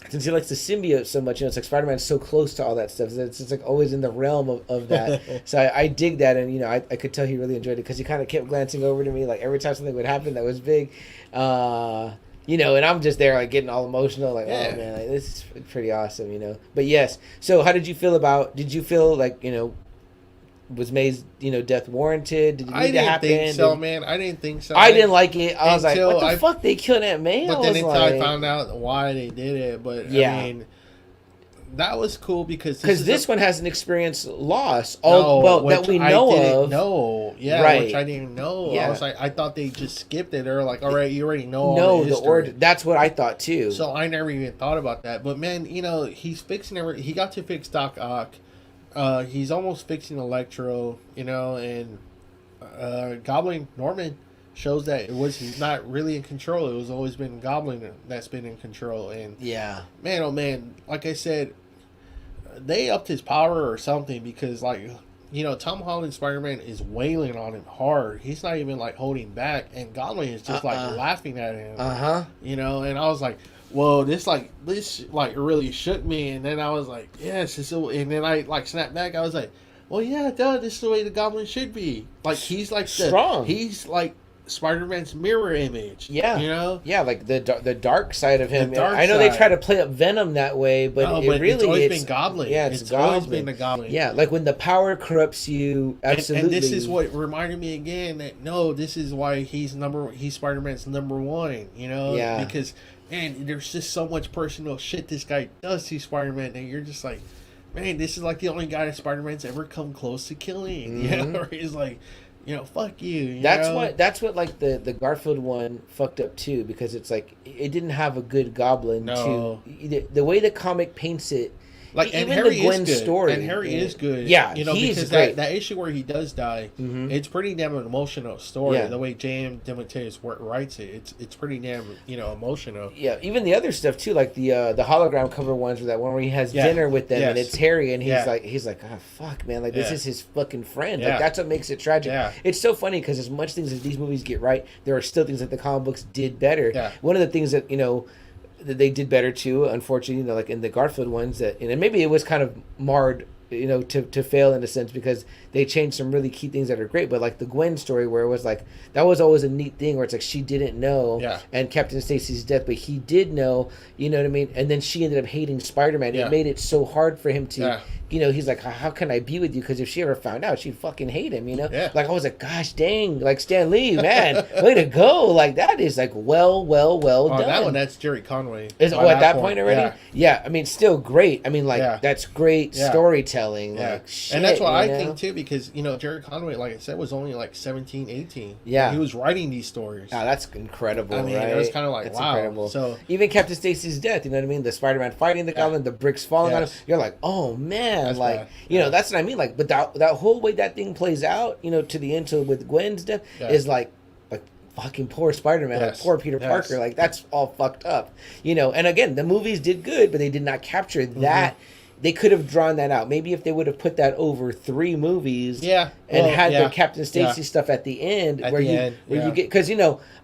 since he likes the symbiote so much, it's like Spider-Man's so close to all that stuff. It's just like always in the realm of that. So I dig that, and I could tell he really enjoyed it because he kind of kept glancing over to me like every time something would happen that was big, and I'm just there like getting all emotional, like, oh man, like, this is pretty awesome, But yes, so how did you feel did you feel like was May's death warranted? Did it need to happen? I didn't think so, man. I didn't think so. I didn't like it. I was like, what the fuck? They killed Aunt May? But then until I found out why they did it. But I mean, that was cool because this one has an experienced loss. That we know of. No, right. Which I didn't know. Yeah. I was like, I thought they just skipped it. They were like, all right, you already know all the history. That's what I thought too. So I never even thought about that. But man, he's fixing everything. He got to fix Doc Ock. He's almost fixing Electro, and Goblin Norman shows that he's not really in control. It was always been Goblin that's been in control. And man, oh man, like I said, they upped his power or something because Tom Holland's Spider-Man is wailing on him hard. He's not even like holding back, and Goblin is just like laughing at him. And I was like, whoa, this really shook me, and then I was like, yes, and then I like snapped back. I was like, well, yeah, duh, this is the way the Goblin should be. Like he's like strong. He's like Spider-Man's mirror image. Yeah, yeah, like the dark side of him. I know they try to play up Venom that way, but it's always been Goblin. Yeah, it's always been the Goblin. Yeah, like when the power corrupts you, absolutely. And this is what reminded me again that this is why he's Spider-Man's number one. Yeah, because. Man, there's just so much personal shit this guy does to Spider-Man, and you're just like, man, this is like the only guy that Spider-Man's ever come close to killing. Or he's like, fuck you. That's what like the Garfield one fucked up too, because it's like it didn't have a good Goblin. The way the comic paints it Like, and even Harry the Gwen is good. story, And Harry is good. Yeah, you know, he's because great. that issue where he does die, it's pretty damn an emotional story. Yeah. The way J.M. DeMatteis writes it, it's pretty damn emotional. Yeah, even the other stuff too, like the hologram cover ones, or that one where he has dinner with them, and it's Harry, and he's like, oh fuck, man, like this is his fucking friend. Like that's what makes it tragic. Yeah. It's so funny because as much things as these movies get right, there are still things that the comic books did better. Yeah. One of the things that that they did better too, unfortunately, like in the Garfield ones, that maybe it was kind of marred, to fail in a sense, because they changed some really key things that are great. But like the Gwen story, where it was like, that was always a neat thing where it's like she didn't know, and Captain Stacy's death, but he did know, you know what I mean? And then she ended up hating Spider-Man. It made it so hard for him to, he's like, how can I be with you? Because if she ever found out, she'd fucking hate him, Like I was like, gosh dang, like Stan Lee, man, way to go. Like that is like well done. That one, that's Jerry Conway. Is at that point already? Yeah, I mean, still great. I mean, like that's great storytelling. Like shit, and that's what I think too, because Jerry Conway, like I said, was only like 17, 18. Yeah, he was writing these stories. Oh, that's incredible. I mean, right? It was kind of like that's wow. Incredible. So even Captain Stacy's death, you know what I mean? The Spider-Man fighting the Goblin, the bricks falling on him. You're like, oh man, that's like bad. That's what I mean. Like, but that whole way that thing plays out, to the end, with Gwen's death, is like fucking poor Spider-Man, like poor Peter Parker, like that's all fucked up, And again, the movies did good, but they did not capture that. They could have drawn that out. Maybe if they would have put that over 3 movies, and had the Captain Stacy stuff at the end, where you get, because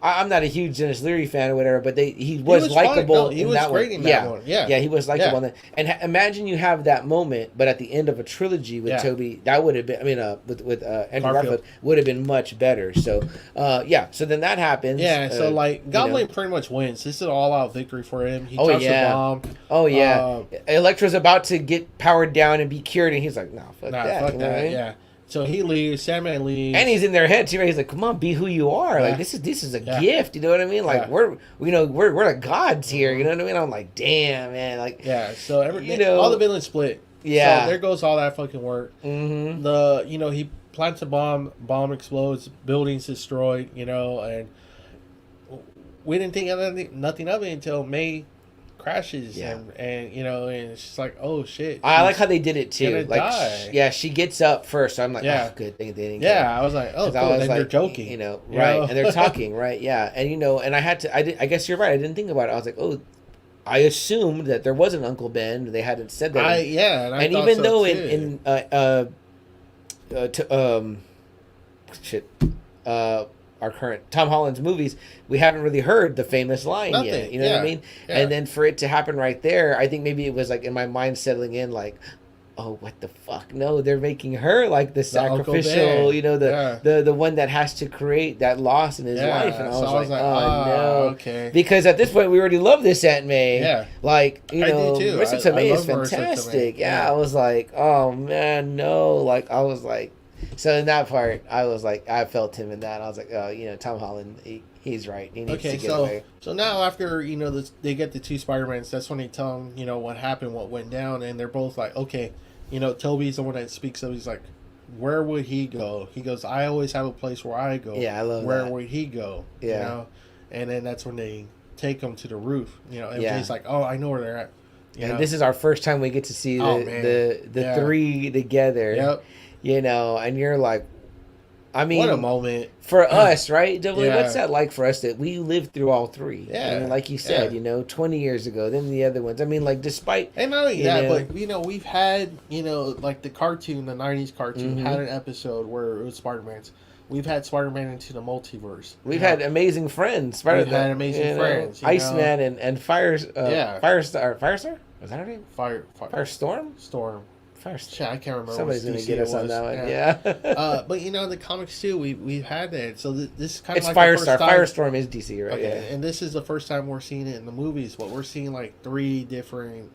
I'm not a huge Dennis Leary fan or whatever, but he was likable. He was great in that one. Yeah, he was likable in that. And imagine you have that moment, but at the end of a trilogy with Toby, that would have been. I mean, with Andrew Garfield would have been much better. So, So then that happens. Yeah. So like Goblin pretty much wins. This is an all-out victory for him. He drops the bomb. Oh yeah. Electro's about to get powered down and be cured, and he's like, "No, fuck that." Fuck that. I mean? Yeah. So he leaves. Sandman leaves, and he's in their head too. Right? He's like, "Come on, be who you are. Like this is a gift." You know what I mean? Like we're the gods here. You know what I mean? I'm like, damn, man. Like So all the villains split. Yeah. So there goes all that fucking work. The he plants a bomb. Bomb explodes. Buildings destroyed. And we didn't think nothing of it until May crashes and it's just like, oh shit. I like how they did it too. Like die. She gets up first, so I'm like, oh good thing they didn't I was like, oh cool. Then they're joking, right? And they're talking, right? And and I guess you're right, I didn't think about it. I was like, oh, I assumed that there was an Uncle Ben. They hadn't said that. And even so though in our current Tom Holland's movies, we haven't really heard the famous line yet. You know what I mean? Yeah. And then for it to happen right there, I think maybe it was like in my mind settling in, like, oh, what the fuck? No, they're making her like the sacrificial, the one that has to create that loss in his life. And I was like, oh no, okay. Because at this point we already love this Aunt May. Yeah, like I do too. Marissa Tomei is fantastic. Yeah, I was like, oh man, no. Like I was like. So in that part, I was like, I felt him in that. I was like, oh, Tom Holland, he's right. He needs to get away. So now after, they get the 2 Spider-Mans, that's when they tell him, what happened, what went down. And they're both like, okay, Toby's the one that speaks up. He's like, where would he go? He goes, I always have a place where I go. Yeah, I love where that. Would he go? Yeah. And then that's when they take him to the roof. MJ's like, oh, I know where they're at. And this is our first time we get to see the 3 together. Yep. And you're like, I mean, what a moment for us, right? What's that like for us that we lived through all 3? Yeah. And like you said, 20 years ago, then the other ones. I mean, like, despite. And not only that, but, we've had, like the cartoon, the 90s cartoon, had an episode where it was Spider-Man's. We've had Spider-Man into the multiverse. We've had amazing friends. We've had amazing friends. Iceman and Firestar. Firestar? Was that her name? Firestorm? Storm. First. Shit, I can't remember. Somebody's going to get us on that one. Yeah. But the comics too, we've had that. So this is kind of it's like Firestar. Firestorm is DC, right? Okay. Yeah. And this is the first time we're seeing it in the movies. But we're seeing like 3 different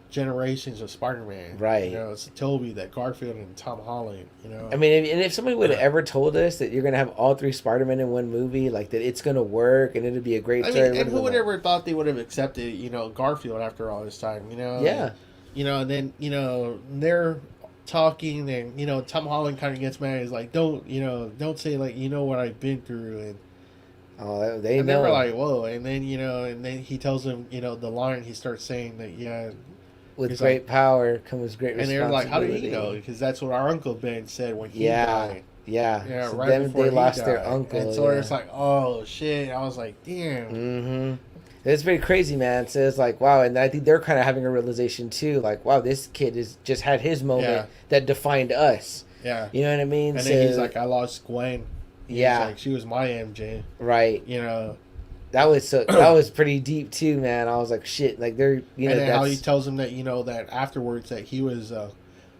generations of Spider-Man. Right. It's Tobey, that Garfield, and Tom Holland. I mean, and if somebody would have ever told us that you're going to have all 3 Spider-Men in one movie, like that it's going to work and it'll be a great story. And who would ever thought they would have accepted, Garfield after all this time? Yeah. And then, they're talking and, Tom Holland kind of gets mad. He's like, don't say like, what I've been through. And they know. They were like, whoa. And then, and then he tells him, the line he starts saying that, with great power comes great and responsibility. they're like, how did he know? Because that's what our Uncle Ben said when he died. Yeah, so right then before they he lost died. their uncle. And so it's like, oh shit. I was like, damn. Mm-hmm. It's very crazy, man. So it's like, wow, and I think they're kind of having a realization too, like, wow, this kid is just had his moment that defined us. Yeah, you know what I mean. And then he's like, I lost Gwen. He's like, she was my MJ. Right. You know. That was pretty deep too, man. I was like, shit, like they're you know. And then how he tells him that that afterwards that he was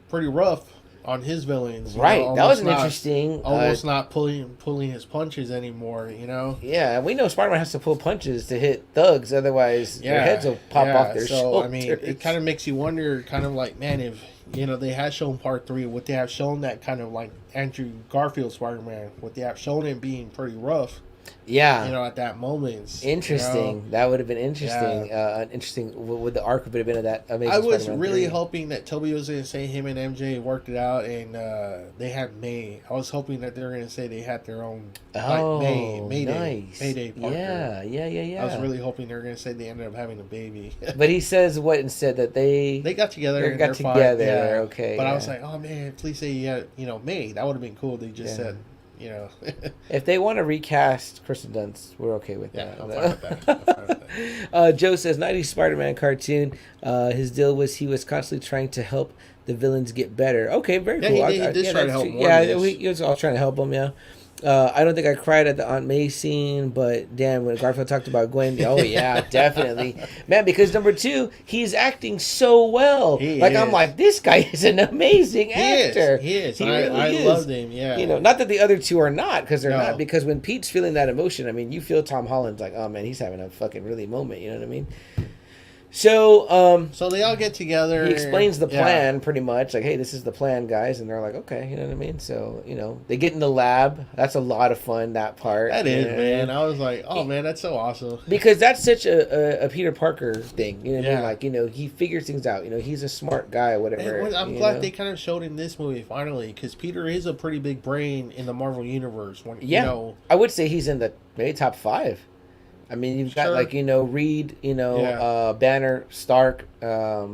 pretty rough on his villains, right? That was interesting. Almost not pulling his punches anymore, you know. Yeah, we know Spider-Man has to pull punches to hit thugs, otherwise their heads will pop off their shoulders. I mean, it kind of makes you wonder, kind of like, man, if they had shown part 3, would they have shown that kind of like Andrew Garfield Spider-Man? Would they have shown him being pretty rough? Yeah, at that moment. Interesting. That would have been interesting. Interesting. What the arc would have been of that amazing. I was Spider-Man really 3. hoping that Toby was going to say him and MJ worked it out, and they had May. I was hoping that they were going to say they had their own Mayday partner. Yeah. I was really hoping they were going to say they ended up having a baby. But he says what instead that they got together. They got together. Yeah. Okay. But I was like, oh man, please say you had May. That would have been cool. They just said. If they want to recast Kristen Dunst, we're okay with that. I'm fine with that. Joe says 90s Spider-Man cartoon. His deal was he was constantly trying to help the villains get better. Okay, very cool. He did try to help. He was all trying to help them. Yeah. I don't think I cried at the Aunt May scene, but damn, when Garfield talked about Gwen, oh yeah, definitely, man. Because number 2, he's acting so well. I'm like, this guy is an amazing actor. He is. I loved him. Yeah. Not that the other 2 are not, because they're not. Because when Pete's feeling that emotion, I mean, you feel Tom Holland's like, oh man, he's having a fucking really moment. You know what I mean? So, so they all get together. He explains the plan pretty much, like, hey, this is the plan, guys, and they're like, okay, you know what I mean? So, they get in the lab. That's a lot of fun, that part. That is, man. I was like, oh man, that's so awesome. Because that's such a Peter Parker thing, you know what I mean? Like, he figures things out. He's a smart guy, whatever. And I'm glad they kind of showed in this movie finally, because Peter is a pretty big brain in the Marvel universe. I would say he's in the maybe top 5. I mean, you've got Reed, Banner, Stark. I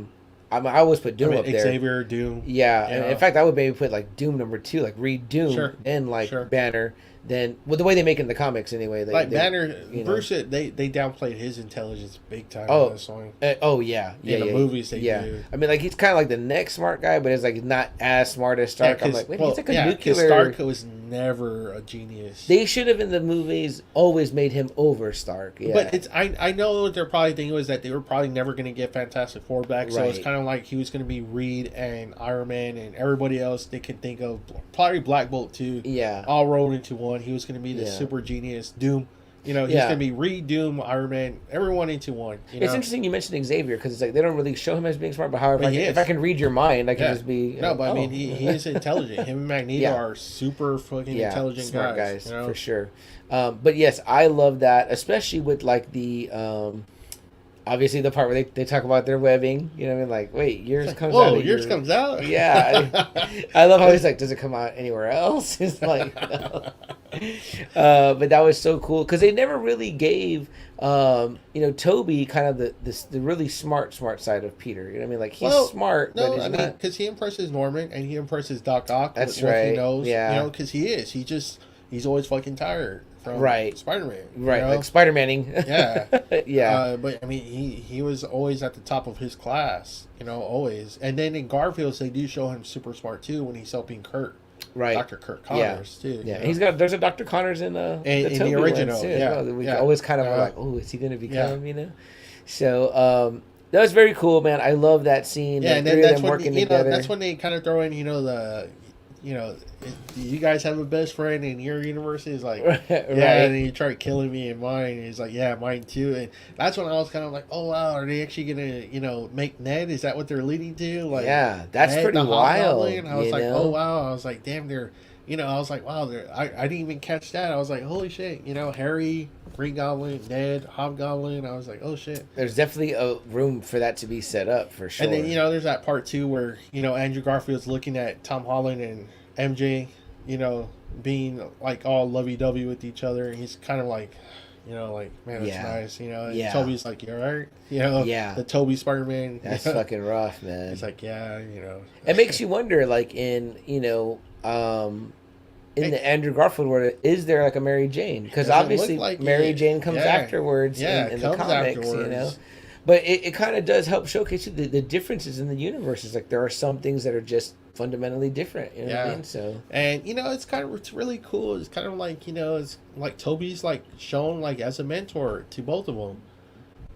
always put Doom up there. Xavier, Doom. Yeah, and in fact, I would maybe put like Doom number 2, like Reed, Doom, and Banner. Then, the way they make it in the comics anyway. Banner, Bruce, they downplayed his intelligence big time in this one. In the movies they do. I mean, like, he's kind of like the next smart guy, but it's like not as smart as Stark. I'm like, wait, he's like a nuclear. Stark was never a genius. They should have in the movies always made him over Stark. Yeah. But I know what their probably thinking was that they were probably never going to get Fantastic Four back, so it's kind of like he was going to be Reed and Iron Man and everybody else they could think of, probably Black Bolt too. Yeah, all rolled into one. He was going to be the super genius Doom. He's going to be Reed, Doom, Iron Man, everyone into one. It's interesting you mentioned Xavier, because it's like they don't really show him as being smart, but however, if I can read your mind, I can just be... No, but I mean, he is intelligent. Him and Magneto are super fucking intelligent smart guys for sure. But yes, I love that, especially with like the... obviously, the part where they talk about their webbing, you know what I mean? Like, wait, yours comes out. Whoa, yours comes out? Yeah. I love how he's like, does it come out anywhere else? It's like, no. But that was so cool, because they never really gave, Toby kind of the really smart side of Peter. You know what I mean? Like, he's smart. No, but because he impresses Norman and he impresses Doc Ock. That's with right. What he knows, yeah. Because he is. He's always fucking tired. From Spider-Man, like Spider-Manning. Yeah, yeah. But I mean, he was always at the top of his class, always. And then in Garfield's, they do show him super smart too when he's helping Kurt, Dr. Kurt Connors too. Yeah, there's a Dr. Connors in the original. Too, we always kind of like, oh, is he going to become? So that was very cool, man. I love that scene. Yeah, and then that's when that's when they kind of throw in you guys have a best friend in your universe? He's like, and then you try killing me in mine. And he's like, yeah, mine too. And that's when I was kind of like, oh wow, are they actually gonna, make Ned? Is that what they're leading to? Like, yeah, that's Ned, pretty wild. And I was like, oh wow. I was like, damn, they're, I was like, wow, I didn't even catch that. I was like, holy shit, Harry, Green Goblin, Ned, Hobgoblin. I was like, oh shit. There's definitely a room for that to be set up for sure. And then there's that part too where Andrew Garfield's looking at Tom Holland and MJ, being like all lovey-dovey with each other, and he's kind of like, you know, like, man, that's Yeah. nice, you know. And Yeah. Toby's like, you all right? You know, Yeah. the Toby Spider-Man. That's fucking rough, man. It's like, yeah, you know. It makes you wonder, like, in, you know, in the Andrew Garfield world, is there like a Mary Jane? Because Doesn't obviously look like Mary it. Jane comes Yeah. afterwards Yeah, in it the comes comics, you know. afterwards. But it kind of does help showcase the differences in the universes. Like, there are some things that are just fundamentally different, you know what I mean? So, and you know, it's really cool. It's kind of like, you know, it's like Toby's like shown like as a mentor to both of them.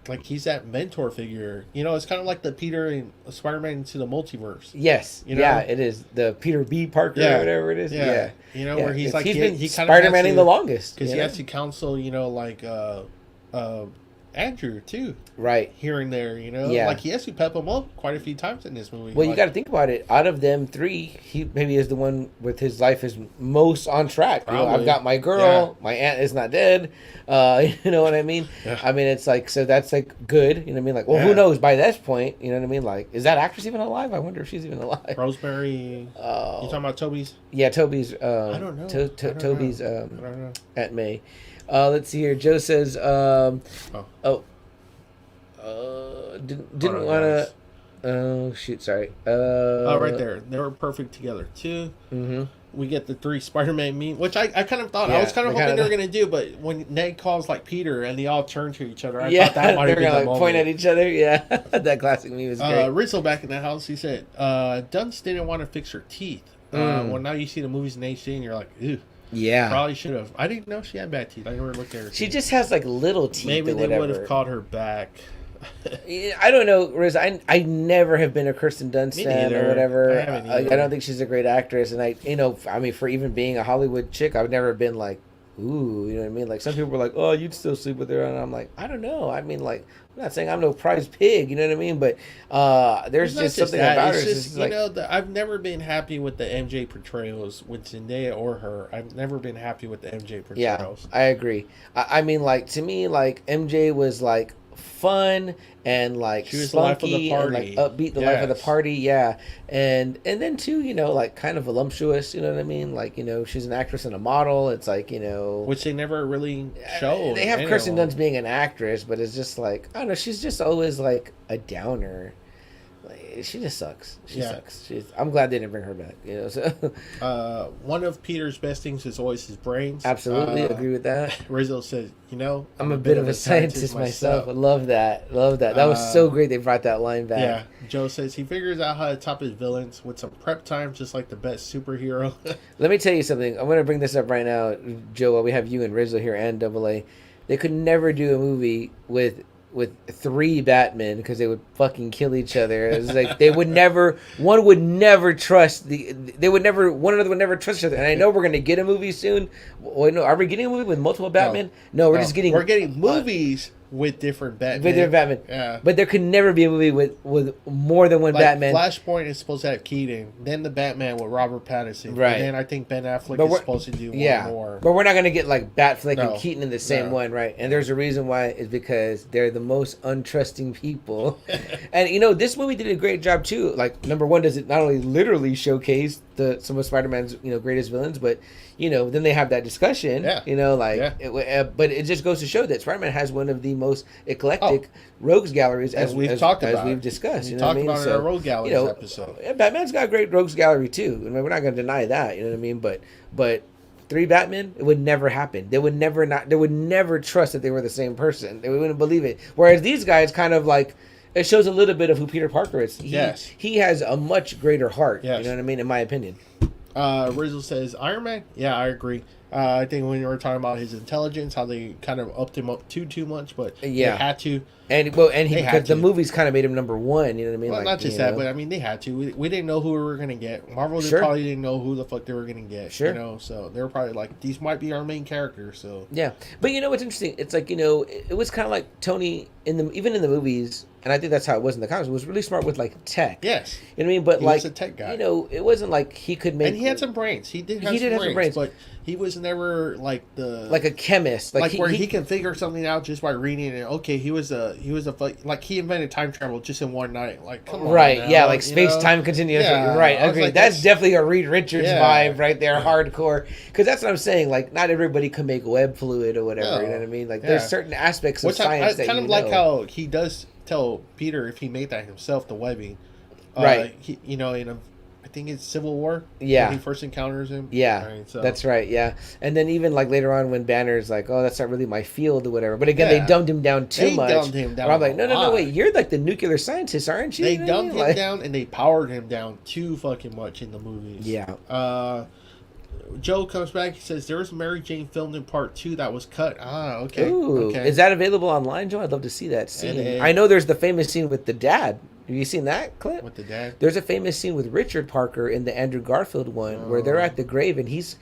Like, he's that mentor figure. You know, it's kind of like the Peter and Spider-Man into the multiverse. yes, You know? yeah, it is the Peter B. Parker or whatever it is. Yeah, You know, Yeah, where he's 'cause like, he's been he kind of Spider-Maning the longest because you he know? has to counsel, you know, like Andrew too, right. here and there. You know, Yeah. like he has to pep him up quite a few times in this movie. Well, you like, got to think about it. Out of them three, he maybe is the one with his life is most on track. You know, I've Probably. got my girl. My aunt is not dead. You know what I mean? Yeah. I mean, it's like, so that's like good. You know what I mean? Like, well, who Yeah. knows by this point? You know what I mean? Like, is that actress even alive? I wonder if she's even alive. Rosemary. You talking about Toby's? Yeah, Toby's. I don't know. I don't Toby's. know. I don't know. Aunt May. Let's see here. Joe says. Didn't want to. Oh shoot! Sorry. Oh, right there. They were perfect together too. Mm-hmm. We get the three Spider-Man meme, which I kind of thought, Yeah, I was kind of they hoping kinda- they were going to do, but when Ned calls like Peter and they all turn to each other, I Yeah, thought that might they're have been gonna the like point at moment. each other. Yeah, that classic meme is great. Rizzo back in the house, he said, Dunst didn't want to fix her teeth. Well, now you see the movies in HD and you're like, ew, Yeah, probably should have. I didn't know she had bad teeth. I never looked at her she teeth. just has like little teeth. Maybe or they whatever. would have called her back. I don't know, Riz. I never have been a Kirsten Dunst Me fan neither. or whatever. I haven't I either. don't think she's a great actress, and I mean, for even being a Hollywood chick, I've never been like, ooh, you know what I mean? Like, some people were like, oh, you'd still sleep with her, and I'm like, I don't know. I mean, like, I'm not saying I'm no prize pig, you know what I mean? But there's It's not just something that. about her. It's It's just, just you like, know, I've never been happy with the MJ portrayals with Zendaya or her. I've never been happy with the MJ yeah, portrayals. I agree. I mean, like, to me, like, MJ was like fun and like She was the life of the spunky and like party. upbeat, the life of the Yes. party, yeah. And then too, you know, like kind of voluptuous, you know what I mean? Like, you know, she's an actress and a model. It's like, you know, Which they never really showed. they have Kirsten anyone. Dunst being an actress, but it's just like, I don't know, she's just always like a downer. Like, she just sucks. She Yeah. sucks. I'm glad they didn't bring her back. You know, so One of Peter's best things is always his brains. absolutely agree with that. Rizzo says, you know, I'm a bit of a scientist myself. I love that. Love that. That was so great. They brought that line back. Yeah. Joe says he figures out how to top his villains with some prep time, just like the best superhero. Let me tell you something. I'm going to bring this up right now, Joe, while we have you and Rizzo here and Double A. They could never do a movie with three Batmen because they would fucking kill each other. It was like they would never. One would never trust one another would never trust each other. And I know we're going to get a movie soon. Wait, no, are we getting a movie with multiple Batman? No, we're just getting. We're getting movies with different Batman. with their Batman. Yeah. But there could never be a movie with more than one Like Batman. Flashpoint is supposed to have Keaton, then the Batman with Robert Pattinson, Right. And then I think Ben Affleck But is we're- supposed to do Yeah, one more. but we're not gonna get like Batfleck No. and Keaton in the same No. one, right? And there's a reason why. Is because they're the most untrusting people. And you know, this movie did a great job too. Like, number one, does it not only literally showcase some of Spider-Man's greatest villains, but then they have that discussion. Yeah. Like but it just goes to show that Spider-Man has one of the most eclectic rogues galleries As we've talked as about. we've discussed. We You know what I talked mean? about it in our rogue galleries episode. Yeah, Batman's got a great rogues gallery too. I mean, we're not going to deny that. You know what I mean? But three Batman, it would never happen. They would never trust that they were the same person. They wouldn't believe it. Whereas these guys kind of like, it shows a little bit of who Peter Parker is. He has a much greater heart. Yes. You know what I mean? In my opinion. Rizzo says Iron Man. Yeah, I agree. I think when you were talking about his intelligence, how they kind of upped him up too much, but Yeah. they had to. And They because had the to. movies kind of made him number one. You know what I mean? Well, Like, not just you that, know. but I mean, they had to. We didn't know who we were going to get. Marvel Sure. probably didn't know who the fuck they were going to get. Sure. You know, so they were probably like, these might be our main characters. So Yeah, but you know what's interesting? It's like, it was kind of like Tony even in the movies, and I think that's how it was in the comics. Was really smart with like tech. yes, You know what I mean? But He like, was a tech guy. it wasn't like he could make. and he had some brains. He did have He some did have some brains. but he was never like a chemist, like where he can figure something out just by reading it. Okay, he was a like he invented time travel just in one night. Like, come on, right? now, Yeah, like space time continuum. Yeah, right. Agreed. Like, that's definitely a Reed Richards vibe right there, Yeah. hardcore. Because that's what I'm saying. Like, not everybody can make web fluid or whatever. No. You know what I mean? Like, there's certain aspects of science that kind of like how he does tell Peter if he made that himself, the webbing. Right. He, in a, I think it's Civil War. Yeah. When he first encounters him. Yeah. Right, so. That's right. Yeah. And then even like later on when Banner's like, oh, that's not really my field or whatever. But again, they dumbed him down too much. They dumbed him down. I'm like, no, wait, you're like the nuclear scientist, aren't you? They dumbed him down and they powered him down too fucking much in the movies. Yeah. Joe comes back. He says there was Mary Jane filmed in part 2 that was cut. Okay. Ooh, okay. Is that available online, Joe? I'd love to see that scene. I know there's the famous scene with the dad. Have you seen that clip? With the dad? There's a famous scene with Richard Parker in the Andrew Garfield one where they're at the grave and he's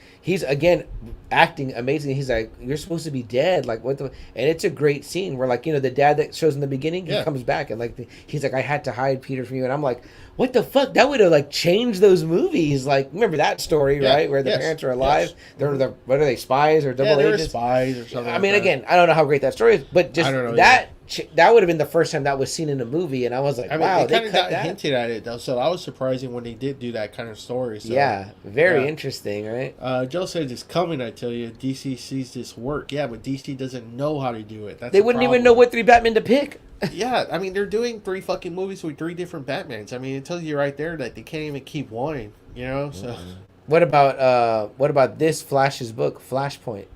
again acting amazing. He's like, "You're supposed to be dead." Like what the? And it's a great scene where like the dad that shows in the beginning, he comes back and like he's like, "I had to hide Peter from you," and I'm like, "What the fuck? That would have like changed those movies." Like remember that story, right? Where the parents are alive. They're what are they, spies or double agents? They're spies or something. I mean, again, I don't know how great that story is, but just that. That would have been the first time that was seen in a movie, and I was like, "Wow, they cut that." Hinted at it though, so that was surprising when they did do that kind of story. So, yeah, very interesting, right? Joe says it's coming. I tell you, DC sees this work. Yeah, but DC doesn't know how to do it. They wouldn't even know what 3 Batman to pick. Yeah, I mean they're doing 3 fucking movies with 3 different Batmans. I mean, it tells you right there that they can't even keep one. So. What about this Flash's book, Flashpoint?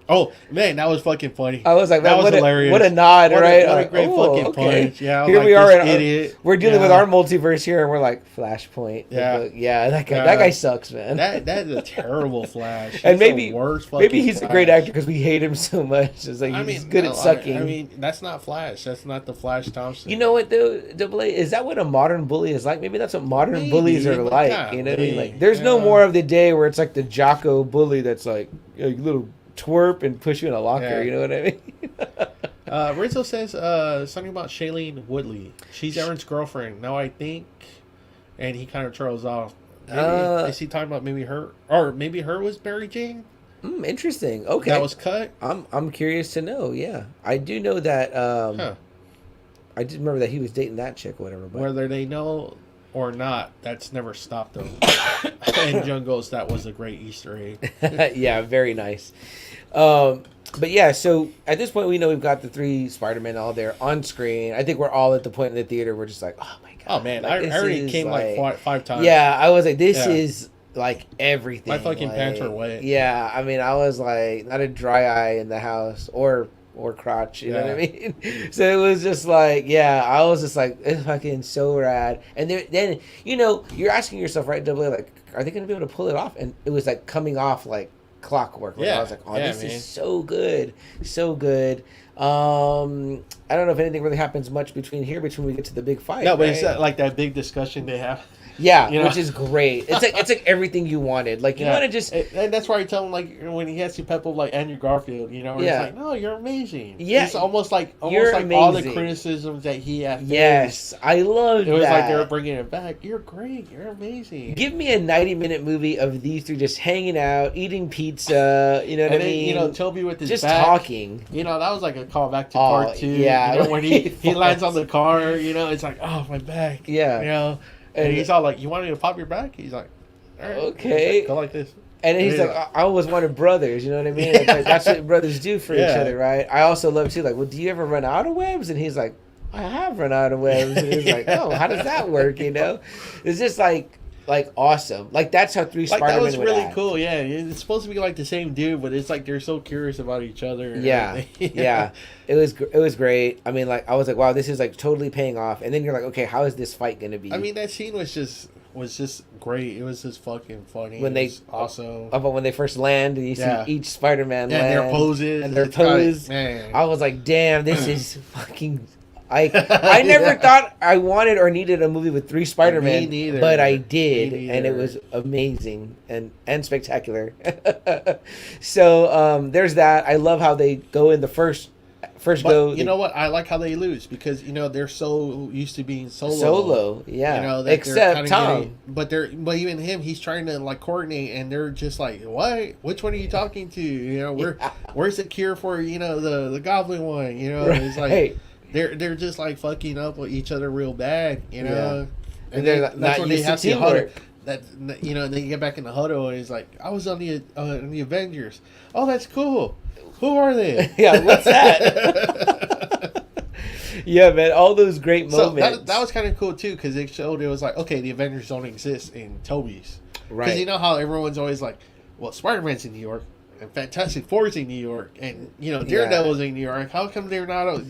Oh man, that was fucking funny. I was like, that was hilarious. What a nod, right? What a great fucking punch. Yeah, here we are, idiot. We're dealing with our multiverse here, and we're like Flashpoint. Yeah, that guy sucks, man. That is a terrible Flash. And maybe he's Flash. A great actor because we hate him so much. It's like he's good at sucking. I mean, that's not Flash. That's not the Flash Thompson. You know what though, Double A? Is that what a modern bully is like? Maybe that's what modern bullies are like. You know what I mean? Like, there's no more of the day where it's like the Jocko bully that's like you little twerp and push you in a locker. You know what I mean? Rizzo says something about Shailene Woodley. She's Aaron's girlfriend. No, I think. And he kind of trails off. Is he talking about maybe her? Or maybe her was Mary Jane? Interesting. Okay. That was cut? I'm curious to know, yeah. I do know that... I did remember that he was dating that chick or whatever. But... Whether they know or not, that's never stopped them. And John goes, that was a great Easter egg. Yeah, very nice. But yeah, so at this point, we know we've got the 3 Spider-Man all there on screen. I think we're all at the point in the theater we're just like, oh my god. Oh man, I already came like 5 times. Yeah, I was like, this is like everything. My fucking pants are wet. Yeah, I mean, I was like, not a dry eye in the house or crotch, you know what I mean? So it was just like, I was just like, it's fucking so rad. And then you're asking yourself, right, Double A, like, are they going to be able to pull it off? And it was like coming off like clockwork. Like, I was like, oh, this is so good. So good. I don't know if anything really happens much between we get to the big fight. No, but it's like that big discussion they have. Yeah, which is great. It's like everything you wanted. Like you want to just, and that's why I tell him like when he has to pep up like Andrew Garfield, it's like, no, you're amazing. Yeah, it's almost like all the criticisms that he had. Yes, I love. It was like they were bringing it back. You're great. You're amazing. Give me a 90-minute movie of these 3 just hanging out, eating pizza. You know what I mean? Toby with his just back, talking. That was like a callback to part 2. Yeah, when he lands on the car. It's like, oh, my back. Yeah. And he's all like, you want me to pop your back? He's like, all right. Okay. Go like this. And then he's like, I always wanted brothers, you know what I mean? Like, that's what brothers do for each other, right? I also love, too, like, well, do you ever run out of webs? And he's like, I have run out of webs. And he's like, oh, how does that work, It's just like awesome. Like, that's how 3 Spider-Man that was would really act. cool, yeah. It's supposed to be like the same dude, but it's like they're so curious about each other. Yeah. It was great. I mean, like, I was like, wow, this is like totally paying off. And then you're like, okay, how is this fight going to be? I mean, that scene was just great. It was just fucking funny. Awesome. About when they first land and you see each Spider-Man land. And their poses. And their pose. Man. I was like, damn, this is fucking... I never thought I wanted or needed a movie with 3 Spider-Man, but I did, and it was amazing and spectacular. So there's that. I love how they go in the first first but go. You know what? I like how they lose because they're so used to being solo. Solo, yeah. Except Tom. But even him, he's trying to like coordinate, and they're just like, what? Which one are you talking to? Where's the cure for the Goblin one? It's like they're just like fucking up with each other real bad. Yeah. And they're not when used they have to to huddle. teamwork. Then you get back in the huddle, and he's like, I was on the Avengers. Oh, that's cool. Who are they? Yeah, what's that? Yeah, man, all those great moments. So that was kind of cool too, because it showed it was like, okay, the Avengers don't exist in Toby's, right? Because you know how everyone's always like, well, Spider-Man's in New York, and Fantastic Four's in New York, and Daredevil's in New York. How come they're not?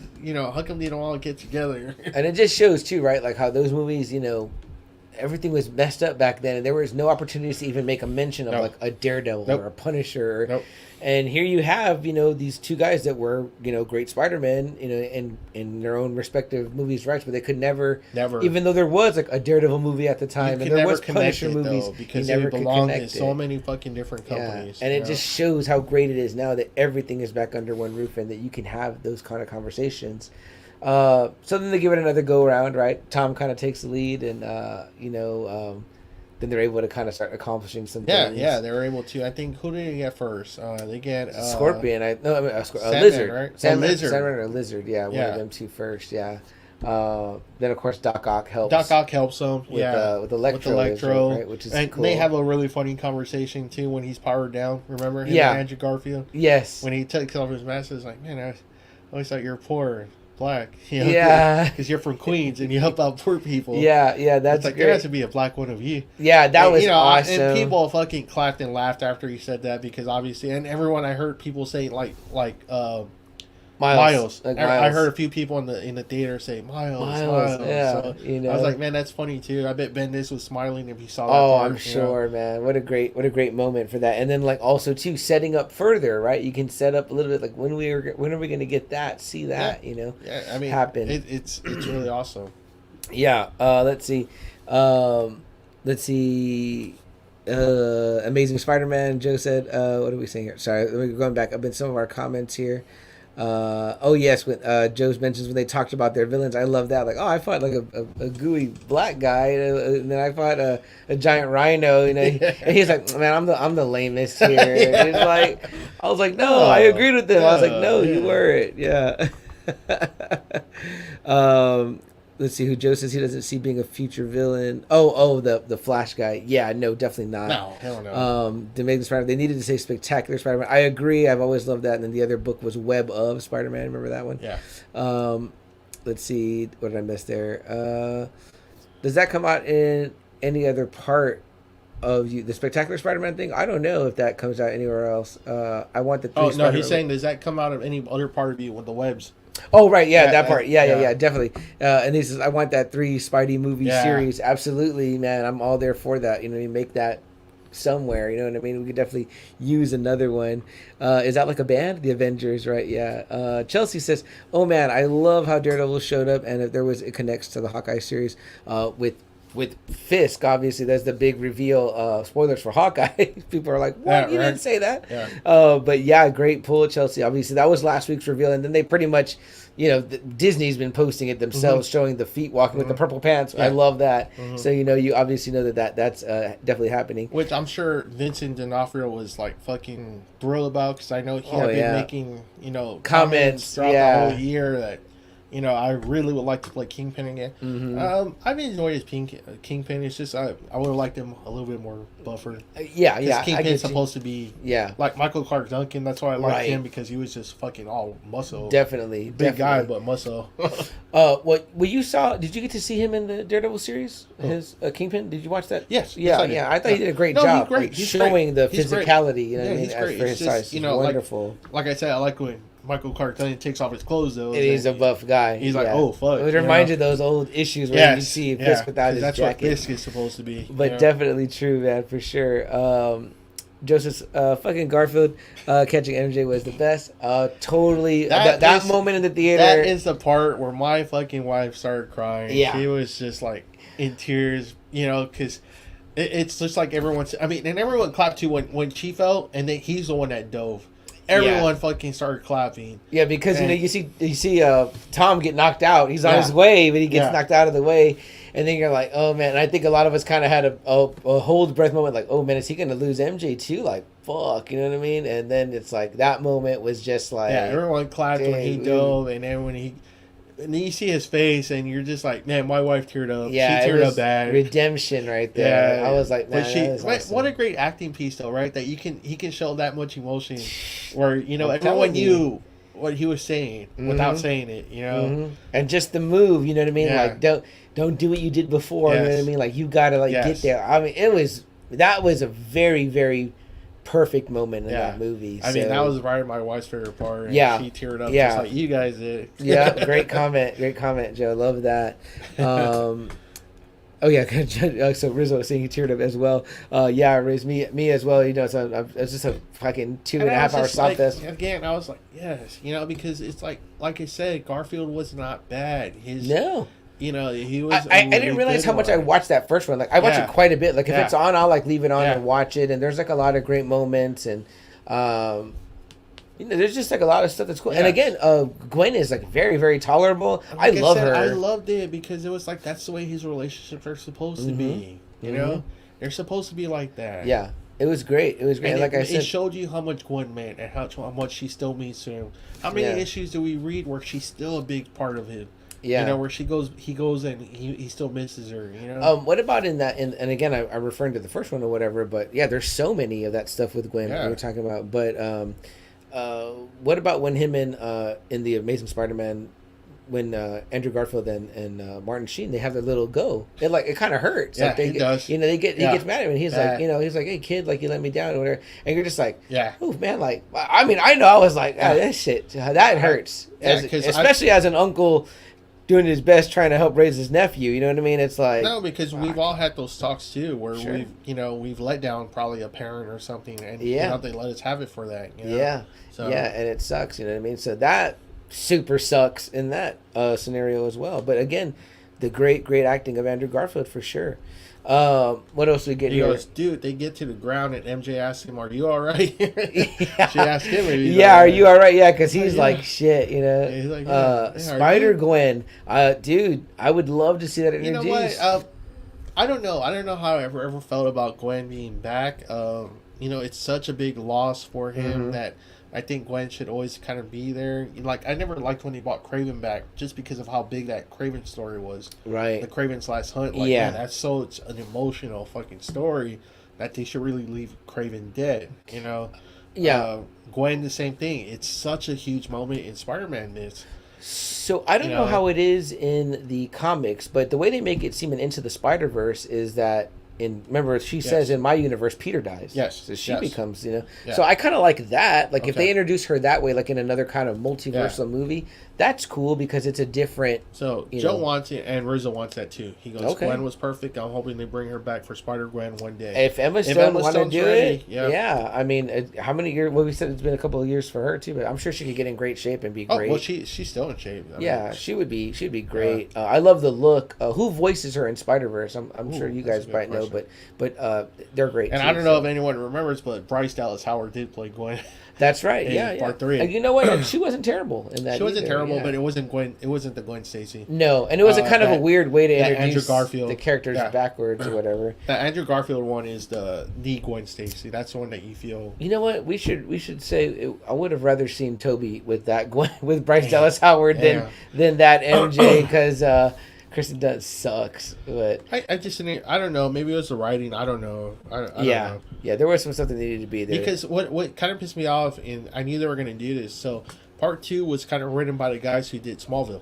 How come they don't all get together? And it just shows too, right? Like how those movies, everything was messed up back then, and there was no opportunities to even make a mention of like a Daredevil or a Punisher. And here you have, these two guys that were, great Spider-Man, in their own respective movies, right? But they could never, even though there was like a Daredevil movie at the time, and there was Punisher movies, because they belong in so many fucking different companies. Yeah. And it just shows how great it is now that everything is back under one roof and that you can have those kind of conversations. So then they give it another go around, right? Tom kind of takes the lead, and then they're able to kind of start accomplishing some things. Yeah, they were able to. I think, who did they get first? They get Scorpion. A Sandman, lizard, right? Sandman or a lizard. Yeah, one of them two first. Yeah. Then of course Doc Ock helps. Doc Ock helps them. With Electro, right? Which is and cool. They have a really funny conversation too when he's powered down. Remember him and Andrew Garfield? Yes. When he takes off his mask, he's like, man, I always thought you're poor. Black, because you're from Queens and you help out poor people. Yeah, that's it's like great. There has to be a black one of you. Yeah, that was awesome. And people fucking clapped and laughed after he said that because obviously, and everyone I heard people say like Miles. I heard a few people in the theater say Miles. Yeah, so I was like, man, that's funny too. I bet Bendis was smiling if he saw that. Oh, I'm sure, man. What a great moment for that. And then like also too setting up further, right? You can set up a little bit like when are we going to get that? See that, Yeah, I mean, happen. It's really awesome. Yeah. Let's see. Amazing Spider-Man. Joe said. What are we saying here? Sorry, we're going back up in some of our comments here. Yes, when Joe's mentions when they talked about their villains, I love that. Like, I fought like a gooey black guy, and then I fought a giant rhino, and he's like, man, I'm the lamest here. And it's like, I was like, no, I agreed with them. I was like, no, you weren't. Yeah. Let's see who Joe says he doesn't see being a future villain. The Flash guy. Yeah, no, definitely not. No, hell no. To make the Spider-Man, they needed to say Spectacular Spider-Man. I agree. I've always loved that. And then the other book was Web of Spider-Man. Remember that one? Yeah. Let's see. What did I miss there? Does that come out in any other part of the Spectacular Spider-Man thing? I don't know if that comes out anywhere else. I want the three no, he's saying, does that come out of any other part of you with the webs? Oh, right, yeah, that part. Yeah, definitely. And he says, I want that 3 Spidey movie series. Absolutely, man. I'm all there for that. You make that somewhere. You know what I mean? We could definitely use another one. Is that like a band? The Avengers, right? Yeah. Chelsea says, oh, man, I love how Daredevil showed up. And if there was, it connects to the Hawkeye series with Fisk, obviously, that's the big reveal. Spoilers for Hawkeye. People are like, what? You didn't say that. Yeah. But yeah, great pull, Chelsea. Obviously, that was last week's reveal. And then they pretty much, Disney's been posting it themselves, showing the feet walking with the purple pants. Yeah. I love that. So, you obviously know that's definitely happening. Which I'm sure Vincent D'Onofrio was like fucking thrilled about because I know he had been making, comments throughout the whole year that, I really would like to play Kingpin again. I've enjoyed his Kingpin. It's just I would have liked him a little bit more buffer. Yeah. Kingpin's supposed to be like Michael Clark Duncan. That's why I liked him because he was just fucking all muscle. Definitely, big guy but muscle. What you saw? Did you get to see him in the Daredevil series? His Kingpin. Did you watch that? Yes. Yeah. I thought he did a great job. He's great. He's showing the physicality. He's great. For his size, he's wonderful. Like I said, I like when Michael Clark Duncan takes off his clothes though. And he's a buff guy. He's like, oh fuck. It reminds you of those old issues where you see Fisk without his that's jacket. What Fisk is supposed to be. But definitely true, man, for sure. Joseph fucking Garfield catching MJ was the best. Totally. That moment in the theater. That is the part where my fucking wife started crying. Yeah. She was just like in tears, because it's just like everyone's. I mean, and everyone clapped too when she fell, and then he's the one that dove. everyone fucking started clapping. Yeah, because you see Tom get knocked out. He's on his way, but he gets knocked out of the way, and then you're like, oh man. And I think a lot of us kind of had a hold breath moment, like, oh man, is he going to lose MJ too? Like, fuck, you know what I mean? And then it's like that moment was just like, everyone clapped when he dove, and then and then you see his face, and you're just like, man, my wife teared up. Yeah, she teared up bad. Redemption right there. I was like, man, what a great acting piece, though, right? That he can show that much emotion, where everyone knew what he was saying without saying it, and just the move, you know what I mean? Like, don't do what you did before. You know what I mean? Like, you gotta get there. I mean, that was a very, very perfect moment in that movie. I mean, that was probably my wife's favorite part. And she teared up just like you guys did. Yeah, great comment, Joe. Love that. Oh yeah, so Rizzo was saying he teared up as well. Riz, me as well. So it's just a fucking 2.5 hour soft fest. Again, I was like, yes, because it's like I said, Garfield was not bad. No. He was. I didn't realize how much I watched that first one. Like, I watch it quite a bit. Like, if it's on, I'll like leave it on and watch it. And there's like a lot of great moments, and there's just like a lot of stuff that's cool. And again, Gwen is like very, very tolerable. I love her. I loved it because it was like that's the way his relationships are supposed to be. They're supposed to be like that. Yeah. It was great. And like I said, it showed you how much Gwen meant and how much she still means to him. How many issues do we read where she's still a big part of him? Yeah, where he goes and he still misses her. What about in that? And again, I'm referring to the first one or whatever. But yeah, there's so many of that stuff with Gwen we were talking about. But what about when him in the Amazing Spider-Man, when Andrew Garfield and Martin Sheen, they have their little go. It kind of hurts. Yeah, like it does. He gets mad at him. And he's like, he's like, hey kid, like you let me down or whatever. And you're just like, oh man, like I mean, I know I was like, that shit, that hurts. Especially as an uncle doing his best trying to help raise his nephew, you know what I mean? It's like, no, because we've all had those talks too, where we've let down probably a parent or something, and they let us have it for that. And it sucks, you know what I mean? So that super sucks in that scenario as well. But again, the great acting of Andrew Garfield for sure. What else we get here? He goes, dude, they get to the ground and MJ asks him, are you all right? She asked him, are you all right? Yeah, because he's like, shit, He's like, Spider-Gwen. Dude, I would love to see that introduced. You know what? I don't know. I don't know how I ever felt about Gwen being back. It's such a big loss for him that I think Gwen should always kind of be there. Like, I never liked when he brought Kraven back just because of how big that Kraven story was. Right. The Kraven's Last Hunt. Like, man, that's such an emotional fucking story that they should really leave Kraven dead, Yeah. Gwen, the same thing. It's such a huge moment in Spider-Man this. So I don't know how it is in the comics, but the way they make it seem in Into the Spider-Verse is that remember she says in my universe Peter dies. Yes. So she becomes, So I kind of like that. Like if they introduce her that way, like in another kind of multiversal movie, that's cool because it's a different. So Joe wants it, and Rizzo wants that too. He goes, Gwen was perfect. I'm hoping they bring her back for Spider-Gwen one day. If Emma Stone want to do it, I mean, how many years? Well, we said it's been a couple of years for her too, but I'm sure she could get in great shape and be great. Well, she's still in shape. She would be. She'd be great. I love the look. Who voices her in Spider-Verse? I'm sure you guys might know, but they're great. And too, I don't know if anyone remembers, but Bryce Dallas Howard did play Gwen. That's right. Yeah. Part 3. And you know what? She wasn't terrible in that. She wasn't terrible, but it wasn't Gwen. It wasn't the Gwen Stacy. No, and it was a kind of a weird way to introduce Andrew Garfield. The characters backwards or whatever. The Andrew Garfield one is the Gwen Stacy. That's the one that you feel. You know what? We should say I would have rather seen Toby with that Gwen with Bryce Dallas Howard than that MJ because. Kristen Dunst sucks, but I don't know. Maybe it was the writing. I don't know. I don't know. Yeah. There was some stuff that needed to be there. Because what kind of pissed me off, and I knew they were going to do this. So part 2 was kind of written by the guys who did Smallville,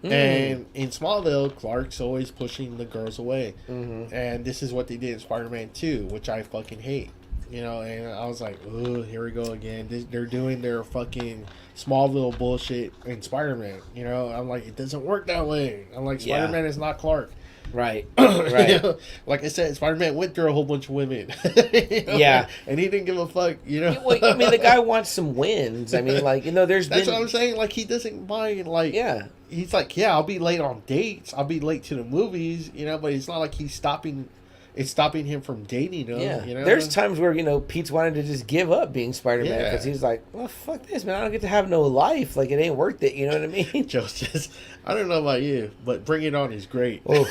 and in Smallville, Clark's always pushing the girls away, and this is what they did in Spider-Man 2, which I fucking hate. And I was like, oh, here we go again. They're doing their fucking Smallville bullshit in Spider-Man. I'm like, it doesn't work that way. I'm like, Spider-Man is not Clark. Right. Right. Like I said, Spider-Man went through a whole bunch of women. Yeah. And he didn't give a fuck, Well, I mean, the guy wants some wins. I mean, like, That's what I'm saying. Like, he doesn't mind, like... Yeah. He's like, I'll be late on dates. I'll be late to the movies, but it's not like he's stopping it's stopping him from dating him. Yeah, You know? there's times where Pete's wanted to just give up being Spider-Man because he's like, well, fuck this, man. I don't get to have no life. Like, it ain't worth it. You know what I mean? Joe says, I don't know about you, but Bring It On is great. Oh,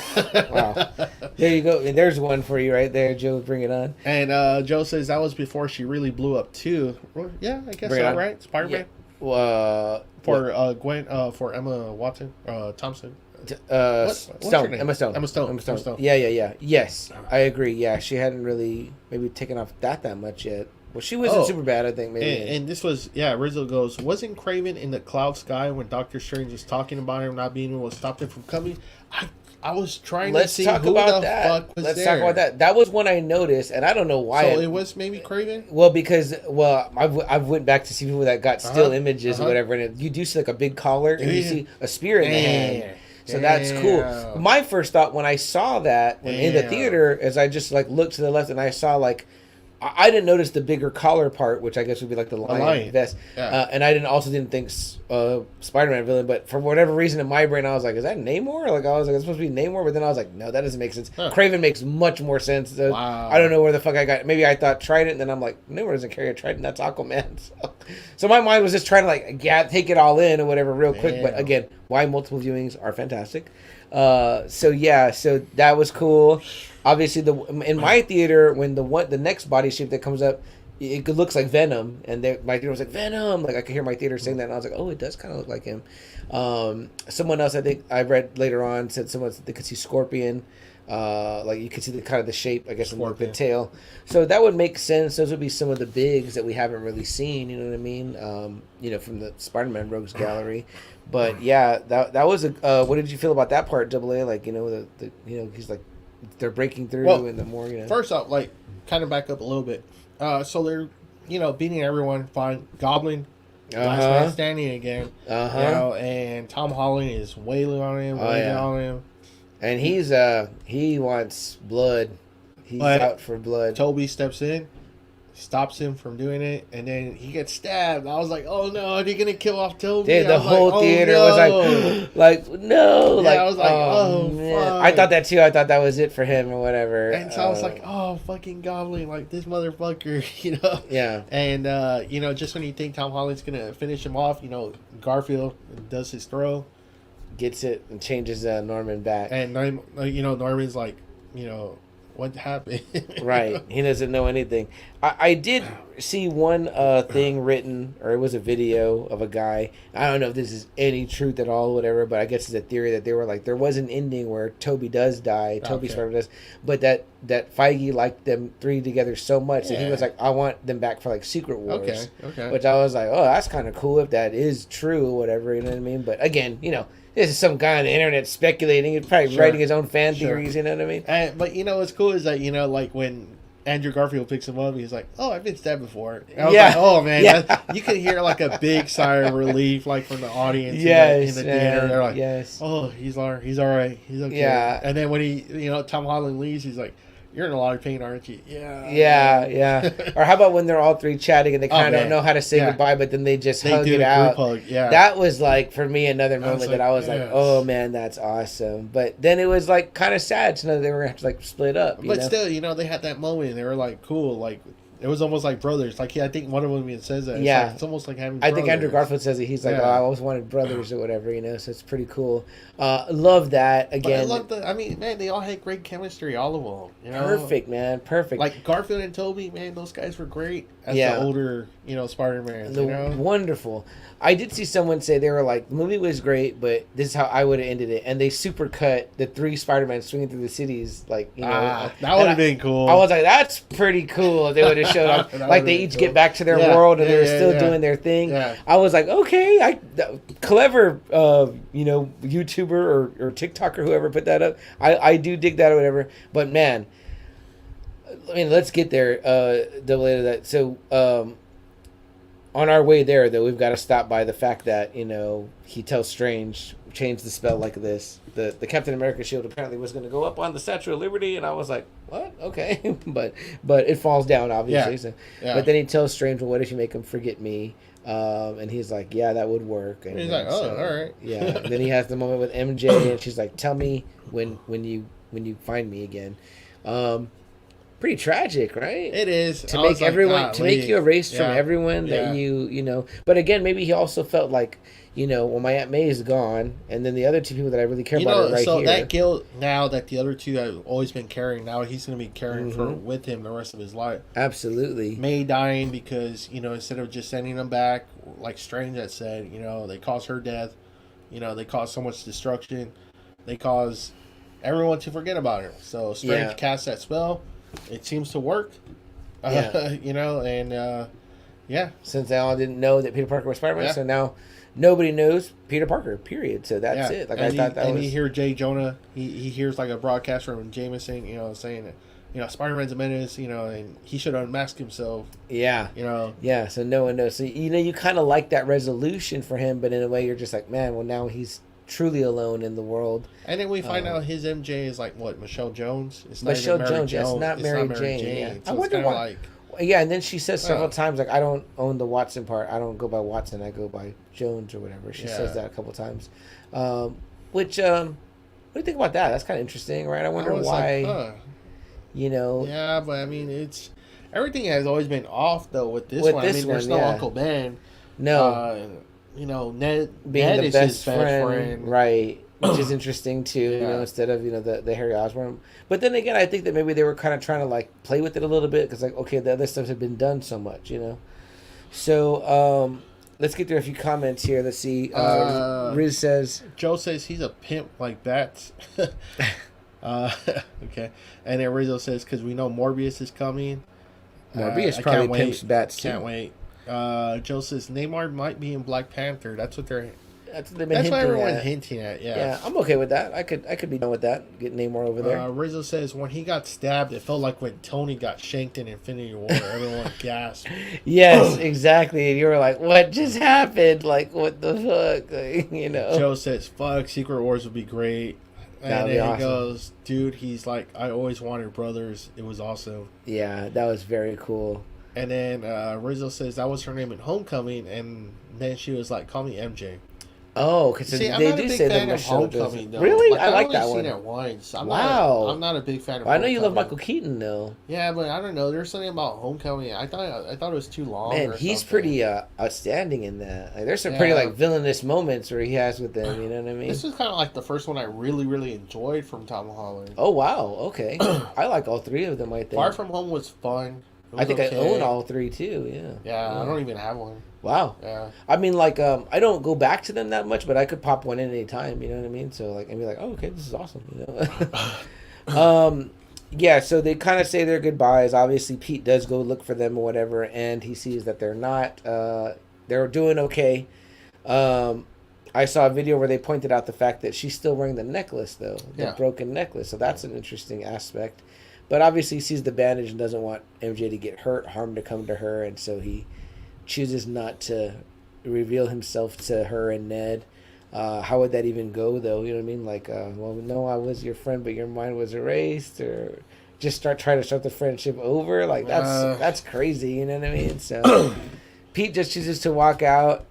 wow. There you go. And there's one for you right there, Joe. Bring it on. And Joe says that was before she really blew up too. Well, yeah, I guess so, right? Spider-Man. Yeah. For Gwen, for Emma Watson, Thompson. Stone. Emma Stone. Yeah. Yes, I agree. Yeah, she hadn't really maybe taken off that much yet. Well, she wasn't super bad, I think. Maybe. And this was, Rizzo goes, wasn't Craven in the cloud sky when Doctor Strange was talking about him not being able to stop him from coming? I was trying to see talk who about the that. fuck was Let's there. talk about that. That was one I noticed, and I don't know why. So it was maybe Craven? Well, because I've went back to see people that got still images or whatever, and you do see like a big collar, and you see a spear in the hand. So that's cool. My first thought when I saw that in the theater is I just like looked to the left and I saw like I didn't notice the bigger collar part, which I guess would be like the lion vest. Yeah. And I didn't think Spider-Man villain, but for whatever reason in my brain I was like, is that Namor? Like I was like, it's supposed to be Namor, but then I was like, no, that doesn't make sense. Craven makes much more sense. Wow. I don't know where the fuck I got. Maybe I thought Trident, and then I'm like, Namor doesn't carry a Trident. That's Aquaman. So my mind was just trying to like take it all in or whatever real quick. But again, why multiple viewings are fantastic. So that was cool. Obviously, in my theater, when the next body shape that comes up, it looks like Venom, and my theater was like Venom. Like I could hear my theater saying that, and I was like, oh, it does kind of look like him. Someone else I think I read later on said they could see Scorpion. Like you could see the kind of the shape, I guess, in the tail. So that would make sense. Those would be some of the bigs that we haven't really seen. You know what I mean? From the Spider-Man Rogues Gallery. But yeah, that was a. What did you feel about that part, Double A? Like he's like they're breaking through, and the more First off, like kind of back up a little bit. So they're beating everyone. Fine, Goblin. Last man standing again. And Tom Holland is wailing on him, on him. And he wants blood. He's out for blood. Toby steps in, stops him from doing it, and then he gets stabbed. I was like, "Oh no, are they gonna kill off Toby?" Dude, the whole theater was like, no. Yeah, I was like, oh man. Fuck. I thought that too. I thought that was it for him or whatever. And so I was like, oh, fucking Goblin, like this motherfucker, Yeah. And just when you think Tom Holland's gonna finish him off, Garfield does his throw. Gets it and changes Norman back. And Norman's like, what happened? Right. He doesn't know anything. I did see one thing written, or it was a video of a guy. I don't know if this is any truth at all, whatever, but I guess it's a theory that they were like, there was an ending where Toby does die, Spider-Man does, but that Feige liked them three together so much that he was like, I want them back for like Secret Wars. Okay. Which I was like, oh, that's kind of cool if that is true or whatever, you know what I mean? But again, this is some guy on the internet speculating. He's probably writing his own fan theories, you know what I mean? But what's cool is that, like when Andrew Garfield picks him up, he's like, oh, I've been stabbed before. And I was like, oh, man. You could hear like a big sigh of relief like from the audience in the theater. They're like, oh, he's all right. He's okay. Yeah. And then when he, Tom Holland leaves, he's like, you're in a lot of pain, aren't you? Yeah. Or how about when they're all three chatting and they kind of don't know how to say goodbye, but then they just hug it out. Hug. Yeah. That was like, for me, another moment that I was like, oh man, that's awesome. But then it was like kind of sad to know that they were going to have to like split up. But still, they had that moment and they were like, cool. Like, it was almost like brothers. Like, I think one of them even says that. It's almost like having brothers. I think Andrew Garfield says it. He's like, oh, I always wanted brothers or whatever, so it's pretty cool. Love that. Again, but I love man, they all had great chemistry, all of them. Perfect, man. Perfect. Like Garfield and Toby, man, those guys were great as the older, Spider-Man. Wonderful. I did see someone say they were like, the movie was great, but this is how I would have ended it. And they supercut the three Spider-Man swinging through the cities, like, that would have been cool. I was like, that's pretty cool if they would have showed up. Like, they each get back to their world and they were still doing their thing. Yeah. I was like, okay, clever, YouTuber or TikToker, whoever put that up. I do dig that or whatever. But, man, let's get there. Double A to that. So, on our way there, though, we've got to stop by the fact that, he tells Strange, change the spell like this. The Captain America shield apparently was going to go up on the Statue of Liberty, and I was like, what? Okay. but it falls down, obviously. Yeah. So. Yeah. But then he tells Strange, well, what if you make him forget me? And he's like, yeah, that would work. And he's like, oh, all right. Yeah. And then he has the moment with MJ, and she's like, tell me when you find me again. Pretty tragic, right? It is. To make everyone, to make you erased from everyone that But again, maybe he also felt like, well, my Aunt May is gone, and then the other two people that I really care about are right so here. That guilt now that the other two have always been carrying, now he's going to be carrying with him the rest of his life. Absolutely. May dying because, instead of just sending them back, like Strange had said, they caused her death. They caused so much destruction. They caused everyone to forget about her. So Strange cast that spell. It seems to work. Since they all didn't know that Peter Parker was Spider-Man, so now nobody knows Peter Parker, period. So that's it. Like, you hear Jay Jonah, he hears like a broadcast from Jameson, saying that, Spider-Man's a menace, and he should unmask himself. Yeah. Yeah, so no one knows. So, you kind of like that resolution for him, but in a way you're just like, man, well, now he's truly alone in the world. And then we find out his MJ is like, what, Michelle Jones? It's not Michelle Jones, it's not Mary Jane. Yeah. So I wonder why. Yeah, and then she says several times, like, I don't own the Watson part. I don't go by Watson. I go by Jones or whatever. She says that a couple times. What do you think about that? That's kind of interesting, right? I wonder why, Yeah, but I mean, it's... Everything has always been off, though, with this one. I mean, there's no Uncle Ben. No. Ned being Ned the is best his friend. Right. Which is interesting, too, instead of, the Harry Osborn. But then again, I think that maybe they were kind of trying to, like, play with it a little bit, because, like, okay, the other stuff had been done so much, So, let's get through a few comments here. Let's see. Riz says... Joe says he's a pimp like Bats. Okay. And then Rizzo says, because we know Morbius is coming. Morbius probably pimps Bats, too. Can't wait. Joe says Neymar might be in Black Panther. That's what they're... That's what everyone's hinting at. Yeah, I'm okay with that. I could be done with that. Get Namor over there. Rizzo says when he got stabbed, it felt like when Tony got shanked in Infinity War. Everyone gasped. Yes, exactly. And you were like, "What just happened? Like, what the fuck?" Like, Joe says, "Fuck, Secret Wars would be great." And then he goes, "Dude, he's like, I always wanted brothers. It was awesome." Yeah, that was very cool. And then Rizzo says that was her name in Homecoming, and then she was like, "Call me MJ." Oh, because they do say that Michelle Homecoming, though. Really? I like that one. I've only seen it once. I'm not a big fan of I know you love Michael Keaton, though. Yeah, but I don't know. There's something about Homecoming. I thought it was too long. Man, he's pretty outstanding in that. Like, there's some pretty like villainous moments where he has with them. You know what I mean? This is kind of like the first one I really, really enjoyed from Tom Holland. Oh wow, okay. I like all three of them. I think Far From Home was fun. I think I own all three too. Yeah, I don't even have one. Wow. Yeah. I mean, like, I don't go back to them that much, but I could pop one in any time. You know what I mean? So, like, and be like, oh, okay, this is awesome. Yeah. So they kind of say their goodbyes. Obviously, Pete does go look for them or whatever, and he sees that they're not. They're doing okay. I saw a video where they pointed out the fact that she's still wearing the necklace, though, the broken necklace. So that's an interesting aspect. But obviously, he sees the bandage and doesn't want MJ to get hurt, harm to come to her, and so he chooses not to reveal himself to her and Ned. How would that even go, though? You know what I mean? Like, well, no, I was your friend, but your mind was erased, or just trying to start the friendship over. Like, that's crazy. You know what I mean? So Pete just chooses to walk out.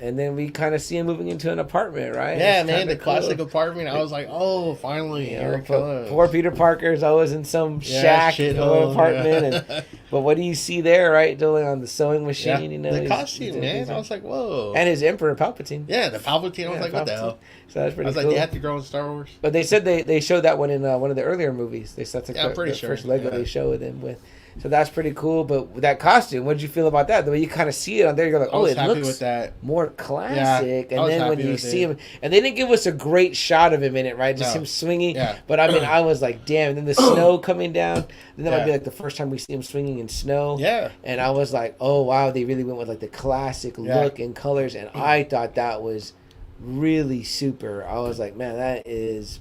And then we kind of see him moving into an apartment, right? Yeah, man, the classic apartment. I was like, oh, finally, here it comes. Poor Peter Parker is always in some shack or apartment. Yeah. But what do you see there, right? Doing on the sewing machine, The costume, man. I was like, whoa. And his Emperor Palpatine. Yeah, the Palpatine. I was like, what the hell? So that's pretty cool. I was like, they had to grow in Star Wars. But they said they showed that one in one of the earlier movies. That's like I'm pretty sure. First Lego they showed them with. So that's pretty cool. But with that costume, what did you feel about that? The way you kind of see it on there, you're like, oh, it looks with that. More classic. And then when you see him, and they didn't give us a great shot of him in it, right? Just him swinging. Yeah. But I mean, I was like, damn. And then the snow coming down. And that might be like the first time we see him swinging in snow. Yeah. And I was like, oh, wow, they really went with like the classic look and colors. And I thought that was really super. I was like, man, that is...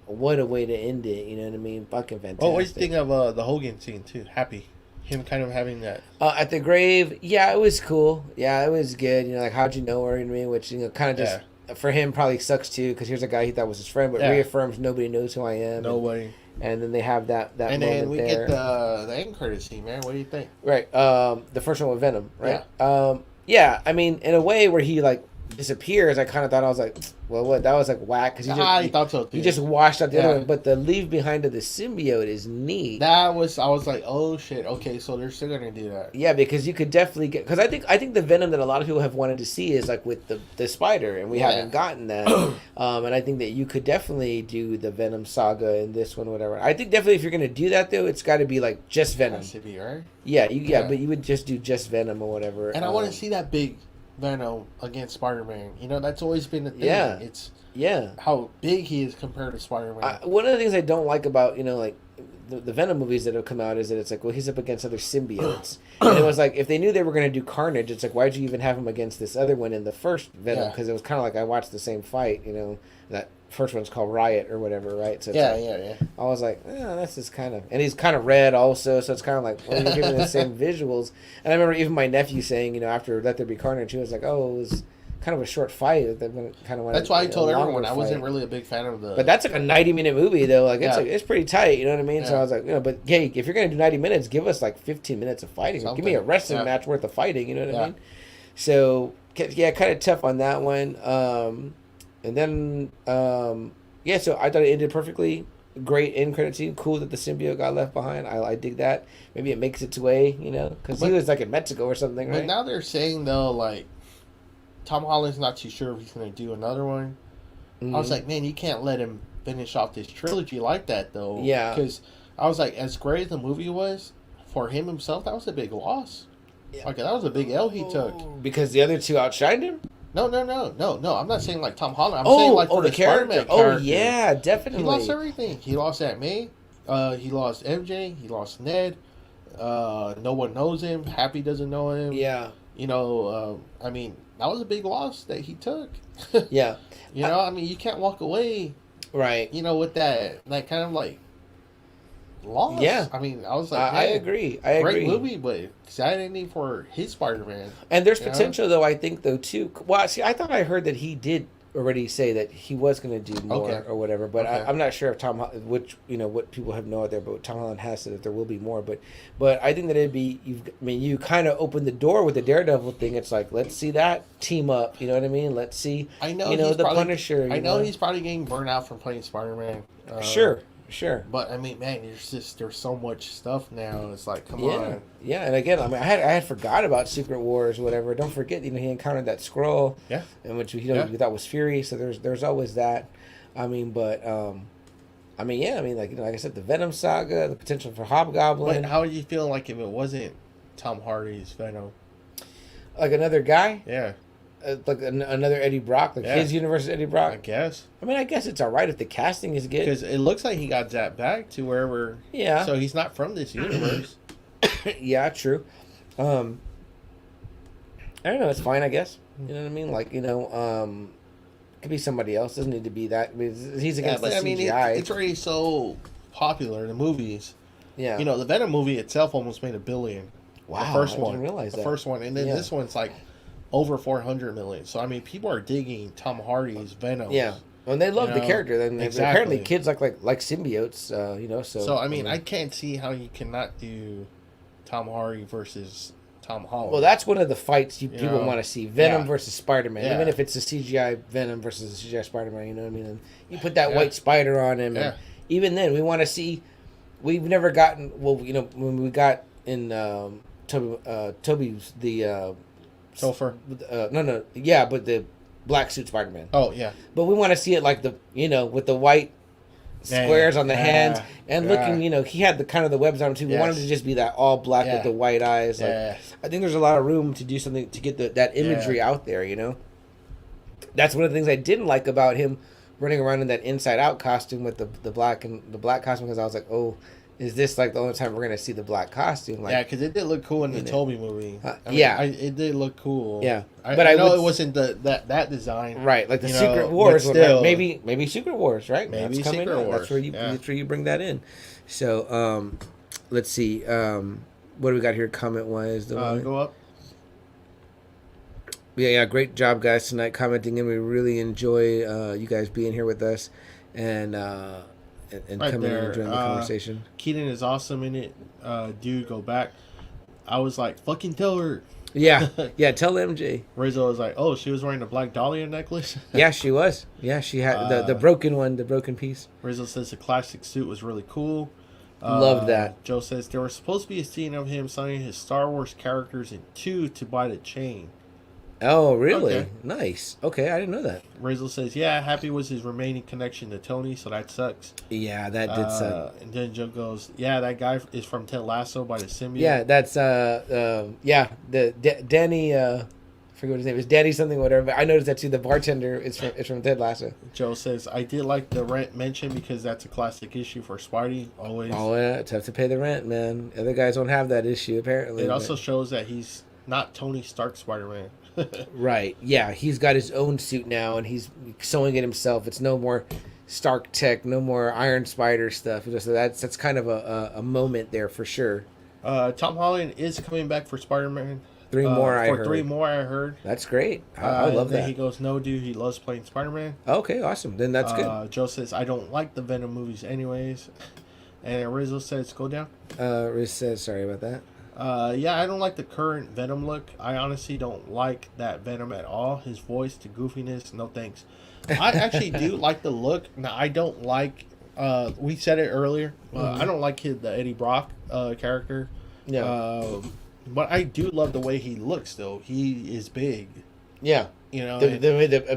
What a way to end it, you know what I mean? Fucking fantastic. What do you think of the Hogan scene, too? Happy. Him kind of having that. At the grave, yeah, it was cool. Yeah, it was good. You know, like, how'd you know her, you know what I mean? Which, you know, kind of just, for him, probably sucks, too, because here's a guy he thought was his friend, but reaffirms nobody knows who I am. Nobody. And then they have that and moment there. And then we get the end credit scene, man. What do you think? Right. The first one with Venom, right? Yeah, I mean, in a way where he, like, disappears, I kind of thought, I was like, well, what, that was like whack, because I thought so too. You just washed out the other one, but the leave behind of the symbiote is neat. I was like, oh shit, okay, so they're still gonna do that. Yeah, because you could definitely get, because I think the Venom that a lot of people have wanted to see is like with the spider, and we haven't gotten that. And I think that you could definitely do the Venom saga in this one, whatever. I think definitely if you're gonna do that though, it's got to be like just Venom. That should be right. Yeah, but you would just do just Venom or whatever. And I want to see that big Venom against Spider-Man. You know, that's always been the thing. Yeah. It's yeah how big he is compared to Spider-Man. One of the things I don't like about, you know, like the Venom movies that have come out is that it's like, well, he's up against other symbiotes. And it was like, if they knew they were going to do Carnage, it's like, why'd you even have him against this other one in the first Venom? Because it was kind of like I watched the same fight, you know, that first one's called Riot or whatever, right? So it's yeah. I was like, that's just kind of, and he's kind of red also, so it's kind of like, well, you're giving the same visuals. And I remember even my nephew saying, you know, after Let There Be Carnage, he was like, oh, it was kind of a short fight. That's why I told everyone I wasn't really a big fan of the. But that's like a 90-minute movie though. Like it's pretty tight. You know what I mean? So I was like, you know, but hey, if you're gonna do 90 minutes, give us like 15 minutes of fighting. Give me a wrestling match worth of fighting. You know what I mean? So yeah, kind of tough on that one. And then so I thought it ended perfectly. Great end credit scene. Cool that the symbiote got left behind. I dig that. Maybe it makes its way. You know, because he was like in Mexico or something. Right? But now they're saying though, like, Tom Holland's not too sure if he's going to do another one. I was like, man, you can't let him finish off this trilogy like that, though. Yeah. Because I was like, as great as the movie was, for him himself, that was a big loss. Yeah. Like, that was a big L he took. Because the other two outshined him? No. I'm not saying like Tom Holland. I'm saying like for the Spider-Man character. Oh, yeah, definitely. He lost everything. He lost Aunt May. He lost MJ. He lost Ned. No one knows him. Happy doesn't know him. Yeah. You know, I mean, that was a big loss that he took. Yeah. You know, I mean, you can't walk away. Right. You know, with that kind of like loss. Yeah. I mean, I was like, I agree. I agree. Great movie, but sad ending for his Spider-Man. And there's potential, though, I think, though, too. Well, see, I thought I heard that he did already say that he was going to do more or whatever, but I'm not sure if what people have no idea, but Tom Holland has said that there will be more. But I think that it'd be, you kind of opened the door with the Daredevil thing. It's like, let's see that team up. You know what I mean? Let's see. I know. The Punisher. I know he's probably getting burnt out from playing Spider-Man. Sure. But I mean, man, there's so much stuff now. It's like, come on. Yeah, and again, I mean, I had forgot about Secret Wars, whatever. Don't forget, he encountered that Skrull. Yeah. In which we thought was Fury. So there's always that. I mean, but like I said, the Venom saga, the potential for Hobgoblin. But how would you feel like if it wasn't Tom Hardy's Venom? Like another guy? Yeah. Like another Eddie Brock, his universe is Eddie Brock. I guess. I mean, I guess it's all right if the casting is good. Because it looks like he got zapped back to wherever. Yeah. So he's not from this universe. Yeah, true. I don't know. It's fine, I guess. You know what I mean? Like, it could be somebody else. Doesn't need to be that. I mean, he's against the CGI. I mean, it's already so popular in the movies. Yeah. You know, the Venom movie itself almost made $1 billion. Wow. The first I didn't realize that. The first one, and then this one's like over 400 million. So I mean, people are digging Tom Hardy's Venom. Yeah, and they love the character. Then apparently kids like symbiotes. So I mean, I can't see how you cannot do Tom Hardy versus Tom Holland. Well, that's one of the fights people want to see: Venom versus Spider-Man. Even if it's a CGI Venom versus a CGI Spider-Man, you know what I mean? And you put that white spider on him, and even then, we want to see. We've never gotten when we got in Toby's the. Topher. But the black suit Spider-Man. Oh, yeah. But we want to see it like with the white squares on the hands and looking, he had the kind of the webs on him too. We wanted to just be that all black with the white eyes. Like, I think there's a lot of room to do something to get that imagery out there, That's one of the things I didn't like about him running around in that Inside Out costume with the black costume, because I was like, oh, is this like the only time we're going to see the black costume? Like, because it did look cool in the Toby movie. It did look cool. Yeah. But I know it wasn't that design. Right, like the Secret Wars. Still, maybe Secret Wars, right? Maybe that's Secret Wars. That's where you bring that in. So, let's see. What do we got here comment-wise? Go up. Yeah, great job, guys, tonight commenting in. We really enjoy you guys being here with us and coming in and joining the conversation. Keaton is awesome in it. Dude, go back. I was like, fucking tell her. Yeah, yeah. Tell MJ. Rizzo was like, "Oh, she was wearing a Black Dahlia necklace." Yeah, she was. Yeah, she had the broken one, the broken piece. Rizzo says the classic suit was really cool. Loved that. Joe says there was supposed to be a scene of him signing his Star Wars characters in two to buy the chain. Oh, really? Okay. Nice. Okay, I didn't know that. Rizzo says, "Yeah, Happy was his remaining connection to Tony, so that sucks." Yeah, that did suck. And then Joe goes, "Yeah, that guy is from Ted Lasso by the symbiote." Yeah, that's Danny. Forget what his name is. Danny something, whatever. But I noticed that too. The bartender is from Ted Lasso. Joe says, "I did like the rent mention because that's a classic issue for Spidey. Always. Oh yeah, it's tough to pay the rent, man. Other guys don't have that issue apparently. It also shows that he's not Tony Stark Spider-Man." Right. Yeah, he's got his own suit now, and he's sewing it himself. It's no more Stark Tech, no more Iron Spider stuff. So that's kind of a moment there for sure. Tom Holland is coming back for Spider-Man. Three more, I heard. That's great. I love that. He goes, "No, dude, he loves playing Spider-Man." Okay, awesome. Then that's good. Joe says, "I don't like the Venom movies anyways." And Rizzo says, "Go down." Riz says, sorry about that. Yeah, I don't like the current Venom look. I honestly don't like that Venom at all. His voice, the goofiness, no thanks. I actually do like the look. Now, I don't like, we said it earlier, I don't like the Eddie Brock character. Yeah. But I do love the way he looks, though. He is big. Yeah. You know, the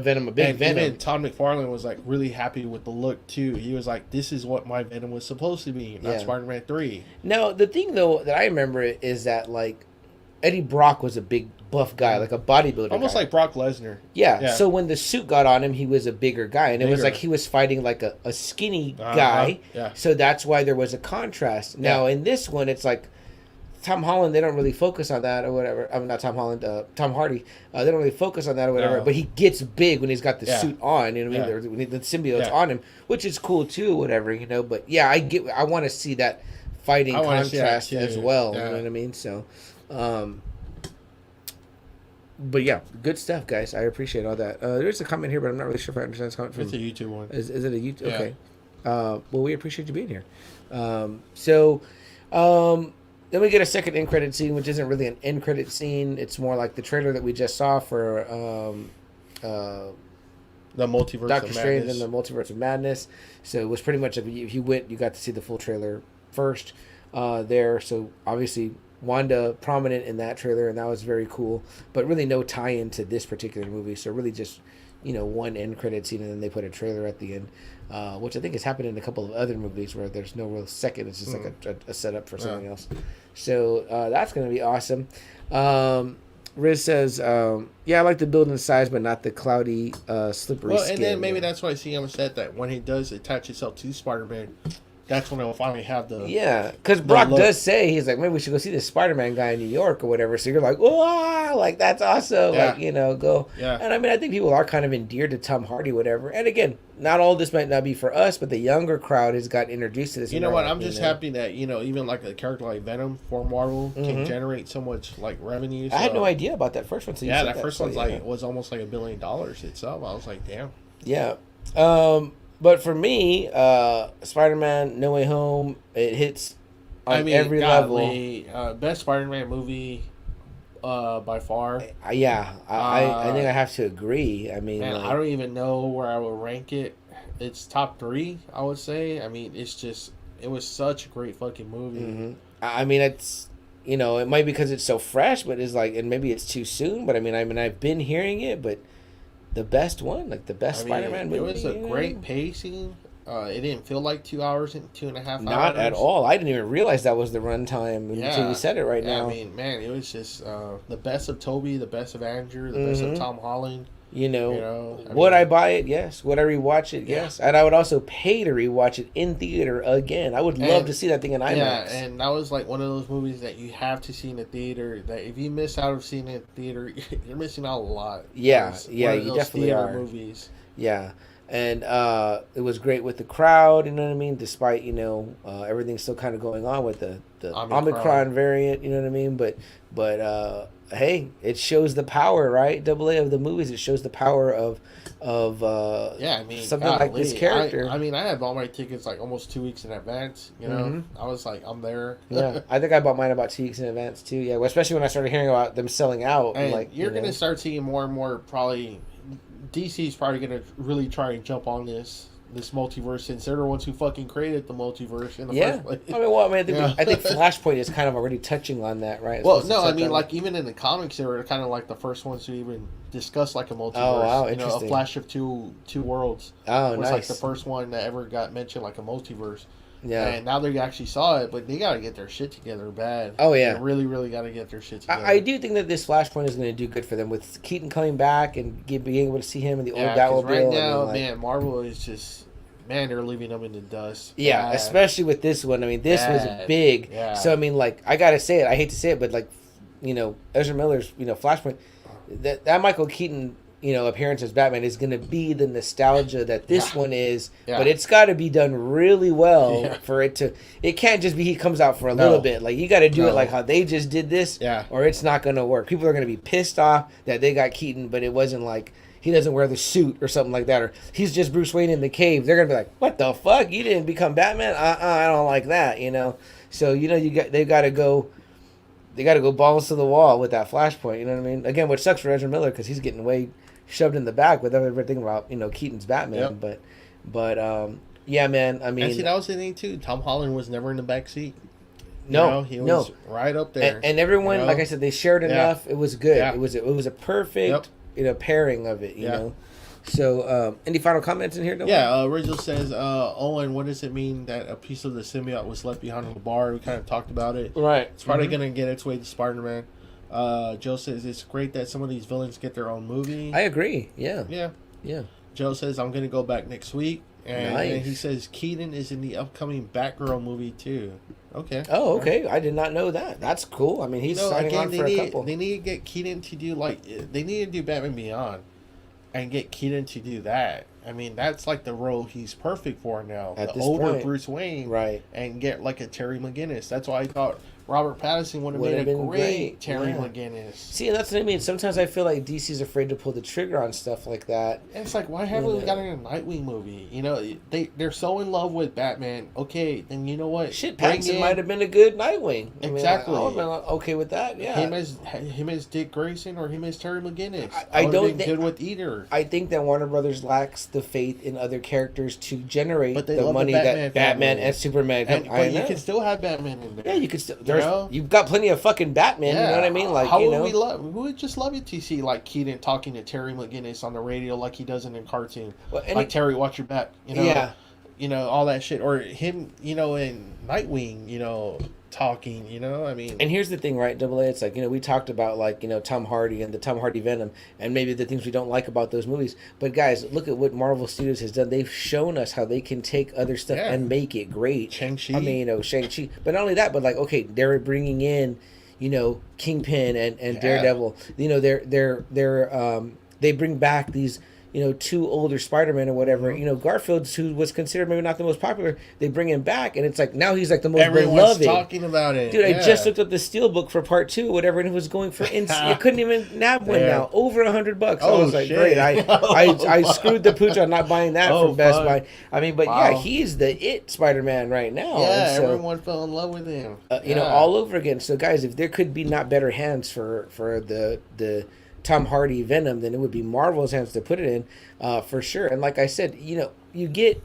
Venom, a big Venom. Even Todd McFarlane was like really happy with the look too. He was like, "This is what my Venom was supposed to be, not Spider-Man 3." Now, the thing though that I remember is that like Eddie Brock was a big buff guy, like a bodybuilder, almost guy. like Brock Lesnar. Yeah. So when the suit got on him, he was a bigger guy, and it was like he was fighting like a skinny guy. Yeah. So that's why there was a contrast. Now in this one, it's like Tom Holland, they don't really focus on that or whatever. I mean, not Tom Holland, Tom Hardy. They don't really focus on that or whatever. No. But he gets big when he's got the suit on. You know what I mean? When the symbiote's on him, which is cool too, whatever. You know. But yeah, I want to see that fighting contrast as well. Yeah. You know what I mean? So, but yeah, good stuff, guys. I appreciate all that. There's a comment here, but I'm not really sure if I understand this comment from. It's a YouTube one. Is it a YouTube? Yeah. Okay. Well, we appreciate you being here. Then we get a second end credit scene, which isn't really an end credit scene. It's more like the trailer that we just saw for the Multiverse Doctor of Strange Madness. and the Multiverse of Madness. So it was pretty much if you went, you got to see the full trailer first there. So obviously Wanda prominent in that trailer, and that was very cool. But really no tie-in to this particular movie. So really just one end credit scene, and then they put a trailer at the end, which I think has happened in a couple of other movies where there's no real second. It's just like a setup for something else. So that's going to be awesome. Riz says, yeah, I like the building size, but not the cloudy, slippery skin. And then maybe that's why CM said that when he does attach himself to Spider-Man, that's when it'll finally have the... Yeah, because Brock does say, he's like, maybe we should go see this Spider-Man guy in New York or whatever. So you're like, oh, like, that's awesome. Yeah. Like, go. Yeah. And I mean, I think people are kind of endeared to Tom Hardy, whatever. And again, not all this might not be for us, but the younger crowd has got introduced to this. You know what? I'm just happy that, even like a character like Venom for Marvel can generate so much, like, revenue. So. I had no idea about that first one. So that first one's was almost like $1 billion itself. I was like, damn. Yeah. But for me, Spider-Man No Way Home, it hits on every level. Best Spider-Man movie by far. Yeah, I think I have to agree. I mean, man, I don't even know where I would rank it. It's top 3, I would say. I mean, it was such a great fucking movie. Mm-hmm. I mean, it's, it might be because it's so fresh, but it's like, and maybe it's too soon, but I mean, I've been hearing it, but the best one, like the best Spider-Man movie. It was a great pacing. It didn't feel like 2 hours and 2.5 hours. Not at all. I didn't even realize that was the runtime until you said it right now. I mean, man, it was just the best of Tobey, the best of Andrew, the best of Tom Holland. Would I buy it? Yes. Would I rewatch it? Yes. And I would also pay to rewatch it in theater again. I would love to see that thing in IMAX. Yeah, and that was like one of those movies that you have to see in the theater. That if you miss out of seeing it in the theater, you're missing out a lot. Yeah, you definitely are. Movies. Yeah. And it was great with the crowd, you know what I mean? Despite, everything still kind of going on with the Omicron variant, you know what I mean? But hey, it shows the power, right? Double A of the movies. It shows the power of I mean, something like this character. I mean, I had bought my tickets like almost 2 weeks in advance. You know, I was like, I'm there. Yeah, I think I bought mine about 2 weeks in advance too. Yeah, well, especially when I started hearing about them selling out. And like you're gonna start seeing more and more. Probably DC's probably gonna really try and jump on this multiverse, since they're the ones who fucking created the multiverse in the first place. I think Flashpoint is kind of already touching on that, right? Well, no, I mean, like, even in the comics, they were kind of like the first ones to even discuss like a multiverse. Oh, wow, you know, interesting. a flash of two worlds. Oh, was nice. like the first one that ever got mentioned like a multiverse. Yeah. And now they actually saw it, but they got to get their shit together bad. Oh, yeah. They really, really got to get their shit together. I do think that this Flashpoint is going to do good for them with Keaton coming back and being able to see him in the old Batmobile. Right now, man, Marvel is just... Man, they're leaving them in the dust. Yeah, Bad. Especially with this one. I mean, this was big. Yeah. So, I mean, like, I got to say it. I hate to say it, but, like, you know, Ezra Miller's, you know, Flashpoint, that Michael Keaton, you know, appearance as Batman is going to be the nostalgia that this one is. Yeah. But it's got to be done really well for it to... It can't just be he comes out for a little bit. Like, you got to do it like how they just did this, or it's not going to work. People are going to be pissed off that they got Keaton, but it wasn't like... He doesn't wear the suit or something like that, or he's just Bruce Wayne in the cave. They're gonna be like, "What the fuck? You didn't become Batman? I don't like that," you know. So you know, they got to go balls to the wall with that Flashpoint. You know what I mean? Again, which sucks for Ezra Miller because he's getting way shoved in the back with everything about Keaton's Batman. Yep. But yeah, man. I mean, and see, that was the thing too. Tom Holland was never in the back seat. No, he was right up there. And everyone, like I said, they shared enough. It was good. Yeah. It was a perfect. Pairing of it, you know. So, any final comments in here? Rizzo says, Owen, what does it mean that a piece of the symbiote was left behind on the bar? We kind of talked about it. Right. It's probably going to get its way to SpiderMan. Joe says, it's great that some of these villains get their own movie. I agree. Yeah. Joe says, I'm going to go back next week. And he says, Keaton is in the upcoming Batgirl movie, too. Okay. Oh, okay. I did not know that. That's cool. I mean, he's signing on for a couple. They need to get Keaton to do, they need to do Batman Beyond and get Keaton to do that. I mean, that's like the role he's perfect for now. At the this older point. Bruce Wayne. Right. And get like a Terry McGinnis. That's why I thought Robert Pattinson would have made a great Terry McGinnis. See, that's what I mean. Sometimes I feel like DC's afraid to pull the trigger on stuff like that. And it's like, why haven't we got a Nightwing movie? You know, they're so in love with Batman. Okay, then you know what? Shit, Pattinson might have been a good Nightwing. Exactly. I would have been okay with that. Yeah. Him as Dick Grayson or him as Terry McGinnis. I don't think good with either. I think that Warner Brothers lacks the faith in other characters to generate the money the that Batman and Superman. But you can still have Batman in there. Yeah, you can still. You've got plenty of fucking Batman. You know what I mean? Like, how we would just love it to see like Keaton talking to Terry McGinnis on the radio like he does in a cartoon. Like Terry, watch your back. You know. Yeah. You know, all that shit, or him. You know, in Nightwing. You know. Talking, you know, I mean, and here's the thing, right? Double A, it's like, we talked about like Tom Hardy and the Tom Hardy Venom, and maybe the things we don't like about those movies. But guys, look at what Marvel Studios has done. They've shown us how they can take other stuff and make it great. Shang-Chi. I mean, Shang-Chi, but not only that, but like, okay, they're bringing in, Kingpin and Daredevil. They bring back these. Two older Spider-Man or whatever. Garfield, who was considered maybe not the most popular, they bring him back, and it's like now he's like the most beloved. Talking about it, dude. I just looked up the Steelbook for part 2, whatever, and it was going for you couldn't even nab one now, over $100. Oh, I was like, shit. Great. I screwed the pooch on not buying that from Best Buy. I mean, but he's the Spider-Man right now. Yeah, so, everyone fell in love with him. All over again. So guys, if there could be not better hands for the Tom Hardy Venom, then it would be Marvel's hands to put it in, for sure. And like I said, you get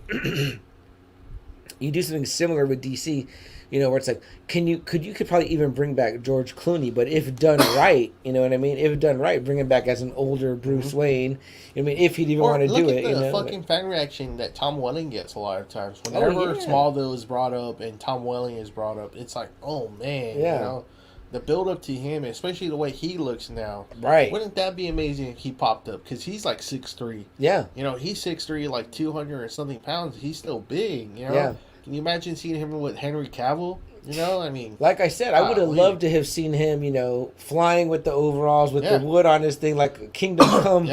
you do something similar with DC, where it's like, could probably even bring back George Clooney, but if done right, you know what I mean? If done right, bring him back as an older Bruce Wayne. I mean, if he'd even want to do it, look at the fucking fan reaction that Tom Welling gets a lot of times. Whenever Smallville is brought up and Tom Welling is brought up, it's like, oh man, the build up to him, especially the way he looks now. Right. Wouldn't that be amazing if he popped up? Because he's like 6'3". Yeah. He's 6'3", like 200 or something pounds. He's still big, Yeah. Can you imagine seeing him with Henry Cavill? I mean... Like I said, I would have loved to have seen him, flying with the overalls, with the wood on his thing, like Kingdom Come,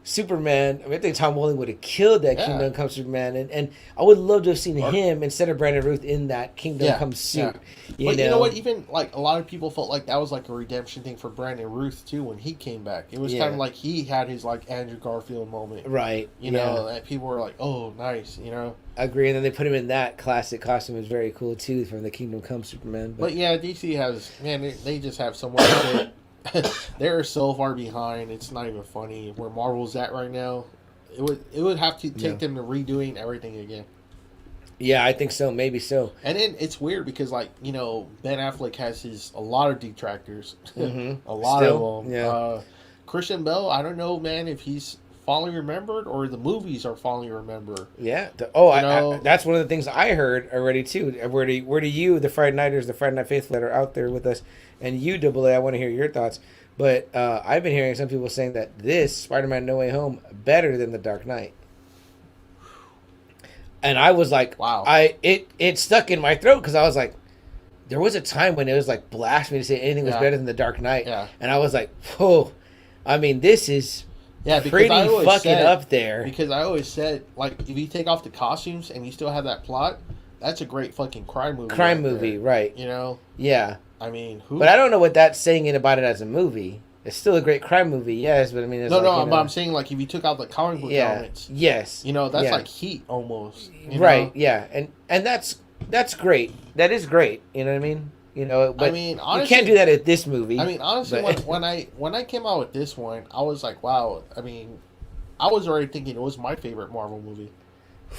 Superman. I mean, I think Tom Welling would have killed that Yeah. Kingdom Come Superman, and I would love to have seen him instead of Brandon Ruth in that Kingdom Come suit. You know what? Even like a lot of people felt like that was like a redemption thing for Brandon Ruth too when he came back. It was kind of like he had his like Andrew Garfield moment, right? You know, and people were like, "Oh, nice," you know. I agree, and then they put him in that classic costume. It was very cool too from the Kingdom Come Superman. But yeah, DC has they just have so much shit. They're so far behind. It's not even funny where Marvel's at right now. It would have to take them to redoing everything again. Yeah, I think so. Maybe so. And then it's weird because, like, you know, Ben Affleck has a lot of detractors, a lot of them. Yeah. Christian Bale, I don't know, man, if he's fondly remembered or the movies are fondly remembered. Yeah. That's one of the things I heard already too. Where do you, the Friday Nighters, the Friday Night Faithful that are out there with us, and you, Double A, I want to hear your thoughts. But I've been hearing some people saying that this Spider-Man No Way Home better than The Dark Knight. And I was like, wow. It stuck in my throat because I was like, there was a time when it was like blasphemy to say anything was better than The Dark Knight. Yeah. And I was like, whoa. I mean, this is pretty fucking up there. Because I always said, like, if you take off the costumes and you still have that plot, that's a great fucking crime movie. Right. You know? Yeah. I mean, But I don't know what that's saying about it as a movie. It's still a great crime movie, yes, but I mean... but I'm saying, like, if you took out the comic book elements... Yes. You know, that's like Heat, almost. Right, yeah. And that's great. That is great, you know what I mean? You know, but I mean, honestly, you can't do that at this movie. I mean, honestly, when I came out with this one, I was like, wow. I mean, I was already thinking it was my favorite Marvel movie.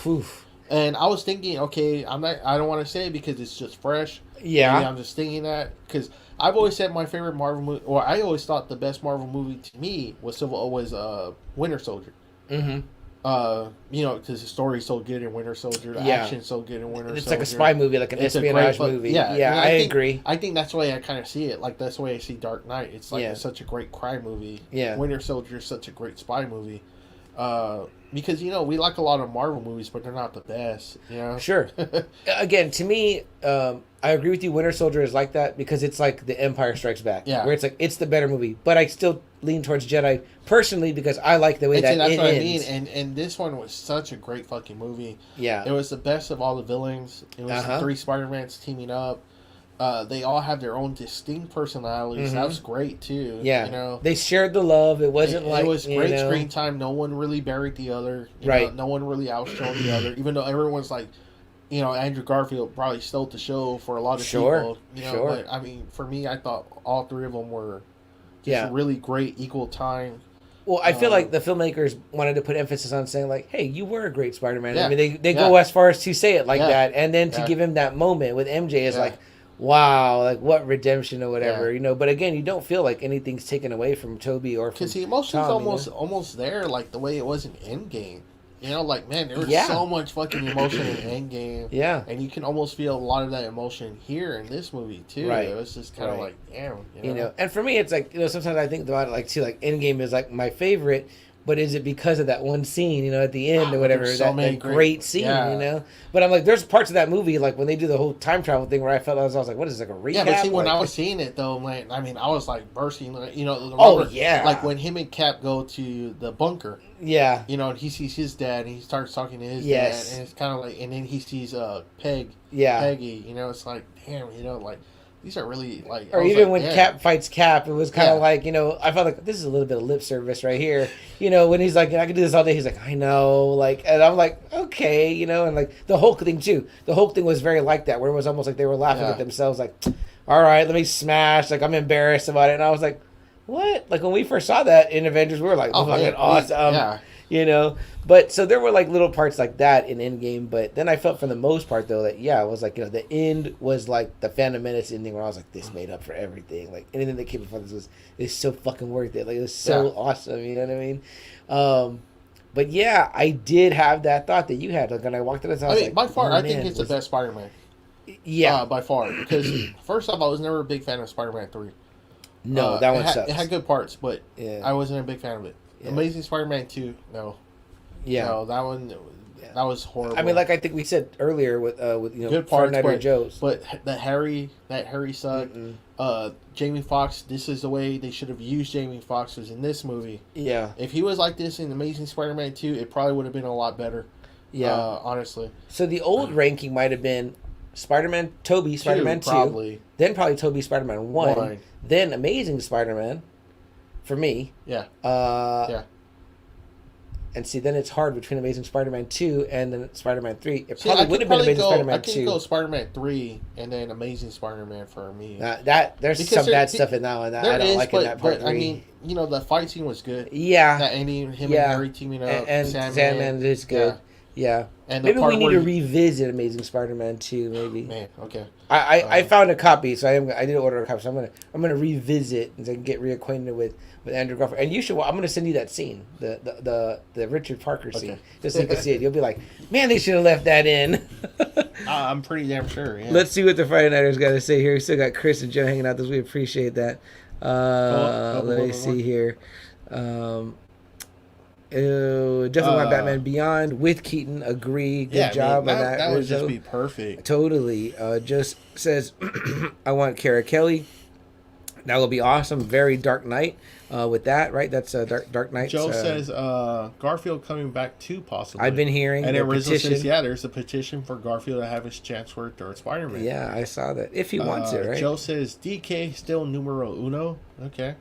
Whew. And I was thinking, okay, I don't want to say it because it's just fresh. Yeah. Maybe I'm just thinking that because I've always said my favorite Marvel movie, or I always thought the best Marvel movie to me was Winter Soldier. Mm-hmm. You know, because the story's so good in Winter Soldier, the action's so good in Winter Soldier. It's like a spy movie, like an espionage movie. Yeah, I agree. I think that's the way I kind of see it. Like that's the way I see Dark Knight. It's like it's such a great crime movie. Yeah, Winter Soldier is such a great spy movie. Because you know we like a lot of Marvel movies, but they're not the best. You know, sure. Again, to me, I agree with you. Winter Soldier is like that because it's like The Empire Strikes Back, where it's like it's the better movie. But I still lean towards Jedi personally because I like the way that that's it what ends. I mean. And this one was such a great fucking movie. Yeah, it was the best of all the villains. It was the three Spider-Mans teaming up. They all have their own distinct personalities. That was great too. Yeah, you know, they shared the love. It wasn't it was great screen time. No one really buried the other. You know, no one really outshone the other. Even though everyone's like, you know, Andrew Garfield probably stole the show for a lot of people. You know, but I mean, for me, I thought all three of them were just really great, equal time. Well, I feel like the filmmakers wanted to put emphasis on saying, like, hey, you were a great Spider-Man. Yeah. I mean, they go as far as to say it like that. And then to give him that moment with MJ is like, wow, like what redemption or whatever, you know. But again, you don't feel like anything's taken away from Toby or from because the emotion's almost there, like the way it was in Endgame. You know, like man, there was so much fucking emotion in Endgame. Yeah, and you can almost feel a lot of that emotion here in this movie too. Right, it was just kind of like, damn, you know. And for me, it's like sometimes I think about it like too, like Endgame is like my favorite. But is it because of that one scene, at the end or whatever, that great scene, But I'm like, there's parts of that movie, like when they do the whole time travel thing where I felt, I was like, what is this, like a recap? Yeah, but see, when I was seeing it though, man, I mean, I was like bursting, like when him and Cap go to the bunker. Yeah. And he sees his dad and he starts talking to his dad and it's kind of like, and then he sees Peggy, it's like, damn, like, these are really like... Or even when Cap fights Cap, it was kind of like, I felt like this is a little bit of lip service right here. When he's like, I can do this all day. He's like, I know. Like, and I'm like, okay, and like the Hulk thing too. The Hulk thing was very like that, where it was almost like they were laughing at themselves like, all right, let me smash. Like, I'm embarrassed about it. And I was like, what? Like when we first saw that in Avengers, we were like, fucking awesome. But so there were like little parts like that in Endgame, but then I felt for the most part though that it was like the end was like the Phantom Menace ending where I was like, this made up for everything. Like anything that came before this is so fucking worth it. Like it was so awesome, you know what I mean? But yeah, I did have that thought that you had. Like when I walked in this, I was like, by far, I think it's the best Spider-Man. Yeah, by far. Because first off, I was never a big fan of Spider-Man 3. No, that one sucks. It had good parts, but I wasn't a big fan of it. Yeah. Amazing Spider-Man 2, no. Yeah. No, that one, That was horrible. I mean, like I think we said earlier with good parts, Joe's. But that Harry sucked. Jamie Foxx. This is the way they should have used Jamie Foxx was in this movie. Yeah. If he was like this in Amazing Spider-Man 2, it probably would have been a lot better. Yeah. Honestly. So the old ranking might have been Spider-Man, Tobey, Spider-Man 2, probably. Then probably Tobey, Spider-Man 1, then Amazing Spider-Man, for me. Yeah. Yeah. And see, then it's hard between Amazing Spider-Man 2 and then Spider-Man 3. It probably would have been Amazing Spider-Man 2. I can go Spider-Man 3 and then Amazing Spider-Man for me. There's some bad stuff in that one. I don't like in that part 3. I mean, the fight scene was good. Yeah. That ending, him and Harry teaming up. And Sandman is good. Yeah. And maybe we need to revisit Amazing Spider-Man 2, maybe. Man, okay. I found a copy, so I did order a copy. So I'm gonna revisit and then get reacquainted with Andrew Garfield. And you should. I'm gonna send you that scene, the Richard Parker scene, just so you can see it. You'll be like, man, they should have left that in. I'm pretty damn sure. Yeah. Let's see what the Friday Nighters got to say here. We still got Chris and Joe hanging out. We appreciate that. Let me see here. Definitely want Batman Beyond with Keaton. Agree. Good job on that. That would just be perfect. Totally. Just says, I want Kara Kelly. That will be awesome. Very Dark Knight with that, right? That's Dark Knight. Joe says Garfield coming back too, possibly. I've been hearing. And then Rizzo says, there's a petition for Garfield to have his chance for a third Spider-Man. Yeah, I saw that. If he wants it, right? Joe says DK still numero uno. Okay.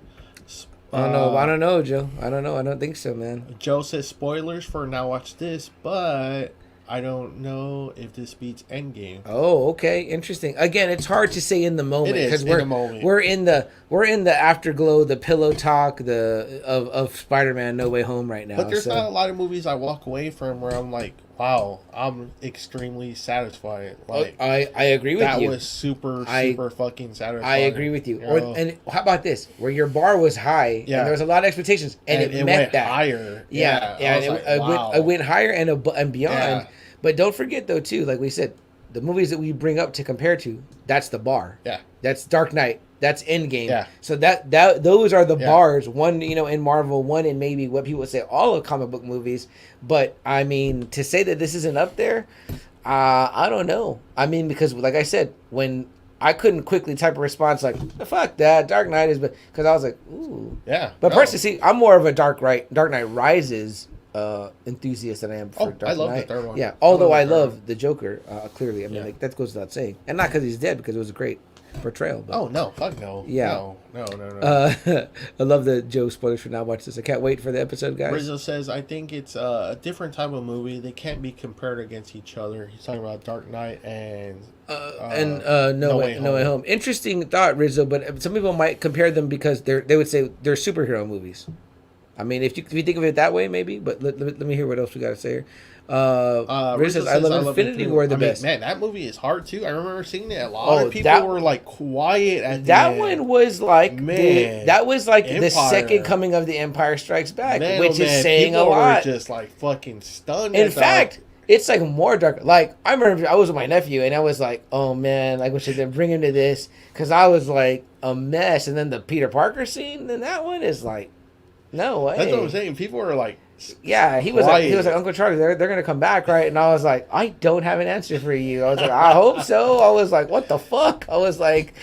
I don't know, Joe. I don't know. I don't think so, man. Joe says spoilers for Now Watch This, but I don't know if this beats Endgame. Oh, okay, interesting. Again, it's hard to say in the moment because we're in the afterglow, the pillow talk, of Spider-Man No Way Home right now. But there's not a lot of movies I walk away from where I'm like, wow, I'm extremely satisfied. Like I agree with you. That was super fucking satisfying. I agree with you. And how about this? Where your bar was high, and there was a lot of expectations, and it met went that higher. It went higher and beyond. Yeah. But don't forget though too, like we said, the movies that we bring up to compare to, that's the bar. Yeah, that's Dark Knight. That's Endgame. Yeah. So that those are the bars. One, in Marvel, one in maybe what people would say all of comic book movies. But I mean, to say that this isn't up there, I don't know. I mean, because like I said, when I couldn't quickly type a response like "fuck that," Dark Knight is, because I was like, ooh. Yeah. But personally, see, I'm more of a Dark Knight Rises enthusiast than I am for Dark Knight. I love the third one. Yeah. Although I love the Joker, clearly. I mean, like that goes without saying, and not because he's dead, because it was a great portrayal. But. Oh no! Fuck no! Yeah. No. I love the Joe spoilers for Now Watch This. I can't wait for the episode, guys. Rizzo says, I think it's a different type of movie. They can't be compared against each other. He's talking about Dark Knight and No Way Home. Interesting thought, Rizzo. But some people might compare them because they would say they're superhero movies. I mean, if you think of it that way, maybe. But let me hear what else we got to say here. Rizzo says, I love Infinity War the best. Man, that movie is hard too. I remember seeing it. A lot of people were like quiet at the end. One was like the second coming of the Empire Strikes Back, which is saying a lot. People were just like fucking stunned. In fact, it's like more dark. Like I remember I was with my nephew and I was like, oh man, like we should then bring him to this because I was like a mess. And then the Peter Parker scene, then that one is like, no way. That's what I'm saying. People were like. Yeah, he was like Uncle Charlie. They're gonna come back, right? And I was like, I don't have an answer for you. I was like, I hope so. I was like, what the fuck? I was like,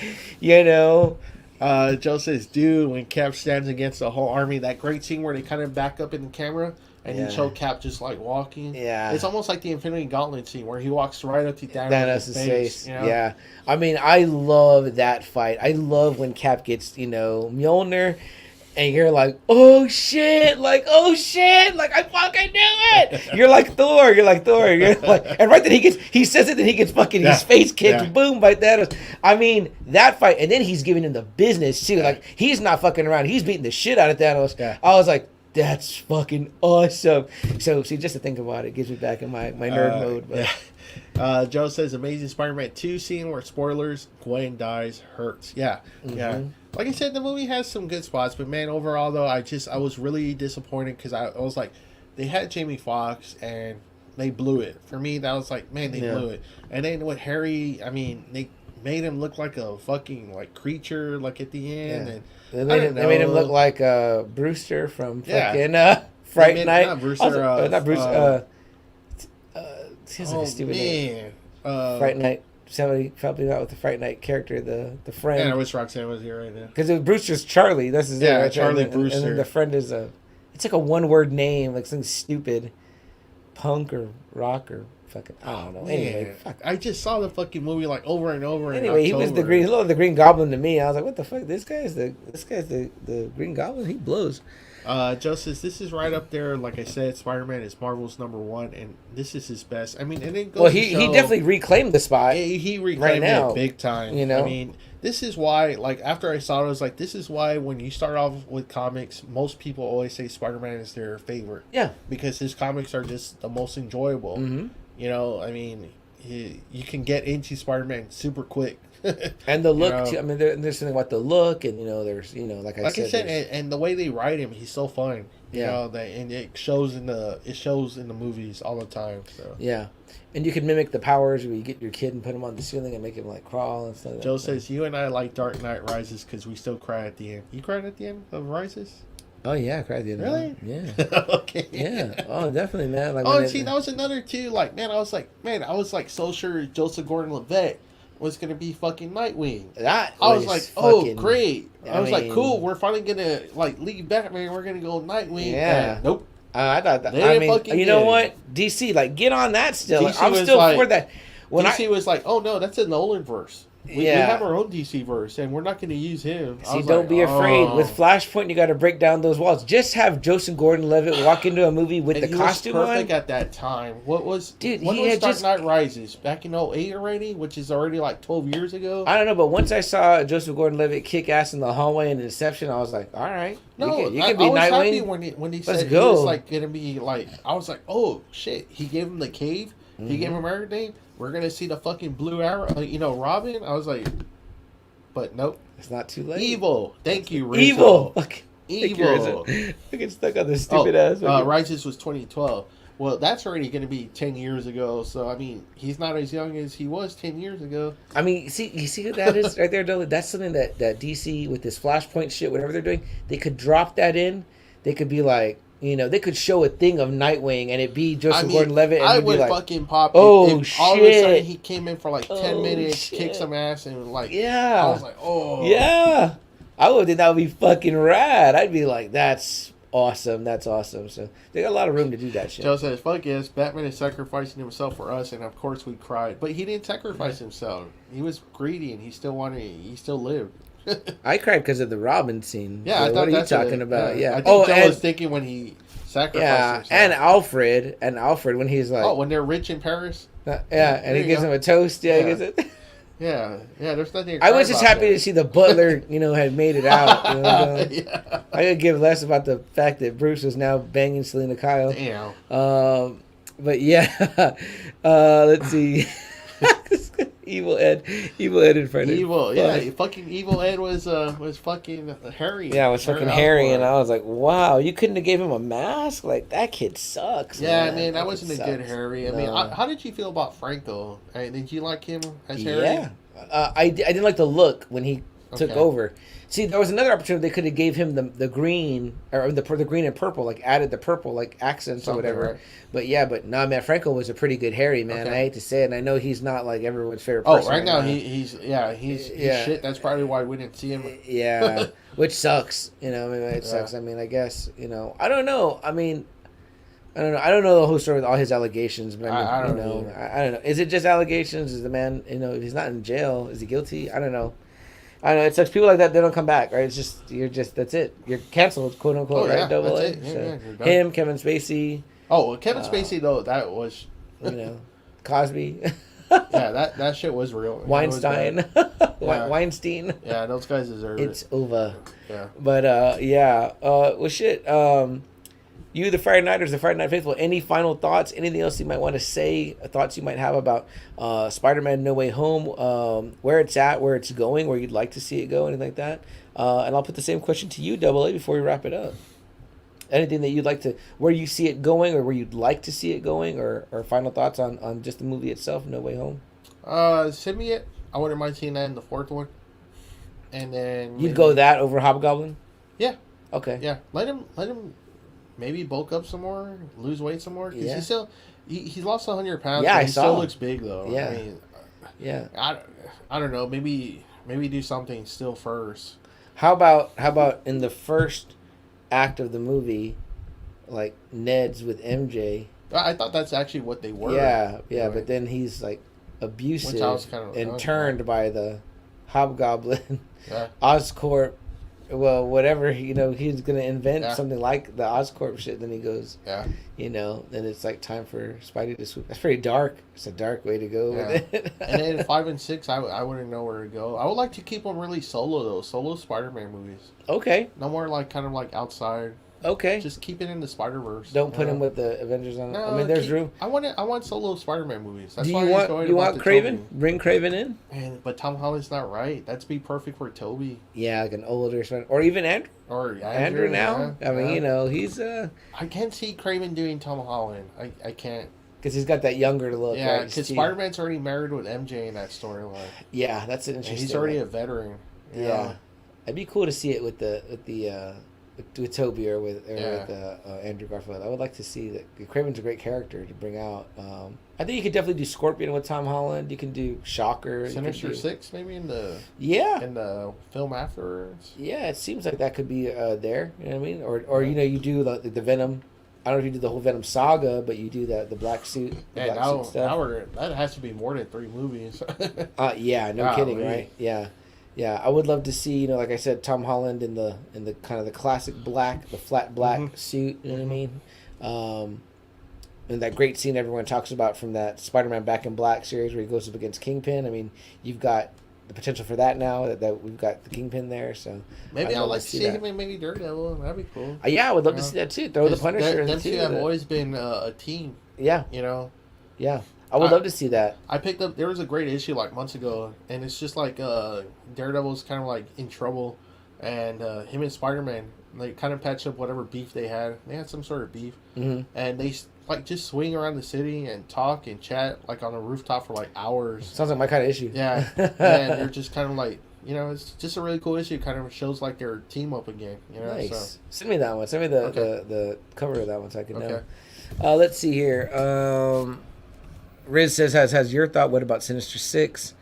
Joe says, dude, when Cap stands against the whole army, that great scene where they kind of back up in the camera and you show Cap just like walking. Yeah, it's almost like the Infinity Gauntlet scene where he walks right up to Thanos' face. Yeah, I mean, I love that fight. I love when Cap gets Mjolnir. And you're like, oh shit, like I fucking knew it. You're like Thor. You're like, and right then he says it, then he gets fucking his face kicked, boom, by Thanos. I mean, that fight, and then he's giving him the business too. Like he's not fucking around. He's beating the shit out of Thanos. Yeah. I was like, that's fucking awesome. So see, just to think about it gives me back in my nerd mode. But. Yeah. Joe says, Amazing Spider-Man 2 scene where spoilers, Gwen dies, hurts. Yeah. Mm-hmm. Yeah. Like I said, the movie has some good spots, but man, overall though, I was really disappointed because I was like, they had Jamie Foxx and they blew it. For me, that was like, man, they blew it. And then with Harry, I mean, they made him look like a fucking like creature, like at the end, and they made him look like Brewster from fucking Fright Night. Not Brewster. Not Bruce. Sounds like a stupid name. man. Fright Night. Somebody helped me out with the Fright Night character, the friend. And I wish Roxanne was here right now. Because Brewster's Charlie. That's his name. Right? Charlie and Brewster. And then the friend is it's like a one-word name, like something stupid. Punk or rock or fucking, I don't know. Anyway, fuck. I just saw the fucking movie like over and over. Anyway, he was the Green Goblin to me. I was like, what the fuck? This guy's the Green Goblin. He blows. Justice, this is right up there. Like I said, Spider-Man is Marvel's #1, and this is his best. I mean, and it goes. Well, he definitely reclaimed the spot. He reclaimed it big time. You know, I mean, this is why. Like after I saw it, I was like, this is why when you start off with comics, most people always say Spider-Man is their favorite. Yeah, because his comics are just the most enjoyable. Mm-hmm. You know, I mean, you can get into Spider-Man super quick. And the look, too, I mean, there's something about the look, and there's, like I said, and the way they write him, he's so fun. You know, and it shows in the movies all the time. So yeah, and you can mimic the powers where you get your kid and put him on the ceiling and make him like crawl and stuff. Joe says you and I like Dark Knight Rises because we still cry at the end. You cried at the end of Rises? Oh yeah, I cried at the end. Really? Yeah. Okay. Yeah. Oh, definitely, man. Like, and see, that was another too. Like, man, I was like so sure Joseph Gordon-Levitt was gonna be fucking Nightwing. I was like, oh, great. I was like, cool. We're finally gonna like leave Batman. We're gonna go Nightwing. Yeah. And nope. I thought that. I mean, you know what? DC, like, get on that still. Like, I'm still for that. When DC was like, oh no, that's a Nolan verse. We have our own DC verse, and we're not going to use him. See, don't be afraid. With Flashpoint, you got to break down those walls. Just have Joseph Gordon-Levitt walk into a movie with the costume on. He was perfect at that time. When was Dark Knight Rises? Back in 2008 already? Which is already like 12 years ago? I don't know, but once I saw Joseph Gordon-Levitt kick ass in the hallway in Inception, I was like, all right. No, you can be Nightwing. Happy when he said he was like going to be like, I was like, oh, shit. He gave him the cave. Mm-hmm. He gave him everything. We're going to see the fucking Blue Arrow, Robin. I was like... But nope. It's not too late. Evil. Thank you, Rizzo. Evil. Evil. I get stuck on this stupid ass. Rises was 2012. Well, that's already going to be 10 years ago. So, I mean, he's not as young as he was 10 years ago. I mean, you see who that is right there, Dylan? That's something that DC, with this Flashpoint shit, whatever they're doing, they could drop that in. They could be like, they could show a thing of Nightwing and it be Joseph Gordon-Levitt. And I would like, fucking pop. If all of a sudden he came in for like 10 minutes, kicked some ass, and like, yeah. I was like, oh. Yeah. I would think that would be fucking rad. I'd be like, that's awesome. That's awesome. So they got a lot of room to do that shit. Joe says, fuck yes, Batman is sacrificing himself for us, and of course we cried. But he didn't sacrifice himself. He was greedy and he still lived. I cried because of the Robin scene. Yeah, I thought what are you talking about? Yeah. I think Joe was thinking when he sacrificed himself. And Alfred when he's like, when they're rich in Paris. And he gives him a toast. Yeah, he gives it. Yeah, there's nothing. I was just happy to see the butler, had made it out. I could give less about the fact that Bruce was now banging Selena Kyle. Damn. But yeah, let's see. Evil Ed in front of fucking Evil Ed was fucking Harry. Yeah, it was fucking Harry, and I was like, wow, you couldn't have gave him a mask? Like, that kid sucks. Yeah, man, that wasn't a good Harry. I mean, how did you feel about Franco? Did you like him as Harry? Yeah, I didn't like the look when he took over. See, there was another opportunity. They could have gave him the green or the green and purple, like added the purple like accents or whatever. Right. But nah, man, Franco was a pretty good Harry, man. I hate to say it, and I know he's not like everyone's favorite person. Right now he's shit. That's probably why we didn't see him. Yeah, which sucks. It sucks. I mean, I guess I don't know. I mean, I don't know. I don't know the whole story with all his allegations, but I don't know. I don't know. Is it just allegations? Is the man, if he's not in jail, is he guilty? I don't know. I know it sucks. People like that, they don't come back, right? It's just that's it. You're canceled, quote unquote, right? Double A. Him, Kevin Spacey. Oh, Kevin Spacey though, that was Cosby. Yeah, that shit was real. Weinstein. Weinstein. Yeah, those guys deserve it. It's over. Yeah. But well, shit. You, the Friday Nighters, the Friday Night Faithful, any final thoughts? Anything else you might want to say? Thoughts you might have about Spider-Man No Way Home, where it's at, where it's going, where you'd like to see it go, anything like that? And I'll put the same question to you, Double A, before we wrap it up. Anything that you'd like to, where you see it going, or where you'd like to see it going, or final thoughts on just the movie itself, No Way Home? Send me it. I wouldn't mind seeing that in the fourth one. And then you'd go that over Hobgoblin? Yeah. Okay. Yeah. Let him maybe bulk up some more, lose weight some more. Because Yeah. he's lost 100 pounds. Yeah, But I he saw still him. looks big though. Yeah. I mean, Yeah. I don't know. Maybe do something still first. How about in the first act of the movie, like Ned's with MJ? I thought that's actually what they were. Yeah, yeah, Right. but then he's like abusive Which I was kind of and turned by the Hobgoblin, Yeah. Oscorp. Well, whatever he's gonna invent Yeah. something like the Oscorp shit. Then he goes, Yeah. then it's like time for Spidey to swoop. That's pretty dark. It's a dark way to go with it. And then 5 and 6, I wouldn't know where to go. I would like to keep them really solo though. Solo Spider-Man movies. Okay, No more like kind of like outside. okay. Just keep it in the Spider-Verse. Don't put him with the Avengers on. No, I mean, there's room. I want solo Spider-Man movies. That's Do why you I want enjoyed you about want the Craven? Tobey. Bring Craven in. Man, but Tom Holland's not right. That'd be perfect for Toby Yeah, like an older son, or even Andrew. or Andrew now. yeah, I mean, yeah. he's I can't see Craven doing Tom Holland. I can't. because he's got that younger look. Yeah, right? because Steve. Spider-Man's already married with MJ in that storyline. Yeah, that's an And interesting. he's already one. a veteran. you Yeah, know? it'd be cool to see it with with Toby or with Yeah. Andrew Garfield. I would like to see that. Craven's a great character to bring out. I think you could definitely do Scorpion with Tom Holland. You can do Shocker. you could Sinister do- 6 maybe in the film afterwards. Yeah, it seems like that could be there. You know what I mean? Or you do the Venom. I don't know if you do the whole Venom saga, but you do the black suit. The Yeah, black suit stuff. that has to be more than 3 movies. Yeah, no kidding, Golly. right? Yeah, yeah. I would love to see, like I said, Tom Holland in the kind of the classic black, the flat black suit. You know what I mean? And that great scene everyone talks about from that Spider-Man Back in Black series where he goes up against Kingpin. I mean, you've got the potential for that now that we've got the Kingpin there. So Maybe I'd love like to to see that. him in maybe Daredevil. That'd be cool. Yeah, I would love to see that too. Throw the 'Cause Punisher in them too. two have always been a team. Yeah, You know, yeah. I would love to see that. I picked up. There was a great issue like months ago, and it's just like Daredevil's kind of like in trouble, and him and Spider-Man they kind of patched up whatever beef they had. They had some sort of beef, and they like just swing around the city and talk and chat like on a rooftop for like hours. Sounds like my kind of issue. Yeah, and they're just kind of like it's just a really cool issue. Kind of shows like their team up again. Nice. So. Send me that one. Send me the, Okay. the cover of that one so I can Okay. know. Let's see here. Riz says, has your thought? What about Sinister Six?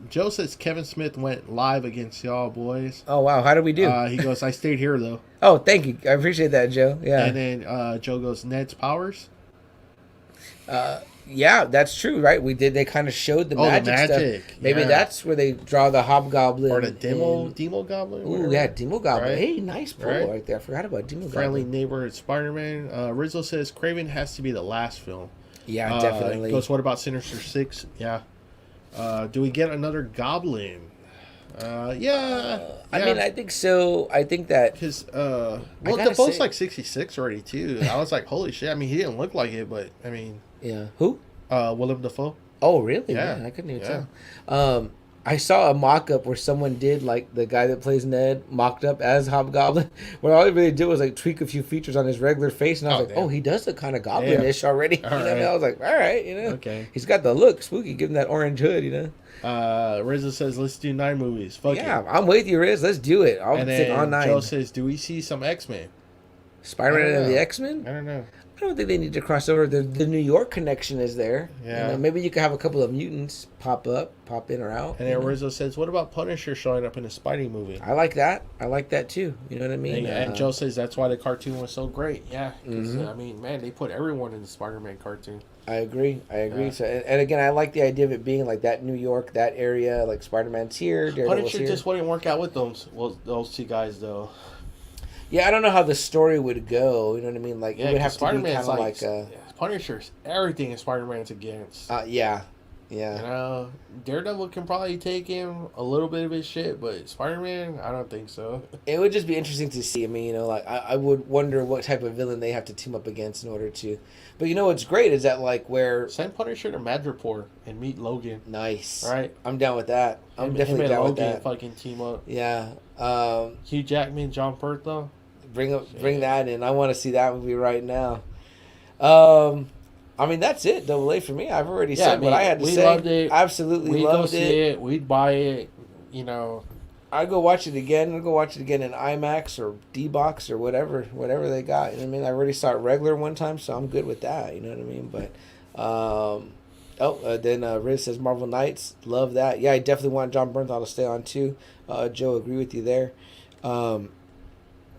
Joe says Kevin Smith went live against y'all boys. Oh, wow. How did we do? He goes, I stayed here though. Oh, thank you. I appreciate that, Joe. Yeah. And then Joe goes, Ned's powers. Yeah, that's true, right? They kind of showed the magic stuff. Maybe yeah. that's where they draw the Hobgoblin. Or the Demo and- Goblin. Ooh, whatever. yeah, Demo Goblin. Right? Hey, nice pull right there. I forgot about Demo Friendly Goblin. neighborhood Spider-Man. Rizzo says Craven has to be the last film. Yeah, definitely. He goes, what about Sinister Six? Yeah. Do we get another Goblin? Yeah. I mean, I think so. I think that Because, gotta they're both say- like 66 already, too. I was like, holy shit. I mean, he didn't look like it, but, I mean, yeah. Who? Willem Dafoe. Oh, really? Yeah. Man, I couldn't even Yeah. tell. I saw a mock-up where someone did, like, the guy that plays Ned mocked up as Hobgoblin, where all he really did was, like, tweak a few features on his regular face, and I was like, damn. oh, he does look kind of goblinish already. All You know what I mean? right. I was like, all right, Okay. He's got the look, spooky, give him that orange hood, you know? Rizzo says, let's do 9 movies. Fuck Yeah, it. I'm with you, Riz. Let's do it. I'll And stick then on 9. Joe says, do we see some X-Men? Spider-Man I don't and the know. X-Men? I don't know. I don't think they need to cross over. The New York connection is there. Yeah. Maybe you could have a couple of mutants pop in or out. And then Rizzo says, what about Punisher showing up in a Spidey movie? I like that. I like that too. You know what I mean? And Joe says that's why the cartoon was so great. Yeah. 'Cause, I mean, man, they put everyone in the Spider-Man cartoon. I agree. Yeah. So, and again, I like the idea of it being like that New York, that area, like Spider-Man's here, Daredevil's Punisher here. just wouldn't work out with those two guys, though. Yeah, I don't know how the story would go. You know what I mean? Like Yeah, it would have to be kind Spider-Man's of like Punisher's everything in Spider-Man's against. yeah. You know, Daredevil can probably take him a little bit of his shit, but Spider-Man, I don't think so. It would just be interesting to see. I mean, like I would wonder what type of villain they have to team up against in order to. But what's great is that like where Send Punisher to Madripoor and meet Logan. nice, Right. I'm down with that. I'm Him definitely and down with Logan that. fucking team up. Yeah. Hugh Jackman, John Pertwee. Bring that in. I want to see that movie right now. I mean, that's it. Double A for me. I've already said what I had to we say. loved it. Absolutely We'd go loved see it. it. We'd buy it. You know. I go watch it again. I'll go watch it again in IMAX or D-Box or whatever they got. You know what I mean? I already saw it regular one time, so I'm good with that. You know what I mean? But then Riz says Marvel Knights, love that. Yeah, I definitely want John Bernthal to stay on too. Joe, agree with you there. And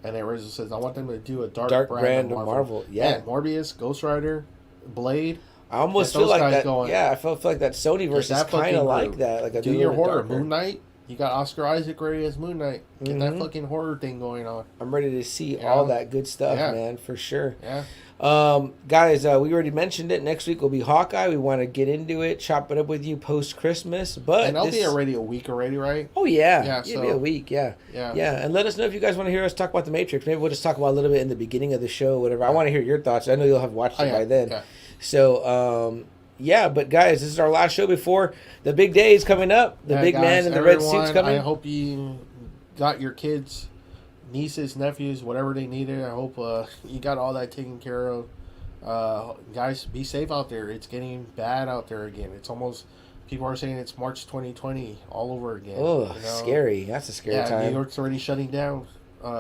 then Riz says I want them to do a dark brand of Marvel. Yeah, Morbius, Ghost Rider, Blade. I almost feel like that. Yeah, I feel like that Sonyverse is kind of like that. Like do your horror. Moon Knight. You got Oscar Isaac ready as Moon Knight. Get that fucking horror thing going on. I'm ready to see all that good stuff, man, for sure. Yeah. Guys, we already mentioned it. Next week will be Hawkeye. We want to get into it, chop it up with you post Christmas. But and that'll be already a week already, right? Oh yeah, yeah, it'll be a week. Yeah. And let us know if you guys want to hear us talk about the Matrix. Maybe we'll just talk about a little bit in the beginning of the show, whatever. I want to hear your thoughts. I know you'll have watched it by then. Yeah. So, yeah, but guys, this is our last show before the big day is coming up. The big man in the red suit's coming. I hope you got your kids, nieces, nephews, whatever they needed. I hope you got all that taken care of. Guys, be safe out there. It's getting bad out there again. It's almost, people are saying it's March 2020 all over again. Oh, scary. That's a scary time. New York's already shutting down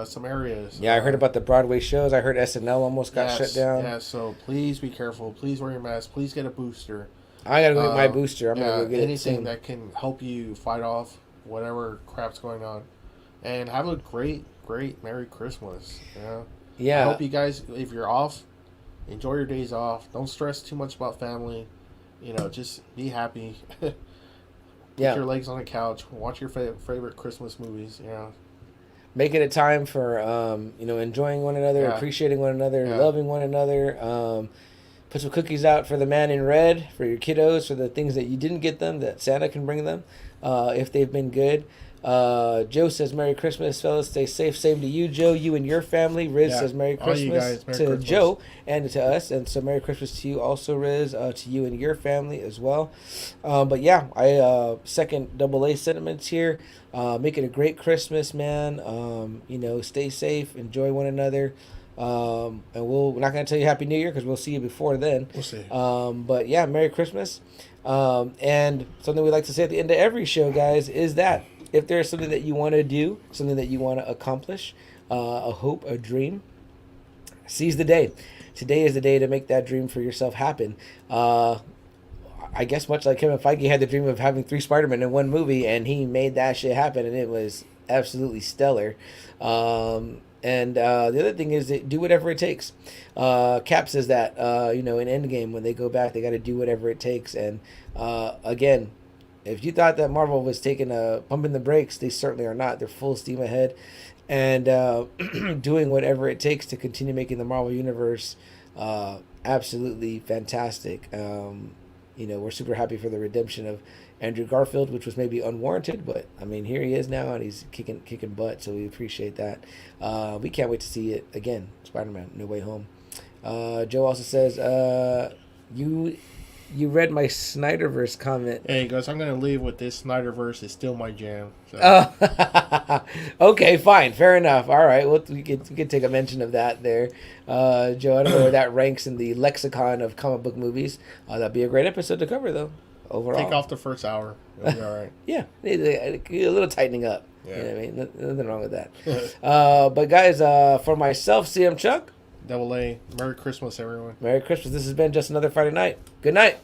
some areas. Yeah, I heard about the Broadway shows. I heard SNL almost got shut down. Yeah, so please be careful. Please wear your mask. Please get a booster. I gotta go get my booster. I'm gonna go get anything that can help you fight off whatever crap's going on, and have a great Merry Christmas. You know? Yeah. I hope you guys, if you're off, enjoy your days off. Don't stress too much about family. You know, just be happy. Put your legs on the couch. Watch your favorite Christmas movies. You know. Make it a time for enjoying one another, appreciating one another, loving one another. Put some cookies out for the man in red, for your kiddos, for the things that you didn't get them, that Santa can bring them, if they've been good. Joe says Merry Christmas, fellas. Stay safe. Same to you, Joe. You and your family. Riz says Merry Christmas to Christmas. Joe and to us. And so Merry Christmas to you also, Riz, to you and your family as well. But yeah, I second AA sentiments here. Make it a great Christmas, man. Stay safe. Enjoy one another. And we're not going to tell you Happy New Year because we'll see you before then. We'll see. But yeah, Merry Christmas. And something we like to say at the end of every show, guys, is that if there's something that you want to do, something that you want to accomplish, a hope, a dream, seize the day. Today is the day to make that dream for yourself happen. I guess much like Kevin Feige had the dream of having 3 Spider-Man in one movie, and he made that shit happen, and it was absolutely stellar. And the other thing is that do whatever it takes. Cap says that, in Endgame, when they go back, they got to do whatever it takes. And again, if you thought that Marvel was taking a pump in the brakes, they certainly are not. They're full steam ahead and doing whatever it takes to continue making the Marvel Universe absolutely fantastic. We're super happy for the redemption of Andrew Garfield, which was maybe unwarranted, but I mean, here he is now, and he's kicking butt, so we appreciate that. We can't wait to see it again. Spider-Man: No Way Home. Joe also says, you read my Snyderverse comment. Hey guys, I'm gonna leave with this. Snyderverse is still my jam. So. Okay, fine, fair enough. All right, well, we could take a mention of that there, Joe. I don't know where that ranks in the lexicon of comic book movies. That'd be a great episode to cover, though. Overall, take off the first hour. It'll be all right. Yeah, a little tightening up. Yeah. You know what I mean? Nothing wrong with that. But guys, for myself, CM Chuck. AA. Merry Christmas, everyone. Merry Christmas. This has been Just Another Friday Night. Good night.